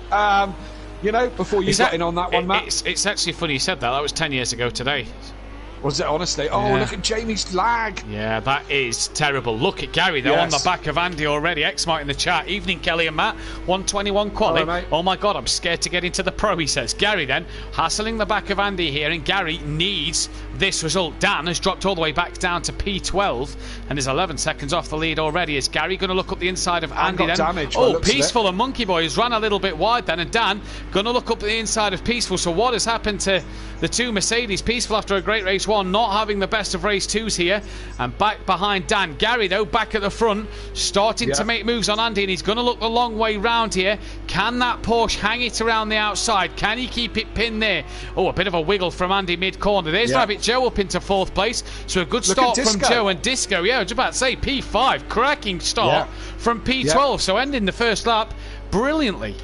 Before you got in on that one, Matt. It's actually funny you said that. That was 10 years ago today. Was it, honestly? Oh, look at Jamie's lag. Yeah, that is terrible. Look at Gary, though, on the back of Andy already. X-Mart in the chat. Evening, Kelly and Matt. 121 quali. Oh, my God, I'm scared to get into the pro, he says. Gary, then, hassling the back of Andy here, and Gary needs this result. Dan has dropped all the way back down to P12 and is 11 seconds off the lead already. Is Gary going to look up the inside of Andy then? Peaceful and Monkey Boy has run a little bit wide then, and Dan going to look up the inside of Peaceful. So what has happened to the two Mercedes? Peaceful, after a great race 1, not having the best of race 2s here, and back behind Dan. Gary, though, back at the front, starting to make moves on Andy, and he's going to look the long way round here. Can that Porsche hang it around the outside? Can he keep it pinned there? Oh, a bit of a wiggle from Andy mid-corner. There's Rabbit Joe up into 4th place, so a good start from Joe and Disco. Yeah, I was about to say P5, cracking start from P12, so ending the first lap brilliantly.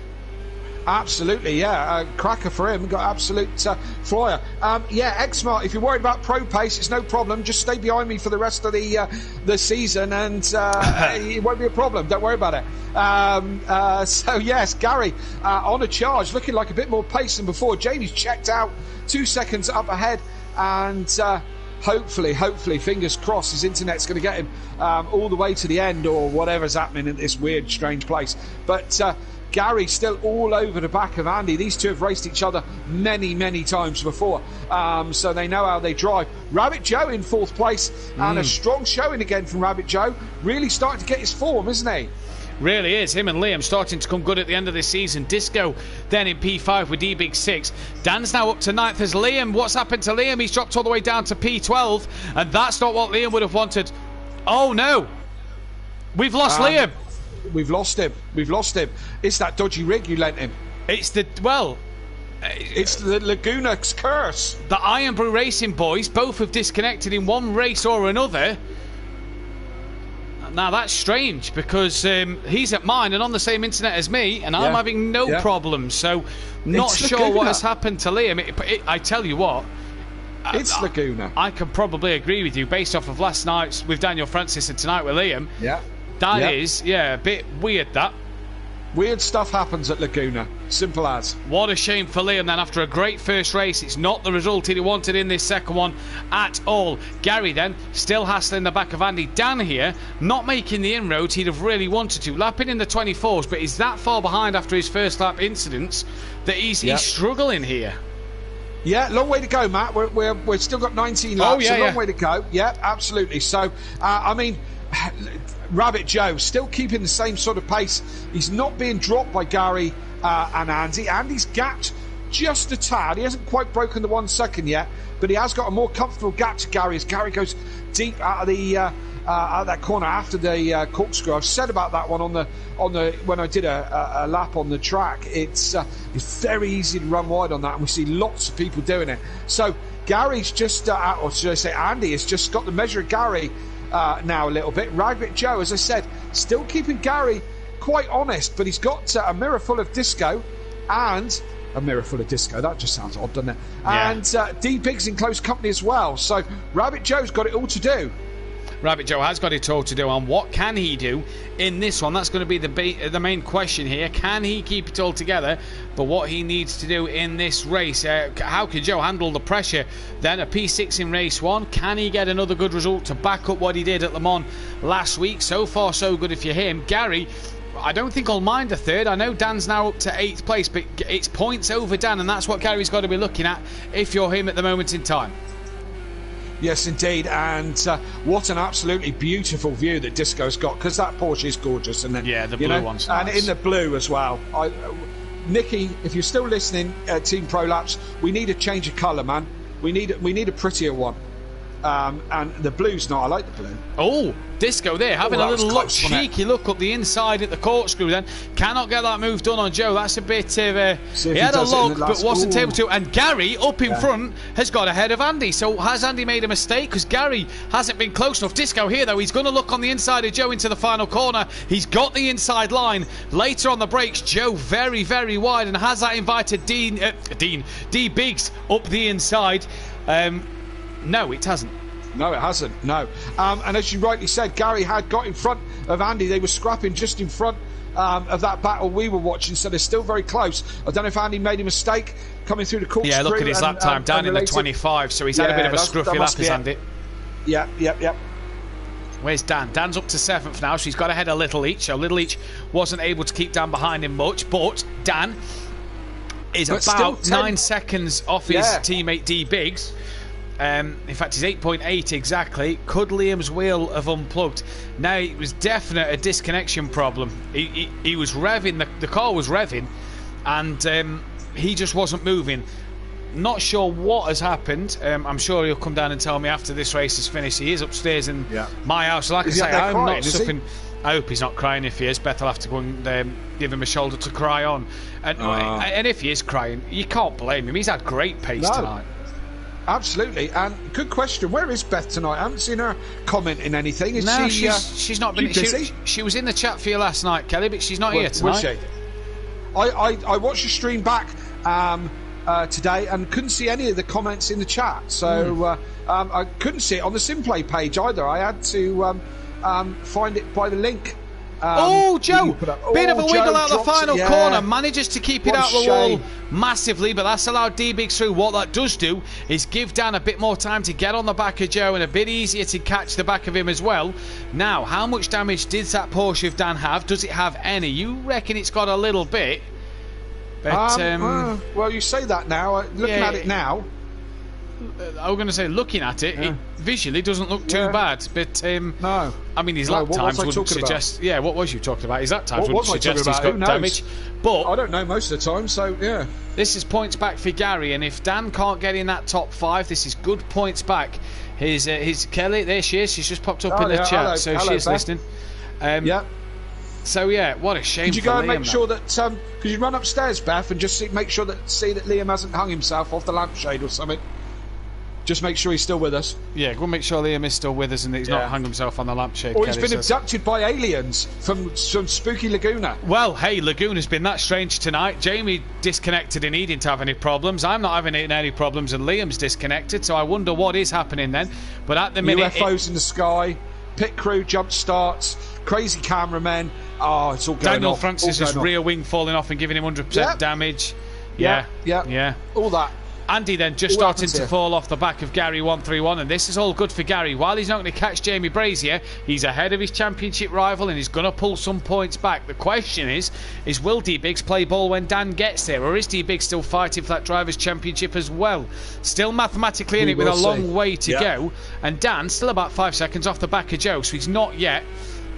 Absolutely, yeah. Cracker for him. Got absolute flyer. X-Mart, if you're worried about pro pace, it's no problem. Just stay behind me for the rest of the season and it won't be a problem. Don't worry about it. So, yes, Gary on a charge, looking like a bit more pace than before. Jamie's checked out, 2 seconds up ahead, and hopefully, fingers crossed, his internet's going to get him all the way to the end or whatever's happening in this weird, strange place. But Gary still all over the back of Andy. These two have raced each other many times before, so they know how they drive. Rabbit Joe in 4th place, and a strong showing again from Rabbit Joe. Really starting to get his form, isn't he? Really is. Him and Liam starting to come good at the end of this season. Disco then in P5 with D-Big 6. Dan's now up to 9th as Liam. What's happened to Liam? He's dropped all the way down to P12, and that's not what Liam would have wanted. Oh no, we've lost Liam. We've lost him. It's that dodgy rig you lent him. It's the Laguna's curse. The Iron Brew Racing boys both have disconnected in one race or another. Now that's strange because he's at mine and on the same internet as me, and I'm having no problems. So not sure what has happened to Liam. I tell you what, it's Laguna. I can probably agree with you based off of last night's with Daniel Francis and tonight with Liam. Yeah. That is, a bit weird, that. Weird stuff happens at Laguna. Simple as. What a shame for Liam then. After a great first race, it's not the result he wanted in this second one at all. Gary then, still hassling the back of Andy. Dan here, not making the inroads he'd have really wanted to. Lapping in the 24s, but he's that far behind after his first lap incidents that he's struggling here. Yeah, long way to go, Matt. We've still got 19 laps. Long way to go. Yeah, absolutely. So, Rabbit Joe still keeping the same sort of pace. He's not being dropped by Gary and Andy. Andy's gapped just a tad. He hasn't quite broken the 1 second yet, but he has got a more comfortable gap to Gary as Gary goes deep out of the out of that corner after the corkscrew. I've said about that one on the when I did a lap on the track. It's very easy to run wide on that, and we see lots of people doing it. So Gary's just, or should I say, Andy has just got the measure of Gary now a little bit. Rabbit Joe, as I said, still keeping Gary quite honest, but he's got a mirror full of disco and a mirror full of disco. That just sounds odd, doesn't it? Yeah. And D Big's in close company as well. So Rabbit Joe's got it all to do. Rabbit Joe has got it all to do, and what can he do in this one? That's going to be the main question here. Can he keep it all together? But what he needs to do in this race, how can Joe handle the pressure? Then a P6 in race 1. Can he get another good result to back up what he did at Le Mans last week? So far, so good if you're him. Gary, I don't think I'll mind a third. I know Dan's now up to 8th place, but it's points over Dan, and that's what Gary's got to be looking at if you're him at the moment in time. Yes, indeed, and what an absolutely beautiful view that Disco's got, because that Porsche is gorgeous, and then the blue one's nice. And in the blue as well. Nikki, if you're still listening, Team Prolapse, we need a change of colour, man. We need a prettier one. And the blue's not. I like the blue. Oh, Disco there having a little look, cheeky look up the inside at the corkscrew. Then cannot get that move done on Joe. That's a bit of he had a look but wasn't able to. And Gary up in front has got ahead of Andy. So has Andy made a mistake? Because Gary hasn't been close enough. Disco here though, he's going to look on the inside of Joe into the final corner. He's got the inside line. Later on the brakes, Joe very wide, and has that invited D Biggs up the inside. No, it hasn't. No, it hasn't. No. And as you rightly said, Gary had got in front of Andy. They were scrapping just in front of that battle we were watching, so they're still very close. I don't know if Andy made a mistake coming through the corkscrew. Yeah, look at his lap time down in the 25, so he's had a bit of a scruffy lap, has Andy. Yep. Where's Dan? Dan's up to 7th now, so he's got ahead of Little Each. So Little Each wasn't able to keep Dan behind him much, but Dan is about 9 seconds off his teammate D Biggs. In fact, he's 8.8 exactly. Could Liam's wheel have unplugged? Now, it was definite a disconnection problem. He was revving, the car was revving, and he just wasn't moving. Not sure what has happened. I'm sure he'll come down and tell me after this race is finished. He is upstairs in my house. Like I say, I'm not suffering. I hope he's not crying. If he is, Beth will have to go and give him a shoulder to cry on. And if he is crying, you can't blame him. He's had great pace tonight. Absolutely, and good question. Where is Beth tonight? I haven't seen her commenting anything. She's not been. She was in the chat for you last night, Kelly, but she's not here tonight. Was she? I watched the stream back today and couldn't see any of the comments in the chat. So I couldn't see it on the Simplay page either. I had to find it by the link. Joe! Bit of a wiggle out the final corner. Manages to keep it out the wall massively, but that's allowed D-Biggs through. What that does do is give Dan a bit more time to get on the back of Joe and a bit easier to catch the back of him as well. Now, how much damage did that Porsche of Dan have? Does it have any? You reckon it's got a little bit? But, well, you say that now. Looking at it now. I was going to say, looking at it, it visually doesn't look too bad. But no, I mean, his lap times wouldn't suggest. Yeah, what was you talking about? His lap times wouldn't suggest he's got damage. But I don't know most of the time. So yeah, this is points back for Gary, and if Dan can't get in that top 5, this is good points back. His Kelly, there she is. She's just popped up in the chat, hello, so hello, she's Beth. listening. Yeah. So yeah, what a shame. Could you go and make sure that? Could you run upstairs, Beth, and just make sure that Liam hasn't hung himself off the lampshade or something? Just make sure he's still with us. Yeah, go and make sure Liam is still with us and that he's not hung himself on the lampshade. Or he's been abducted by aliens from spooky Laguna. Well, hey, Laguna's been that strange tonight. Jamie disconnected and he didn't have any problems. I'm not having any problems and Liam's disconnected, so I wonder what is happening then. But at the minute... UFOs in the sky, pit crew jump starts, crazy cameramen. Oh, it's all going Daniel off. Francis' rear wing falling off and giving him 100% damage. Yeah. All that. Andy then just starting to fall off the back of Gary 131, and this is all good for Gary. While he's not going to catch Jamie Brazier, he's ahead of his championship rival and he's going to pull some points back. The question is will D-Biggs play ball when Dan gets there, or is D-Biggs still fighting for that Drivers' Championship as well? Still mathematically in it with a long way to go, and Dan still about 5 seconds off the back of Joe, so he's not yet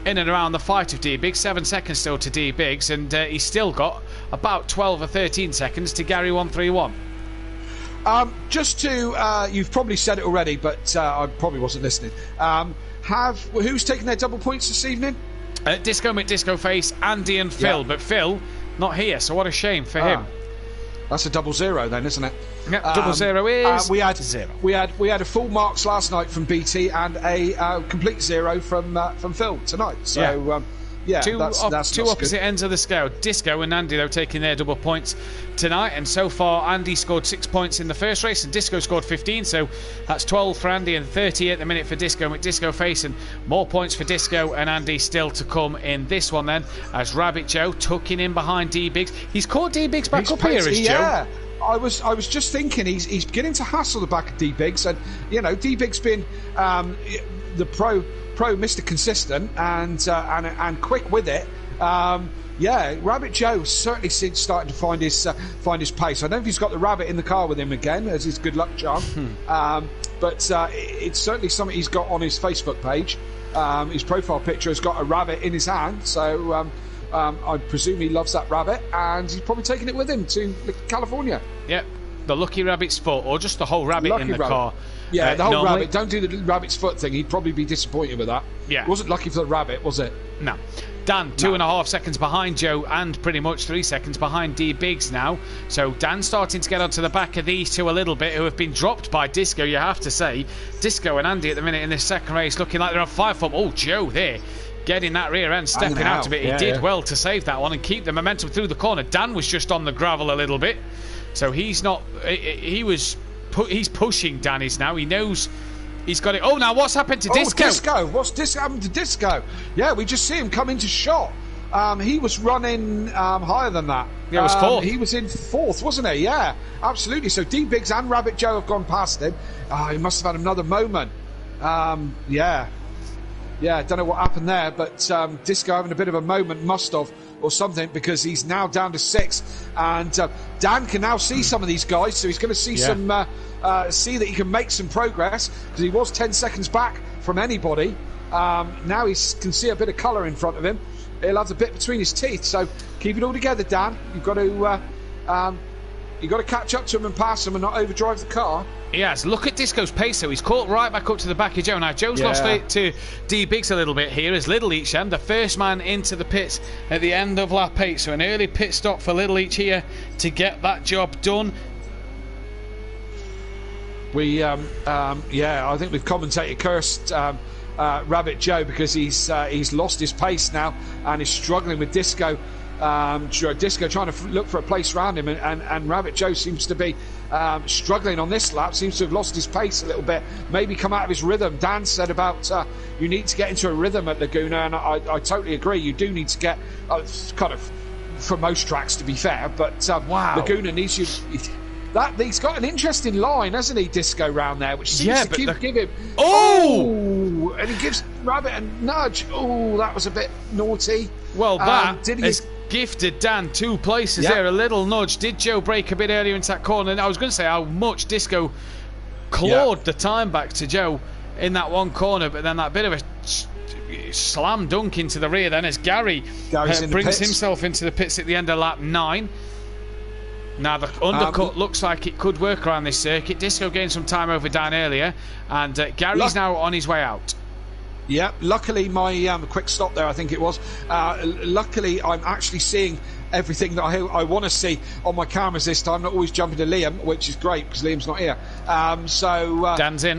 in and around the fight of D-Biggs. 7 seconds still to D-Biggs, and he's still got about 12 or 13 seconds to Gary 131. Just to, you've probably said it already, but I probably wasn't listening. Who's taking their double points this evening? Disco McDisco Face, Andy and Phil, but Phil not here, so what a shame for him. That's a 0-0 then, isn't it? Yeah, 0-0 is we had 0. We had a full marks last night from BT and a complete 0 from Phil tonight. So two opposite ends of the scale. Disco and Andy though taking their double points tonight, and so far Andy scored 6 points in the first race and Disco scored 15, so that's 12 for Andy and 30 at the minute for Disco McDisco Face, and more points for Disco and Andy still to come in this one then, as Rabbit Joe tucking in behind D-Biggs. He's caught D-Biggs back up here, is Joe. I was just thinking he's beginning to hassle the back of D-Biggs, and you know D-Biggs been the pro Mr. Consistent and quick with it. Rabbit Joe certainly seems starting to find his pace. I don't know if he's got the rabbit in the car with him again as his good luck charm, but it's certainly something he's got on his Facebook page. His profile picture has got a rabbit in his hand, so I presume he loves that rabbit, and he's probably taking it with him to California. Yep, the lucky rabbit's foot, or just the whole rabbit in the car. Yeah, the whole rabbit. Don't do the rabbit's foot thing. He'd probably be disappointed with that. Yeah. Wasn't lucky for the rabbit, was it? No. Dan, 2.5 seconds behind Joe and pretty much 3 seconds behind D-Biggs now. So Dan starting to get onto the back of these two a little bit, who have been dropped by Disco, you have to say. Disco and Andy at the minute in this second race looking like they're on fire for... Oh, Joe there. Getting that rear end, stepping out of it. He did well to save that one and keep the momentum through the corner. Dan was just on the gravel a little bit. So he's not... He's pushing Danny's now. He knows he's got it. Oh, now what's happened to Disco? What's happened to Disco? Yeah, we just see him come into shot. He was running higher than that. Yeah, it was fourth. He was in fourth, wasn't he? Yeah, absolutely. So D-Biggs and Rabbit Joe have gone past him. He must have had another moment. Yeah, don't know what happened there, but Disco having a bit of a moment, must have, or something, because he's now down to 6, and Dan can now see some of these guys, so he's going to see see that he can make some progress, because he was 10 seconds back from anybody. Now he can see a bit of colour in front of him. He'll have a bit between his teeth, so keep it all together, Dan. You've got to catch up to him and pass him and not overdrive the car. He has. Look at Disco's pace, though. He's caught right back up to the back of Joe. Now, Joe's lost it to D-Biggs a little bit here as Little Eacham, the first man into the pits at the end of lap 8. So an early pit stop for Little Each here to get that job done. I think we've commentated cursed Rabbit Joe because he's lost his pace now and is struggling with Disco Disco trying to look for a place around him, and Rabbit Joe seems to be struggling on this lap, seems to have lost his pace a little bit, maybe come out of his rhythm. Dan said about you need to get into a rhythm at Laguna, and I totally agree. You do need to get kind of, for most tracks to be fair, but wow. Laguna needs you. He's got an interesting line, hasn't he, Disco, round there, which seems to give him. Oh! And he gives Rabbit a nudge. Oh, that was a bit naughty. Well, that has gifted Dan 2 places there. A little nudge. Did Joe break a bit earlier into that corner? And I was going to say how much Disco clawed the time back to Joe in that one corner, but then that bit of a slam dunk into the rear then as Gary brings himself into the pits at the end of lap 9. Now the undercut looks like it could work around this circuit. Disco gained some time over Dan earlier, and Gary's now on his way out. Yeah, luckily my quick stop there, I think it was. Luckily, I'm actually seeing everything that I want to see on my cameras this time. Not always jumping to Liam, which is great because Liam's not here. Dan's in.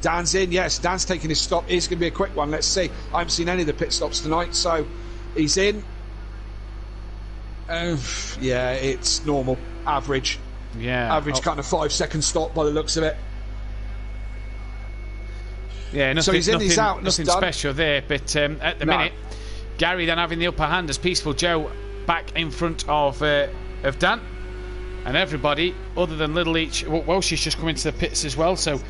Dan's in. Yes, Dan's taking his stop. It's going to be a quick one. Let's see. I haven't seen any of the pit stops tonight, so he's in. Yeah, it's normal, average. Yeah, average kind of 5-second stop by the looks of it. Yeah, nothing, so he's in, he's out, nothing special there. But at the minute, Gary then having the upper hand as Peaceful Joe back in front of Dan, and everybody other than Little Leach. Welsh's just come into the pits as well. So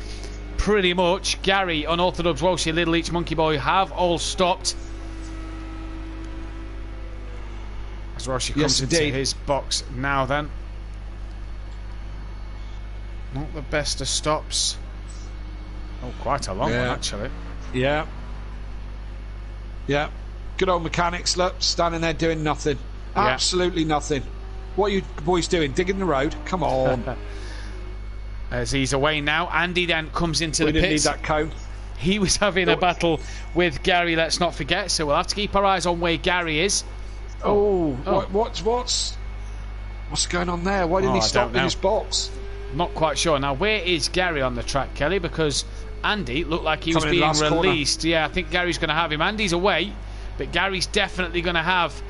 pretty much Gary, Unorthodox, Welshie, Little Leach, Monkey Boy have all stopped. As Welshie comes into his box now. Then not the best of stops. Oh, quite a long one, actually. Yeah. Yeah. Good old mechanics, look, standing there doing nothing. Absolutely nothing. What are you boys doing? Digging the road? Come on. As he's away now, Andy then comes into the pits. We didn't need that cone. He was having a battle with Gary, let's not forget, so we'll have to keep our eyes on where Gary is. What's going on there? Why didn't he stop in his box? Not quite sure. Now, where is Gary on the track, Kelly? Because Andy looked like he was being released. Corner. Yeah, I think Gary's going to have him. Andy's away, but Gary's definitely going to have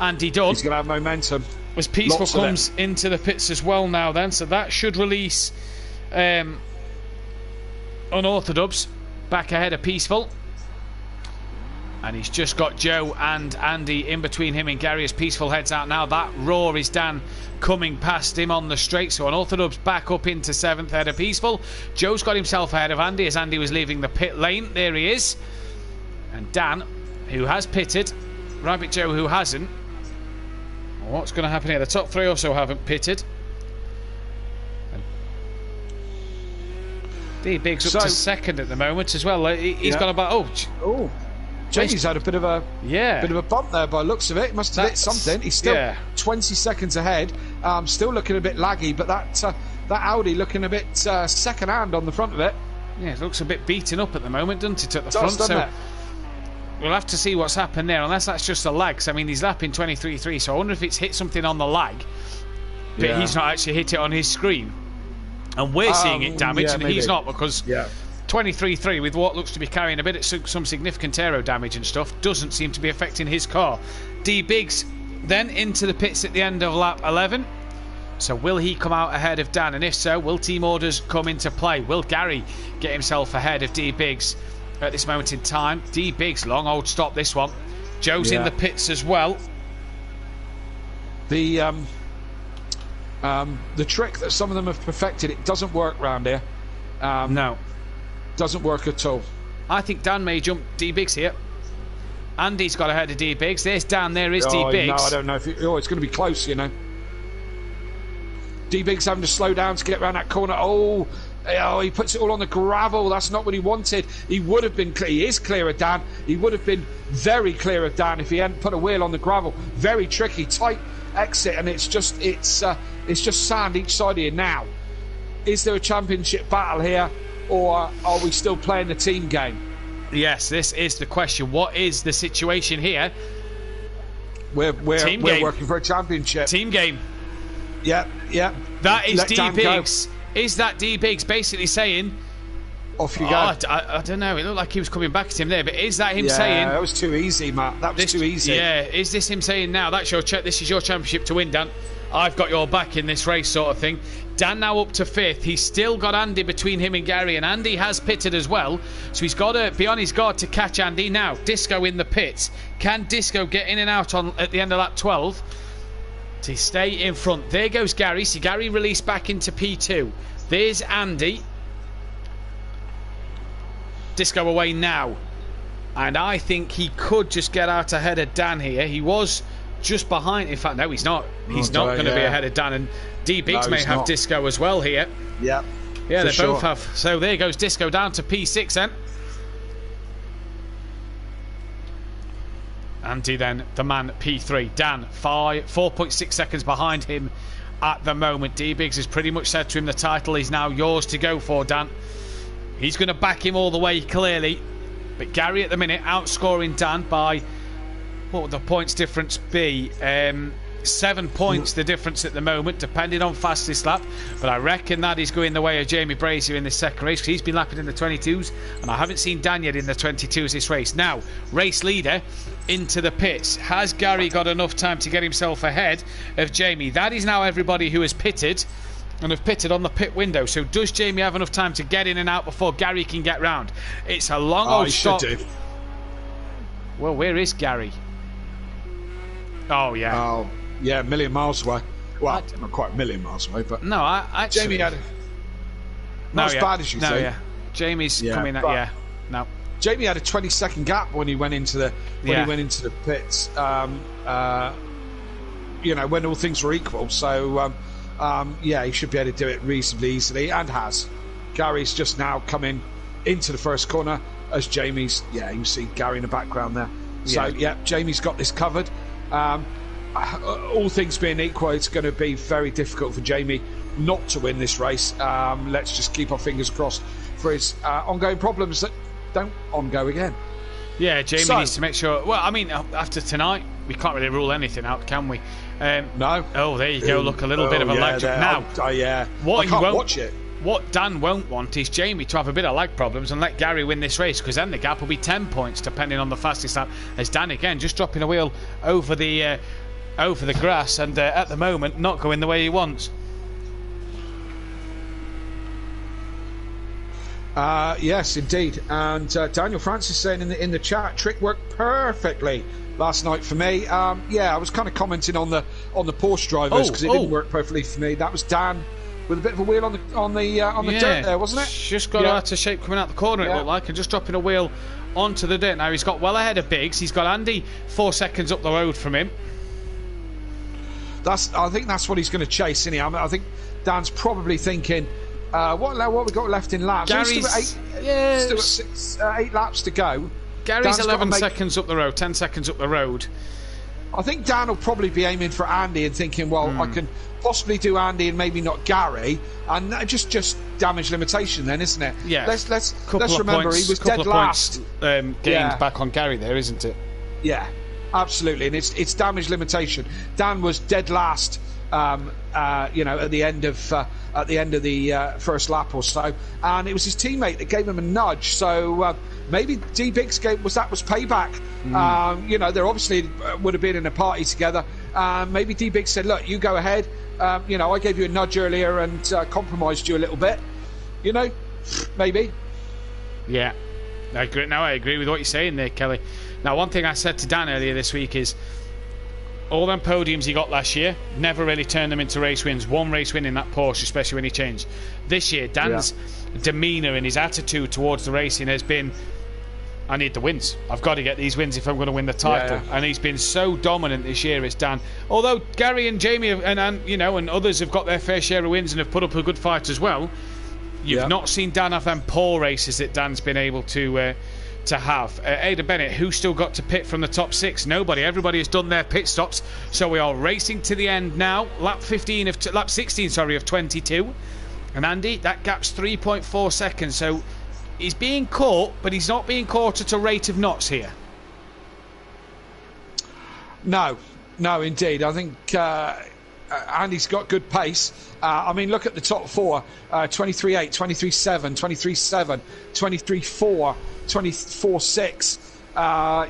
Andy done. He's going to have momentum. As Peaceful comes into the pits as well now then, so that should release Unorthodox back ahead of Peaceful. And he's just got Joe and Andy in between him and Gary as Peaceful heads out now. That roar is Dan coming past him on the straight. So Unorthodox back up into 7th ahead of Peaceful. Joe's got himself ahead of Andy as Andy was leaving the pit lane. There he is. And Dan, who has pitted. Rabbit Joe, who hasn't. What's going to happen here? The top 3 also haven't pitted. D-Big's up to 2nd at the moment as well. He's got about... Oh, Jamie's had a bit of a bump there by the looks of it. He must have hit something. He's still 20 seconds ahead. Still looking a bit laggy, but that Audi looking a bit second hand on the front of it. Yeah, it looks a bit beaten up at the moment, doesn't it, at the front? So we'll have to see what's happened there, unless that's just a lag. I mean, he's lapping 23.3, so I wonder if it's hit something on the lag, but he's not actually hit it on his screen. And we're seeing it damaged, and he's not, because 23.3 with what looks to be carrying a bit of some significant aero damage and stuff doesn't seem to be affecting his car. D-Biggs then into the pits at the end of lap 11. So will he come out ahead of Dan? And if so, will team orders come into play? Will Gary get himself ahead of D-Biggs at this moment in time? D-Biggs, long old stop this one. Joe's in the pits as well. The trick that some of them have perfected, it doesn't work round here. No. Doesn't work at all. I think Dan may jump D-Biggs here. Andy's got ahead of D-Biggs. There's Dan, there is D-Biggs. No, I don't know if it's going to be close, you know. D-Biggs having to slow down to get around that corner. Oh, he puts it all on the gravel. That's not what he wanted. He would have been clear. He is clear of Dan. He would have been very clear of Dan if he hadn't put a wheel on the gravel. Very tricky, tight exit, and it's just sand each side of you. Now, is there a championship battle here, or are we still playing the team game? Yes, this is the question. What is the situation here? We're working for a championship. Team game. Yeah. That is D-Biggs. Is that D-Biggs basically saying, Off you go. I don't know. It looked like he was coming back at him there, but is that him saying? That was too easy, Matt. That was too easy. Yeah, is this him saying now? This is your championship to win, Dan. I've got your back in this race, sort of thing. Dan now up to 5th. He's still got Andy between him and Gary, and Andy has pitted as well, so he's got to be on his guard to catch Andy. Now, Disco in the pits. Can Disco get in and out at the end of lap 12 to stay in front? There goes Gary. See Gary released back into P2. There's Andy. Disco away now, and I think he could just get out ahead of Dan here. He was just behind. In fact, no, he's not. He's not going to be ahead of Dan, and D Biggs may have Disco as well here. Yeah, they both have. So there goes Disco down to P6 then. Andy then, the man P3. Dan 4.6 seconds behind him at the moment. D Biggs has pretty much said to him the title is now yours to go for, Dan. He's going to back him all the way, clearly. But Gary at the minute outscoring Dan by, what would the points difference be? 7 points the difference at the moment, depending on fastest lap. But I reckon that is going the way of Jamie Brazier in this second race, because he's been lapping in the 22s, and I haven't seen Dan yet in the 22s this race. Now, race leader into the pits. Has Gary got enough time to get himself ahead of Jamie? That is now everybody who has pitted and have pitted on the pit window. So does Jamie have enough time to get in and out before Gary can get round? It's a long old stop. Well, where is Gary? Oh, yeah. Oh, yeah, a million miles away. Well, not quite a million miles away, but... No, I Jamie had... Not as bad as you say. Yeah. Jamie's coming at... No. Jamie had a 20-second gap when he went into the pits. When all things were equal. So... he should be able to do it reasonably easily, and has. Gary's just now coming into the first corner as Jamie's. Yeah, you can see Gary in the background there. So, Jamie's got this covered. All things being equal, it's going to be very difficult for Jamie not to win this race. Let's just keep our fingers crossed for his ongoing problems that don't go again. Yeah, Jamie needs to make sure. Well, I mean, after tonight, we can't really rule anything out, can we? No. Oh, there you go. Look, a little bit of a lag. Now, I can't watch it. What Dan won't want is Jamie to have a bit of lag problems and let Gary win this race, because then the gap will be 10 points, depending on the fastest lap. As Dan again just dropping a wheel over the grass, and at the moment not going the way he wants. Yes, indeed. And Daniel Francis saying in the chat, trick worked perfectly last night for me. I was kind of commenting on the Porsche drivers because it didn't work perfectly for me. That was Dan with a bit of a wheel on the dirt there, wasn't it? Just got out of shape coming out the corner, it looked like, and just dropping a wheel onto the dirt. Now he's got well ahead of Biggs. He's got Andy 4 seconds up the road from him. I think that's what he's going to chase, isn't he? I think Dan's probably thinking, what we got left in laps? Gary's still got 8 laps to go. Gary's Dan's 11 seconds up the road, 10 seconds up the road. I think Dan will probably be aiming for Andy and thinking, I can possibly do Andy and maybe not Gary, and just damage limitation then, isn't it? Yeah. Let's remember he was dead last. Gained back on Gary there, isn't it? Yeah, absolutely, and it's damage limitation. Dan was dead last. At the end of the first lap or so, and it was his teammate that gave him a nudge. So maybe D Biggs was payback. There obviously would have been in a party together. Maybe D Biggs said, "Look, you go ahead. I gave you a nudge earlier and compromised you a little bit. Maybe." Yeah, I agree. Now I agree with what you're saying there, Kelly. Now, one thing I said to Dan earlier this week is, all them podiums he got last year never really turned them into race wins. One race win in that Porsche, especially when he changed. This year, Dan's demeanour and his attitude towards the racing has been, I need the wins. I've got to get these wins if I'm going to win the title. And he's been so dominant this year, as Dan. Although Gary and Jamie and others have got their fair share of wins and have put up a good fight as well, you've not seen Dan have them poor races that Dan's been able to have. Ada Bennett, who still got to pit from the top 6? Nobody. Everybody has done their pit stops. So we are racing to the end now. Lap 16 of 22. And Andy, that gap's 3.4 seconds. So he's being caught, but he's not being caught at a rate of knots here. No, indeed. I think Andy's got good pace. I mean, look at the top four: 23.8, 23.7, 23.7, 23.4, 24.6.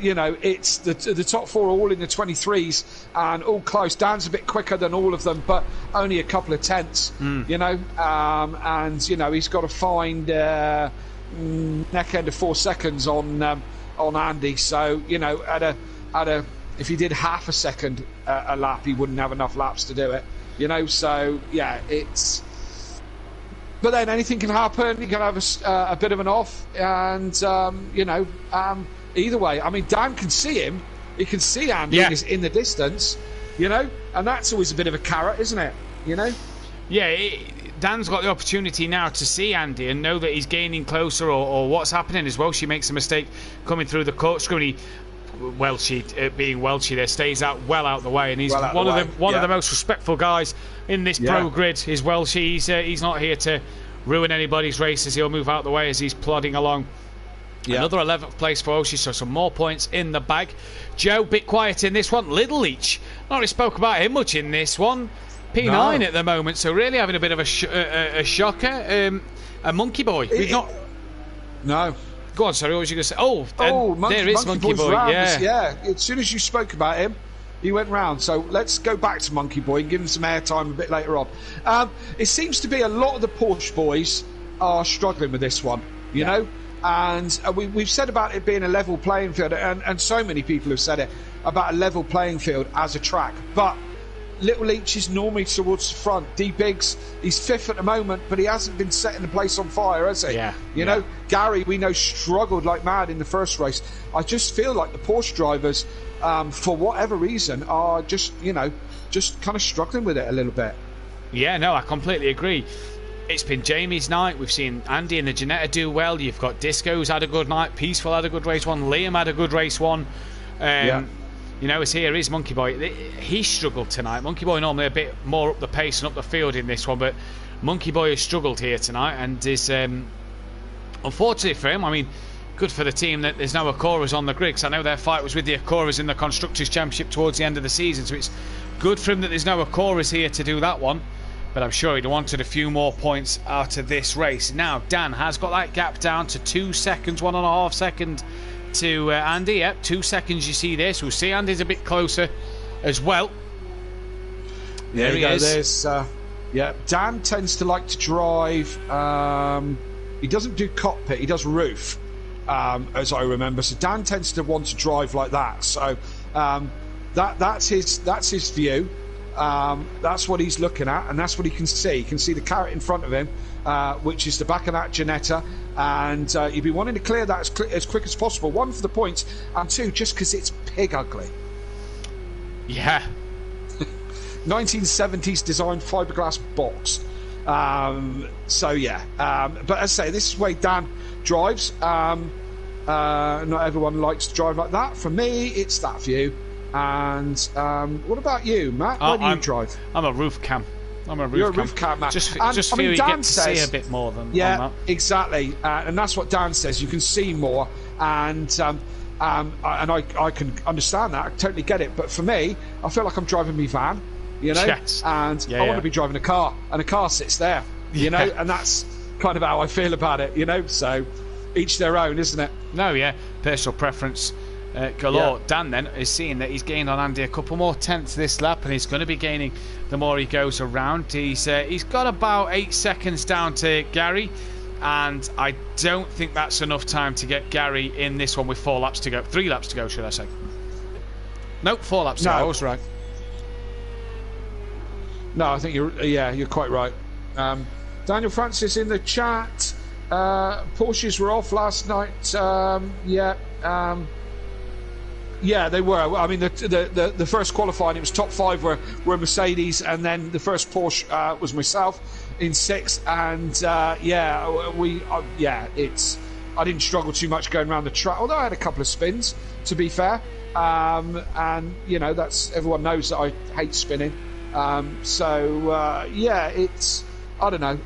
You know, it's the top four are all in the 23s and all close. Dan's a bit quicker than all of them, but only a couple of tenths. You know, and you know he's got to find neck end of 4 seconds on Andy. So you know, at a if he did half a second a lap, he wouldn't have enough laps to do it. You know, so yeah, it's. But then anything can happen. You can have a bit of an off, and you know. Either way, I mean, Dan can see him. He can see Andy in the distance, you know, and that's always a bit of a carrot, isn't it? You know? Yeah, Dan's got the opportunity now to see Andy and know that he's gaining closer or what's happening as well. She makes a mistake coming through the corkscrew, and he, being Welchie there, stays out the way, and he's one of the most respectful guys in this pro grid is Welchie. He's not here to ruin anybody's races. He'll move out the way as he's plodding along. Another 11th place for Oshie, so some more points in the bag. Joe, bit quiet in this one. Little Leach, not really spoke about him much in this one. P9 at the moment, so really having a bit of a shocker. A Monkey Boy. We've not. No. Go on, sorry, what was you going to say? There is Monkey Boy. Yeah. As soon as you spoke about him, he went round. So let's go back to Monkey Boy and give him some airtime a bit later on. It seems to be a lot of the Porsche boys are struggling with this one, you know? And we've said about it being a level playing field, and so many people have said it about a level playing field as a track. But Little Leach is normally towards the front. D Biggs, he's fifth at the moment, but he hasn't been setting the place on fire, has he? You know, Gary, we know, struggled like mad in the first race. I just feel like the Porsche drivers, for whatever reason, are just kind of struggling with it a little bit. Yeah, no, I completely agree. It's been Jamie's night. We've seen Andy and the Janetta do well. You've got Disco's had a good night. Peaceful had a good race one. Liam had a good race one. You know, here is Monkey Boy. He struggled tonight. Monkey Boy normally a bit more up the pace and up the field in this one, but Monkey Boy has struggled here tonight and is, unfortunately for him, I mean, good for the team that there's no Acoras on the grid, because I know their fight was with the Acoras in the Constructors' Championship towards the end of the season, so it's good for him that there's no Acoras here to do that one. But I'm sure he'd wanted a few more points out of this race. Now, Dan has got that gap down to 2 seconds, 1.5 seconds to Andy. Yep, 2 seconds you see this. We'll see Andy's a bit closer as well. There he is. Dan tends to like to drive. He doesn't do cockpit, he does roof, as I remember. So Dan tends to want to drive like that. So that's his view. That's what he's looking at, and that's what he can see. He can see the carrot in front of him, which is the back of that Janetta, and he'd be wanting to clear that as quick as possible. One, for the points, and two, just because it's pig ugly. Yeah. 1970s design fiberglass box. But as I say, this is the way Dan drives. Not everyone likes to drive like that. For me, it's that view. And what about you, Matt? Where do you drive? I'm a roof cam. You're a roof cam, Matt. Just feel you get to see a bit more than that. Exactly. And that's what Dan says. You can see more, and I can understand that. I totally get it. But for me, I feel like I'm driving me van, you know, and I want to be driving a car, and a car sits there, you know, and that's kind of how I feel about it, you know. So each their own, isn't it? No, personal preference. Galore. Dan then is seeing that he's gained on Andy a couple more tenths this lap, and he's going to be gaining the more he goes around. He's got about 8 seconds down to Gary, and I don't think that's enough time to get Gary in this one with 4 laps to go. 3 laps to go, should I say? Nope, 4 laps to go. I was right. No, I think you're quite right. Daniel Francis in the chat. Porsches were off last night. Yeah, they were. I mean, the first qualifying, it was top 5 were Mercedes, and then the first Porsche was myself in 6th. And I didn't struggle too much going around the track, although I had a couple of spins, to be fair. And you know, everyone knows that I hate spinning. It's I don't know.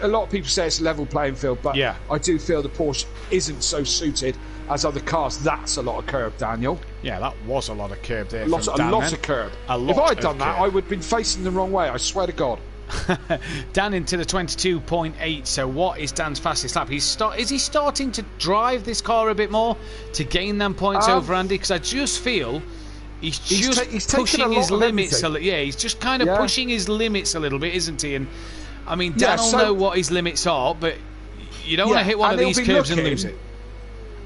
A lot of people say it's a level playing field, but Yeah. I do feel the Porsche isn't so suited as other cars. That's a lot of curb, Daniel. Yeah, that was a lot of curb there. A lot from Dan then. of curb. A lot if I'd of done that, curb. I would have been facing the wrong way. I swear to God. Dan into the 22.8. So what is Dan's fastest lap? Is he starting to drive this car a bit more to gain them points over Andy? Because I just feel he's he's taken pushing a lot his of limits. everything. Yeah, he's just kind of pushing his limits a little bit, isn't he? And I mean, Dan Yeah, will so- know what his limits are, but you don't want to hit one of and these he'll be curves and looking- lose it.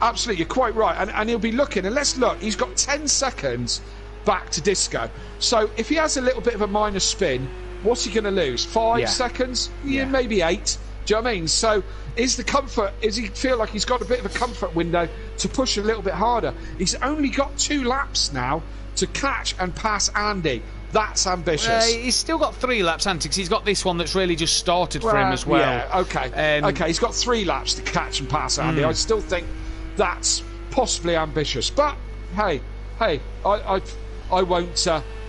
Absolutely, you're quite right. And he'll be looking, and let's look, he's got 10 seconds back to Disco. So if he has a little bit of a minor spin, what's he going to lose? 5 seconds? Yeah, maybe 8. Do you know what I mean? So is he feel like he's got a bit of a comfort window to push a little bit harder? He's only got 2 laps now to catch and pass Andy. That's ambitious. He's still got 3 laps, Antics. He's got this one that's really just started for him as well. Yeah, okay. Okay, he's got 3 laps to catch and pass Andy. I still think that's possibly ambitious. But, hey, I won't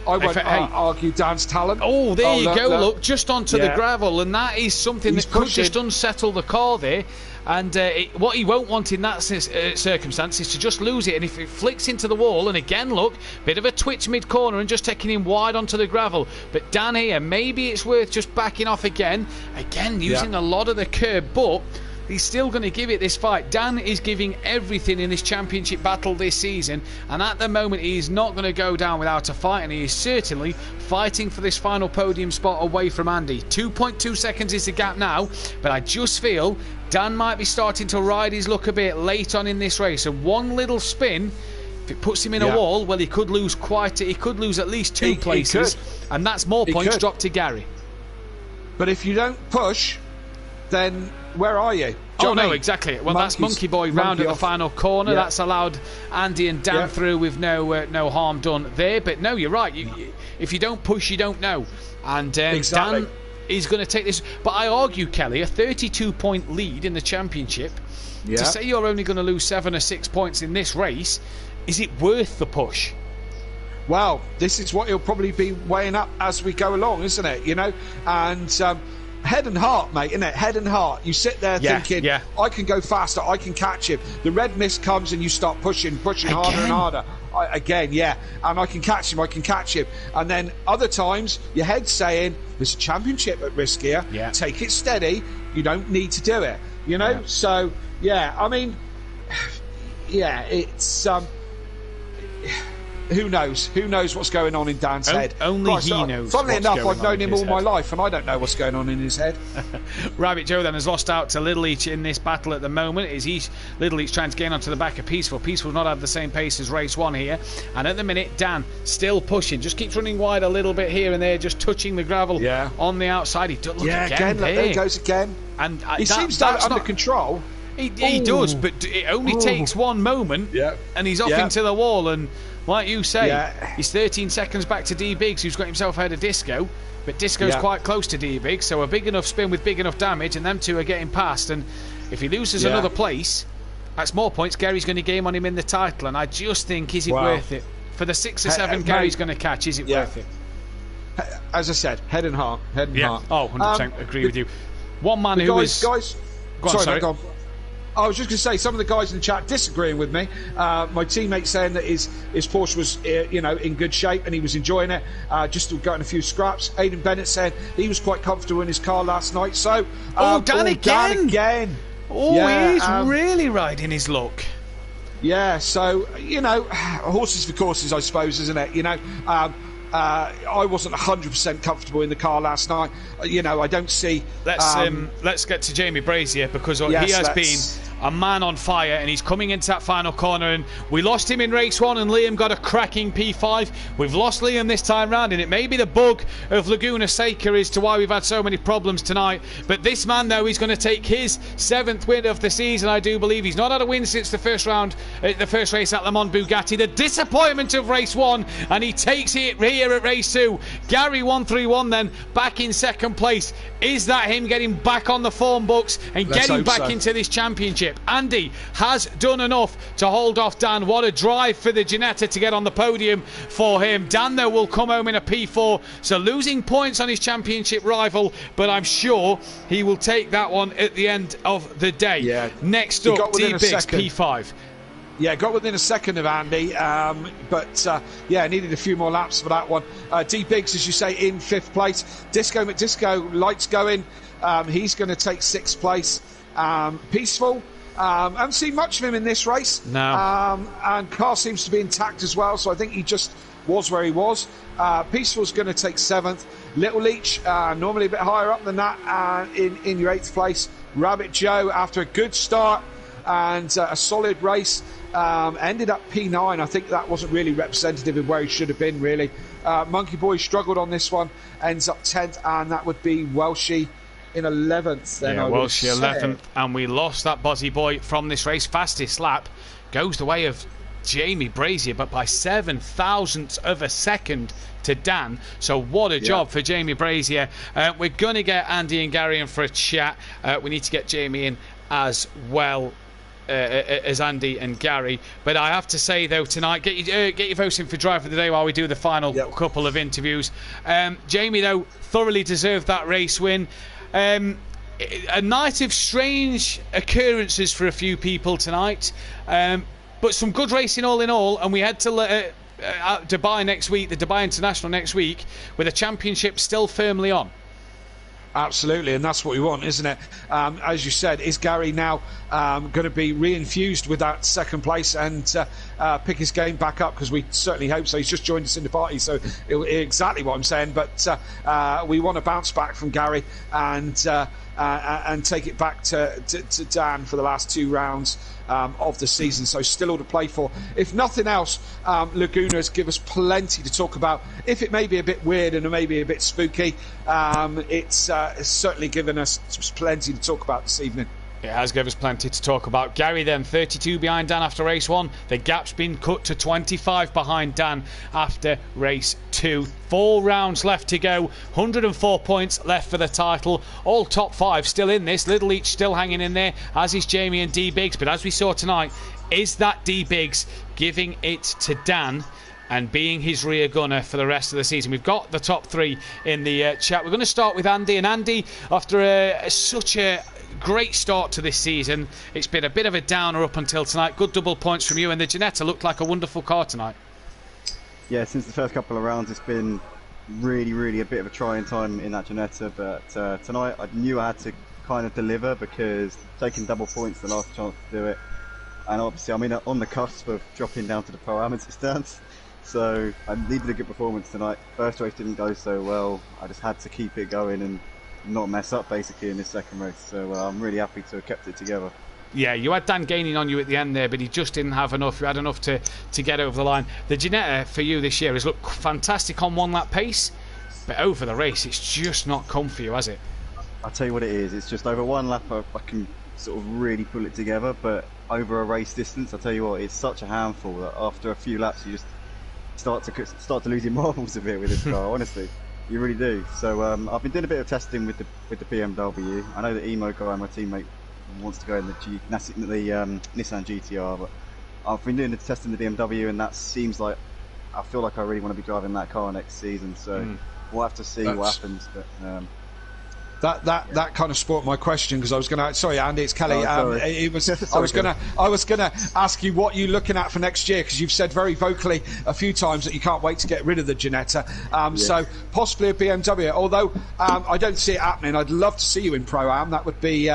argue Dan's talent. Oh, there you go. Look, just onto the Yeah. gravel, and that is something He's that could pushing. just unsettle the car there. And what he won't want in that circumstance is to just lose it. And if it flicks into the wall, and again, look, bit of a twitch mid-corner and just taking him wide onto the gravel. But Dan here, maybe it's worth just backing off again. Again, using a lot of the curb, but he's still going to give it this fight. Dan is giving everything in this championship battle this season, and at the moment he is not going to go down without a fight, and he is certainly fighting for this final podium spot away from Andy. 2.2 seconds is the gap now, but I just feel Dan might be starting to ride his luck a bit late on in this race, and one little spin, if it puts him in a wall, well, he could lose he could lose at least 2 places, and that's more points dropped to Gary. But if you don't push, then where are you? Do you know what I mean? Exactly. Well, that's Monkey Boy round at the final corner. That's allowed Andy and Dan through with no harm done there. But no, you're right. If you don't push, you don't know. And Dan is going to take this. But I argue, Kelly, a 32-point lead in the championship. To say you're only going to lose 7 or 6 points in this race, is it worth the push? Well, this is what he'll probably be weighing up as we go along, isn't it? You know, and head and heart, mate, isn't it? Head and heart. You sit there thinking, I can go faster, I can catch him. The red mist comes and you start pushing harder and harder. And I can catch him. And then other times, your head's saying, there's a championship at risk here. Yeah. Take it steady. You don't need to do it. You know? Yeah. So, I mean, it's... Who knows? Who knows what's going on in Dan's head? Only he knows. Funnily enough, going I've known on in him all his my head. life, and I don't know what's going on in his head. Rabbit Joe then has lost out to Little Each in this battle at the moment. Little Each trying to gain onto the back of Peaceful. Peaceful's not had the same pace as race 1 here. And at the minute, Dan still pushing. Just keeps running wide a little bit here and there, just touching the gravel on the outside. He does look again there he goes again. And he seems to have it under control. He does, but it only takes one moment, and he's off into the wall. And like you say, he's 13 seconds back to D Biggs, who's got himself ahead of Disco. But Disco's quite close to D Biggs, so a big enough spin with big enough damage, and them two are getting past. And if he loses another place, that's more points. Gary's going to game on him in the title, and I just think, is it worth it? For the 6 or 7 Gary's going to catch, is it worth it? As I said, head and heart. Oh, 100% agree with you. One man who is... Guys, go on. Go on. I was just going to say, some of the guys in the chat disagreeing with me. My teammate saying that his Porsche was, in good shape and he was enjoying it. Just getting a few scraps. Aidan Bennett saying he was quite comfortable in his car last night. So, Dan again. Oh, he's really riding his luck. Yeah. So horses for courses, I suppose, isn't it? I wasn't 100% comfortable in the car last night. I don't see. Let's get to Jamie Brazier, because he has been a man on fire, and he's coming into that final corner. And we lost him in race 1, and Liam got a cracking P5. We've lost Liam this time round, and it may be the bug of Laguna Seca as to why we've had so many problems tonight. But this man, though, he's going to take his 7th win of the season, I do believe. He's not had a win since the first race at Le Mans Bugatti, the disappointment of race 1, and he takes it here at race 2. Gary 131 then back in 2nd place. Is that him getting back on the form books and getting back into this championship? championship. Andy has done enough to hold off Dan. What a drive for the Ginetta to get on the podium for him. Dan, though, will come home in a P4, so losing points on his championship rival, but I'm sure he will take that one at the end of the day. Yeah. Next He up, got within a D-Biggs, second. P5. Yeah, got within a second of Andy, but needed a few more laps for that one. D Biggs, as you say, in 5th place. Disco McDisco, lights going. He's going to take 6th place. Peaceful. Haven't seen much of him in this race. No. And car seems to be intact as well, so I think he just was where he was. Peaceful's going to take 7th. Little Leech, normally a bit higher up than that, in your 8th place. Rabbit Joe, after a good start and a solid race, ended up P9. I think that wasn't really representative of where he should have been, really. Monkey Boy struggled on this one, ends up 10th, and that would be Welshie in 11th. Then Welshie 11th, and we lost that Bozzy Boy from this race. Fastest lap goes the way of Jamie Brazier, but by 7 thousandths of a second to Dan. So what a job for Jamie Brazier. We're going to get Andy and Gary in for a chat. We need to get Jamie in as well as Andy and Gary. But I have to say, though, tonight, get your votes in for Driver of the Day while we do the final couple of interviews. Jamie, though, thoroughly deserved that race win. A night of strange occurrences for a few people tonight, but some good racing all in all, and we head to Dubai next week, the Dubai International next week, with a championship still firmly on. Absolutely, and that's what we want, isn't it? As you said, is Gary now going to be reinfused with that 2nd place and pick his game back up? Because we certainly hope so. He's just joined us in the party, so exactly what I'm saying. But we want to bounce back from Gary and take it back to Dan for the last 2 rounds of the season. So still all to play for. If nothing else, Laguna's give us plenty to talk about. If it may be a bit weird and it may be a bit spooky, it's certainly given us plenty to talk about this evening. It has given us plenty to talk about. Gary then 32 behind Dan after race 1. The gap's been cut to 25 behind Dan after race 2. 4 rounds left to go. 104 points left for the title. All top 5 still in this. Little Each still hanging in there, as is Jamie and D Biggs. But as we saw tonight, is that D Biggs giving it to Dan and being his rear gunner for the rest of the season? We've got the top 3 in the chat. We're going to start with Andy. And Andy, after such a great start to this season, it's been a bit of a downer up until tonight. Good double points from you, and the Ginetta looked like a wonderful car tonight. Yeah, since the first couple of rounds, it's been really a bit of a trying time in that Ginetta, but tonight I knew I had to kind of deliver, because taking double points the last chance to do it, and obviously I'm on the cusp of dropping down to the Pro Amateur stance, so I needed a good performance tonight. First race didn't go so well. I just had to keep it going and not mess up basically in this 2nd race, so I'm really happy to have kept it together. Yeah, you had Dan gaining on you at the end there, but he just didn't have enough. You had enough to get over the line. The Ginetta for you this year has looked fantastic on 1 lap pace, but over the race it's just not come for you, has it? I'll tell you what it is, it's just over 1 lap I can sort of really pull it together, but over a race distance, I'll tell you what, it's such a handful that after a few laps you just start to lose your marbles a bit with this car, honestly. You really do. So I've been doing a bit of testing with the BMW. I know that Emo guy, my teammate, wants to go in the Nissan GTR, but I've been doing the testing in the BMW, and that seems like I feel like I really want to be driving that car next season. So we'll have to see what happens. But That kind of spoilt my question, because I was going to. Sorry, Andy, it's Kelly. Sorry. I was going to ask you what you're looking at for next year, because you've said very vocally a few times that you can't wait to get rid of the Ginetta. So possibly a BMW. Although I don't see it happening. I'd love to see you in Pro-Am. That would be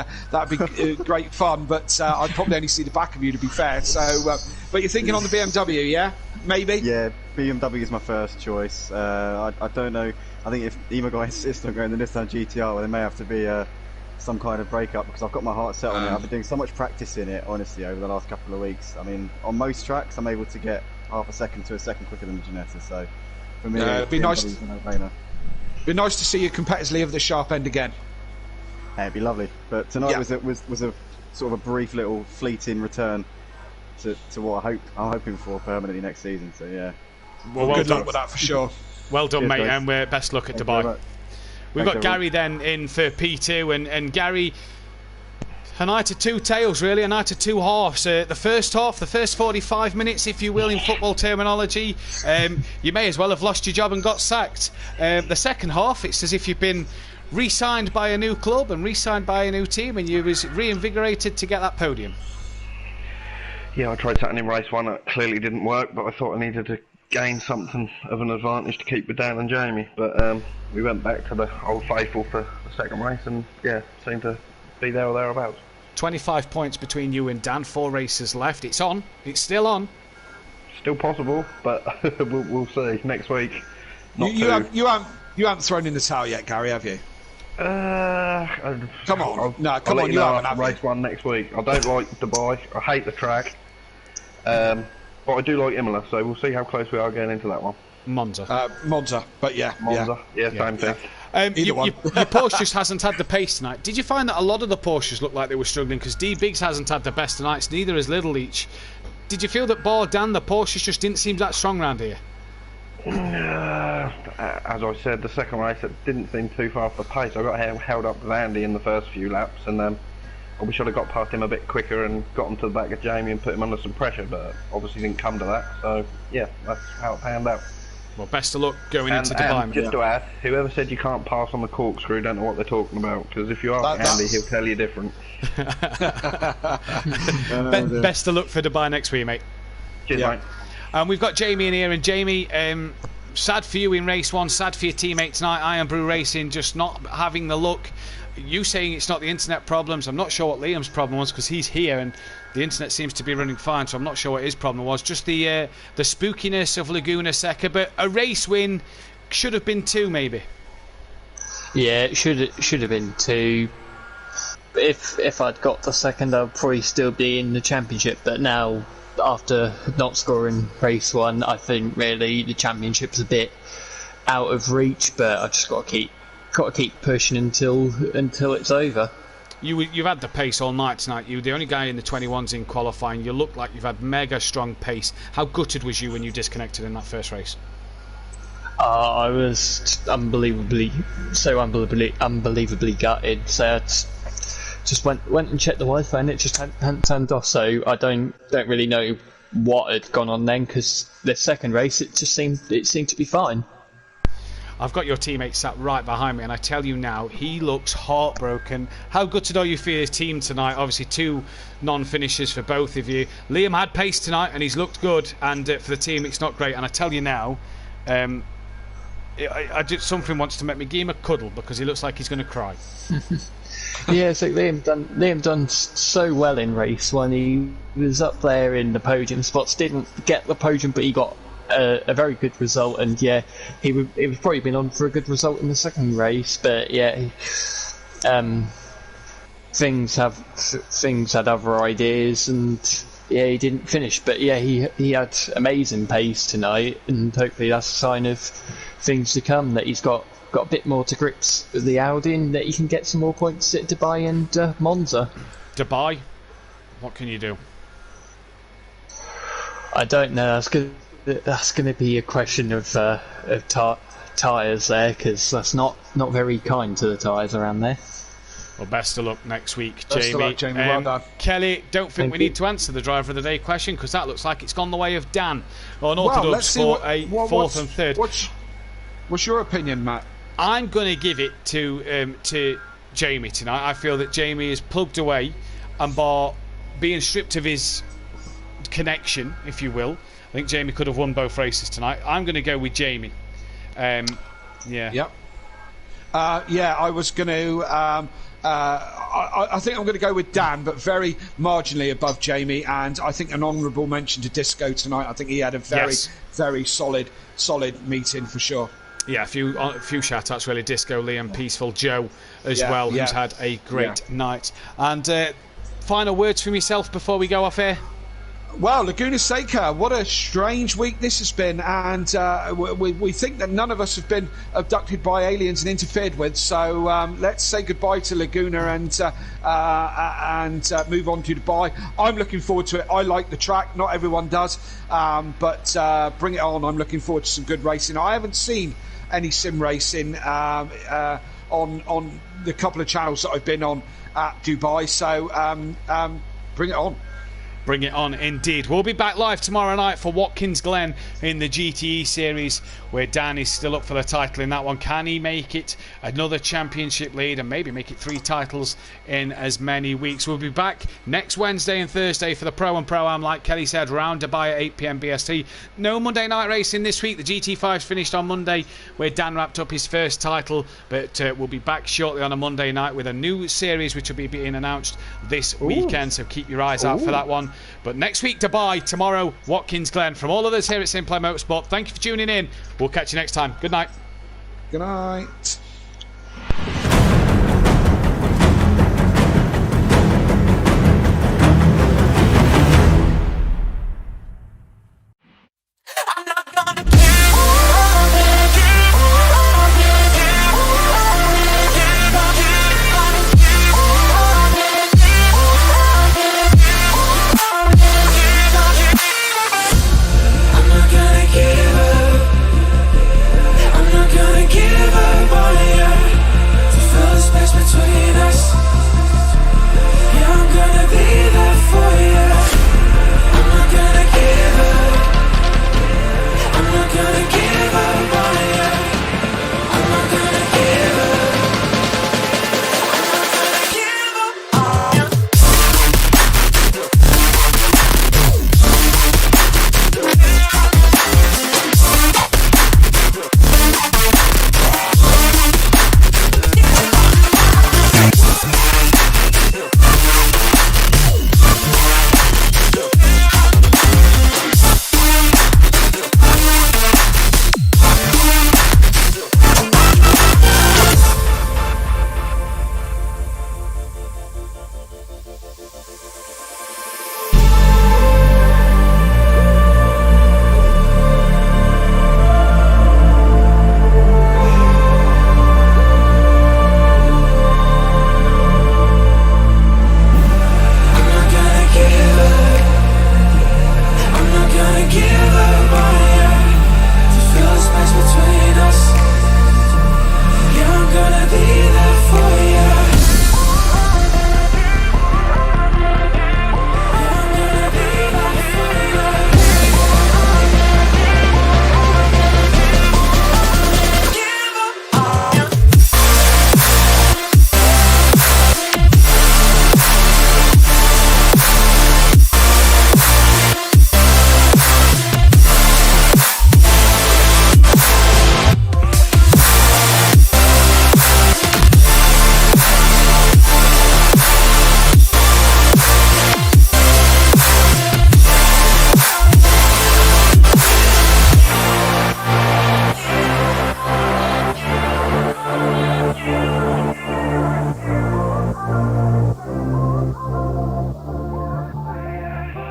great fun. But I'd probably only see the back of you, to be fair. So, but you're thinking on the BMW, yeah? Maybe. Yeah, BMW is my first choice. I don't know. I think if Emo guy insists on going the Nissan GTR, well, there may have to be some kind of breakup, because I've got my heart set on it. I've been doing so much practice in it, honestly, over the last couple of weeks. I mean, on most tracks, I'm able to get half a second to a second quicker than the Ginetta. So for me, it'd be nice. A no-brainer. Be nice to see you competitively over the sharp end again. Hey, it'd be lovely. But tonight was a sort of a brief little fleeting return to what I'm hoping for permanently next season. So yeah. Well, good luck with that for sure. Well done, Cheers, mate, guys. and we're best luck at Dubai. We've got Gary then in for P2, and Gary, A night of two tales, really, a night of two halves. The first half, the first 45 minutes, if you will, in football terminology, you may as well have lost your job and got sacked. The second half, it's as if you've been re-signed by a new club and re-signed by a new team, and you was reinvigorated to get that podium. Yeah, I tried something in race one that clearly didn't work, but I thought I needed to gain something of an advantage to keep with Dan and Jamie. But we went back to the old faithful for the second race, and yeah, seemed to be there or thereabouts. 25 points between you and Dan, 4 races left. It's on. It's still on. Still possible, but we'll see next week. You haven't thrown in the towel yet, Gary, have you? Come on. Come on, you haven't, have you? Race one next week. I don't like Dubai. I hate the track. But I do like Imola, so we'll see how close we are getting into that one. Monza. Monza, but yeah. Monza, yeah, same thing. Your Porsche just hasn't had the pace tonight. Did you find that a lot of the Porsches looked like they were struggling? Because D Biggs hasn't had the best tonight, neither has Little Leach. Did you feel that bar Dan, the Porsches just didn't seem that strong round here? As I said, the second race, it didn't seem too far off the pace. I got held up with Andy in the first few laps, and I wish I'd have got past him a bit quicker and got him to the back of Jamie and put him under some pressure, but obviously didn't come to that. So, yeah, that's how it panned out. Well, best of luck going into Dubai. And just to add, whoever said you can't pass on the corkscrew don't know what they're talking about, because if you ask Andy, he'll tell you different. Best of luck for Dubai next week, mate. Cheers, mate. We've got Jamie in here, and Jamie, sad for you in race one, sad for your teammate tonight, Iron Brew Racing, just not having the luck. You saying it's not the internet problems. I'm not sure what Liam's problem was, because he's here and the internet seems to be running fine, so I'm not sure what his problem was. Just the spookiness of Laguna Seca, but a race win should have been 2, maybe. Yeah, it should have been 2. If I'd got the second, I'd probably still be in the championship. But now, after not scoring race 1, I think really the championship's a bit out of reach. But I just got to keep pushing until it's over. You've had the pace all night tonight. You're the only guy in the 21s in qualifying. You look like you've had mega strong pace. How gutted was you when you disconnected in that first race? I was unbelievably gutted. So I just went and checked the Wi-Fi, and it just hadn't turned off. So I don't really know what had gone on then, because the second race it seemed to be fine. I've got your teammate sat right behind me, and I tell you now, he looks heartbroken. How gutted are you for your team tonight? Obviously 2 non-finishes for both of you. Liam had pace tonight and he's looked good, and for the team it's not great. And I tell you now, something wants to make me give him a cuddle, because he looks like he's going to cry. Yeah, so Liam done so well in race 1. He was up there in the podium spots, didn't get the podium, but he got a very good result, and yeah, he was probably been on for a good result in the second race. But yeah, things had other ideas, and yeah, he didn't finish. But yeah, he had amazing pace tonight, and hopefully that's a sign of things to come, that he's got a bit more to grips with the Audi, and that he can get some more points at Dubai and Monza. Dubai, what can you do? I don't know. That's going to be a question of tyres there, because that's not very kind to the tyres around there. Well, best of luck next week, Jamie. Best of luck, Jamie. Well done. Kelly, don't think we need to answer the driver of the day question, because that looks like it's gone the way of Dan on Autodubs for a 4th and 3rd. What's your opinion, Matt? I'm going to give it to Jamie tonight. I feel that Jamie is plugged away, and bar being stripped of his connection, if you will, I think Jamie could have won both races tonight. I'm going to go with Jamie. Yeah. Yep. I was going to. I think I'm going to go with Dan, but very marginally above Jamie. And I think an honourable mention to Disco tonight. I think he had a very solid meeting for sure. Yeah, a few shout-outs really. Disco, Liam, Peaceful, Joe as well, who's had a great night. And final words from yourself before we go off air? Well, Laguna Seca, what a strange week this has been, and we think that none of us have been abducted by aliens and interfered with, so let's say goodbye to Laguna and move on to Dubai. I'm looking forward to it. I like the track, not everyone does, but bring it on. I'm looking forward to some good racing. I haven't seen any sim racing on the couple of channels that I've been on at Dubai. So bring it on. Bring it on, indeed. We'll be back live tomorrow night for Watkins Glen in the GTE series, where Dan is still up for the title in that one. Can he make it another championship lead and maybe make it 3 titles in as many weeks? We'll be back next Wednesday and Thursday for the Pro and Pro-Am, like Kelly said, round Dubai at 8 PM BST. No Monday night racing this week. The GT5's finished on Monday, where Dan wrapped up his first title, but we'll be back shortly on a Monday night with a new series which will be being announced this weekend, so keep your eyes out for that one. But next week, Dubai, tomorrow, Watkins Glen. From all of us here at Simplay Motorsport, thank you for tuning in. We'll catch you next time. Good night. Good night.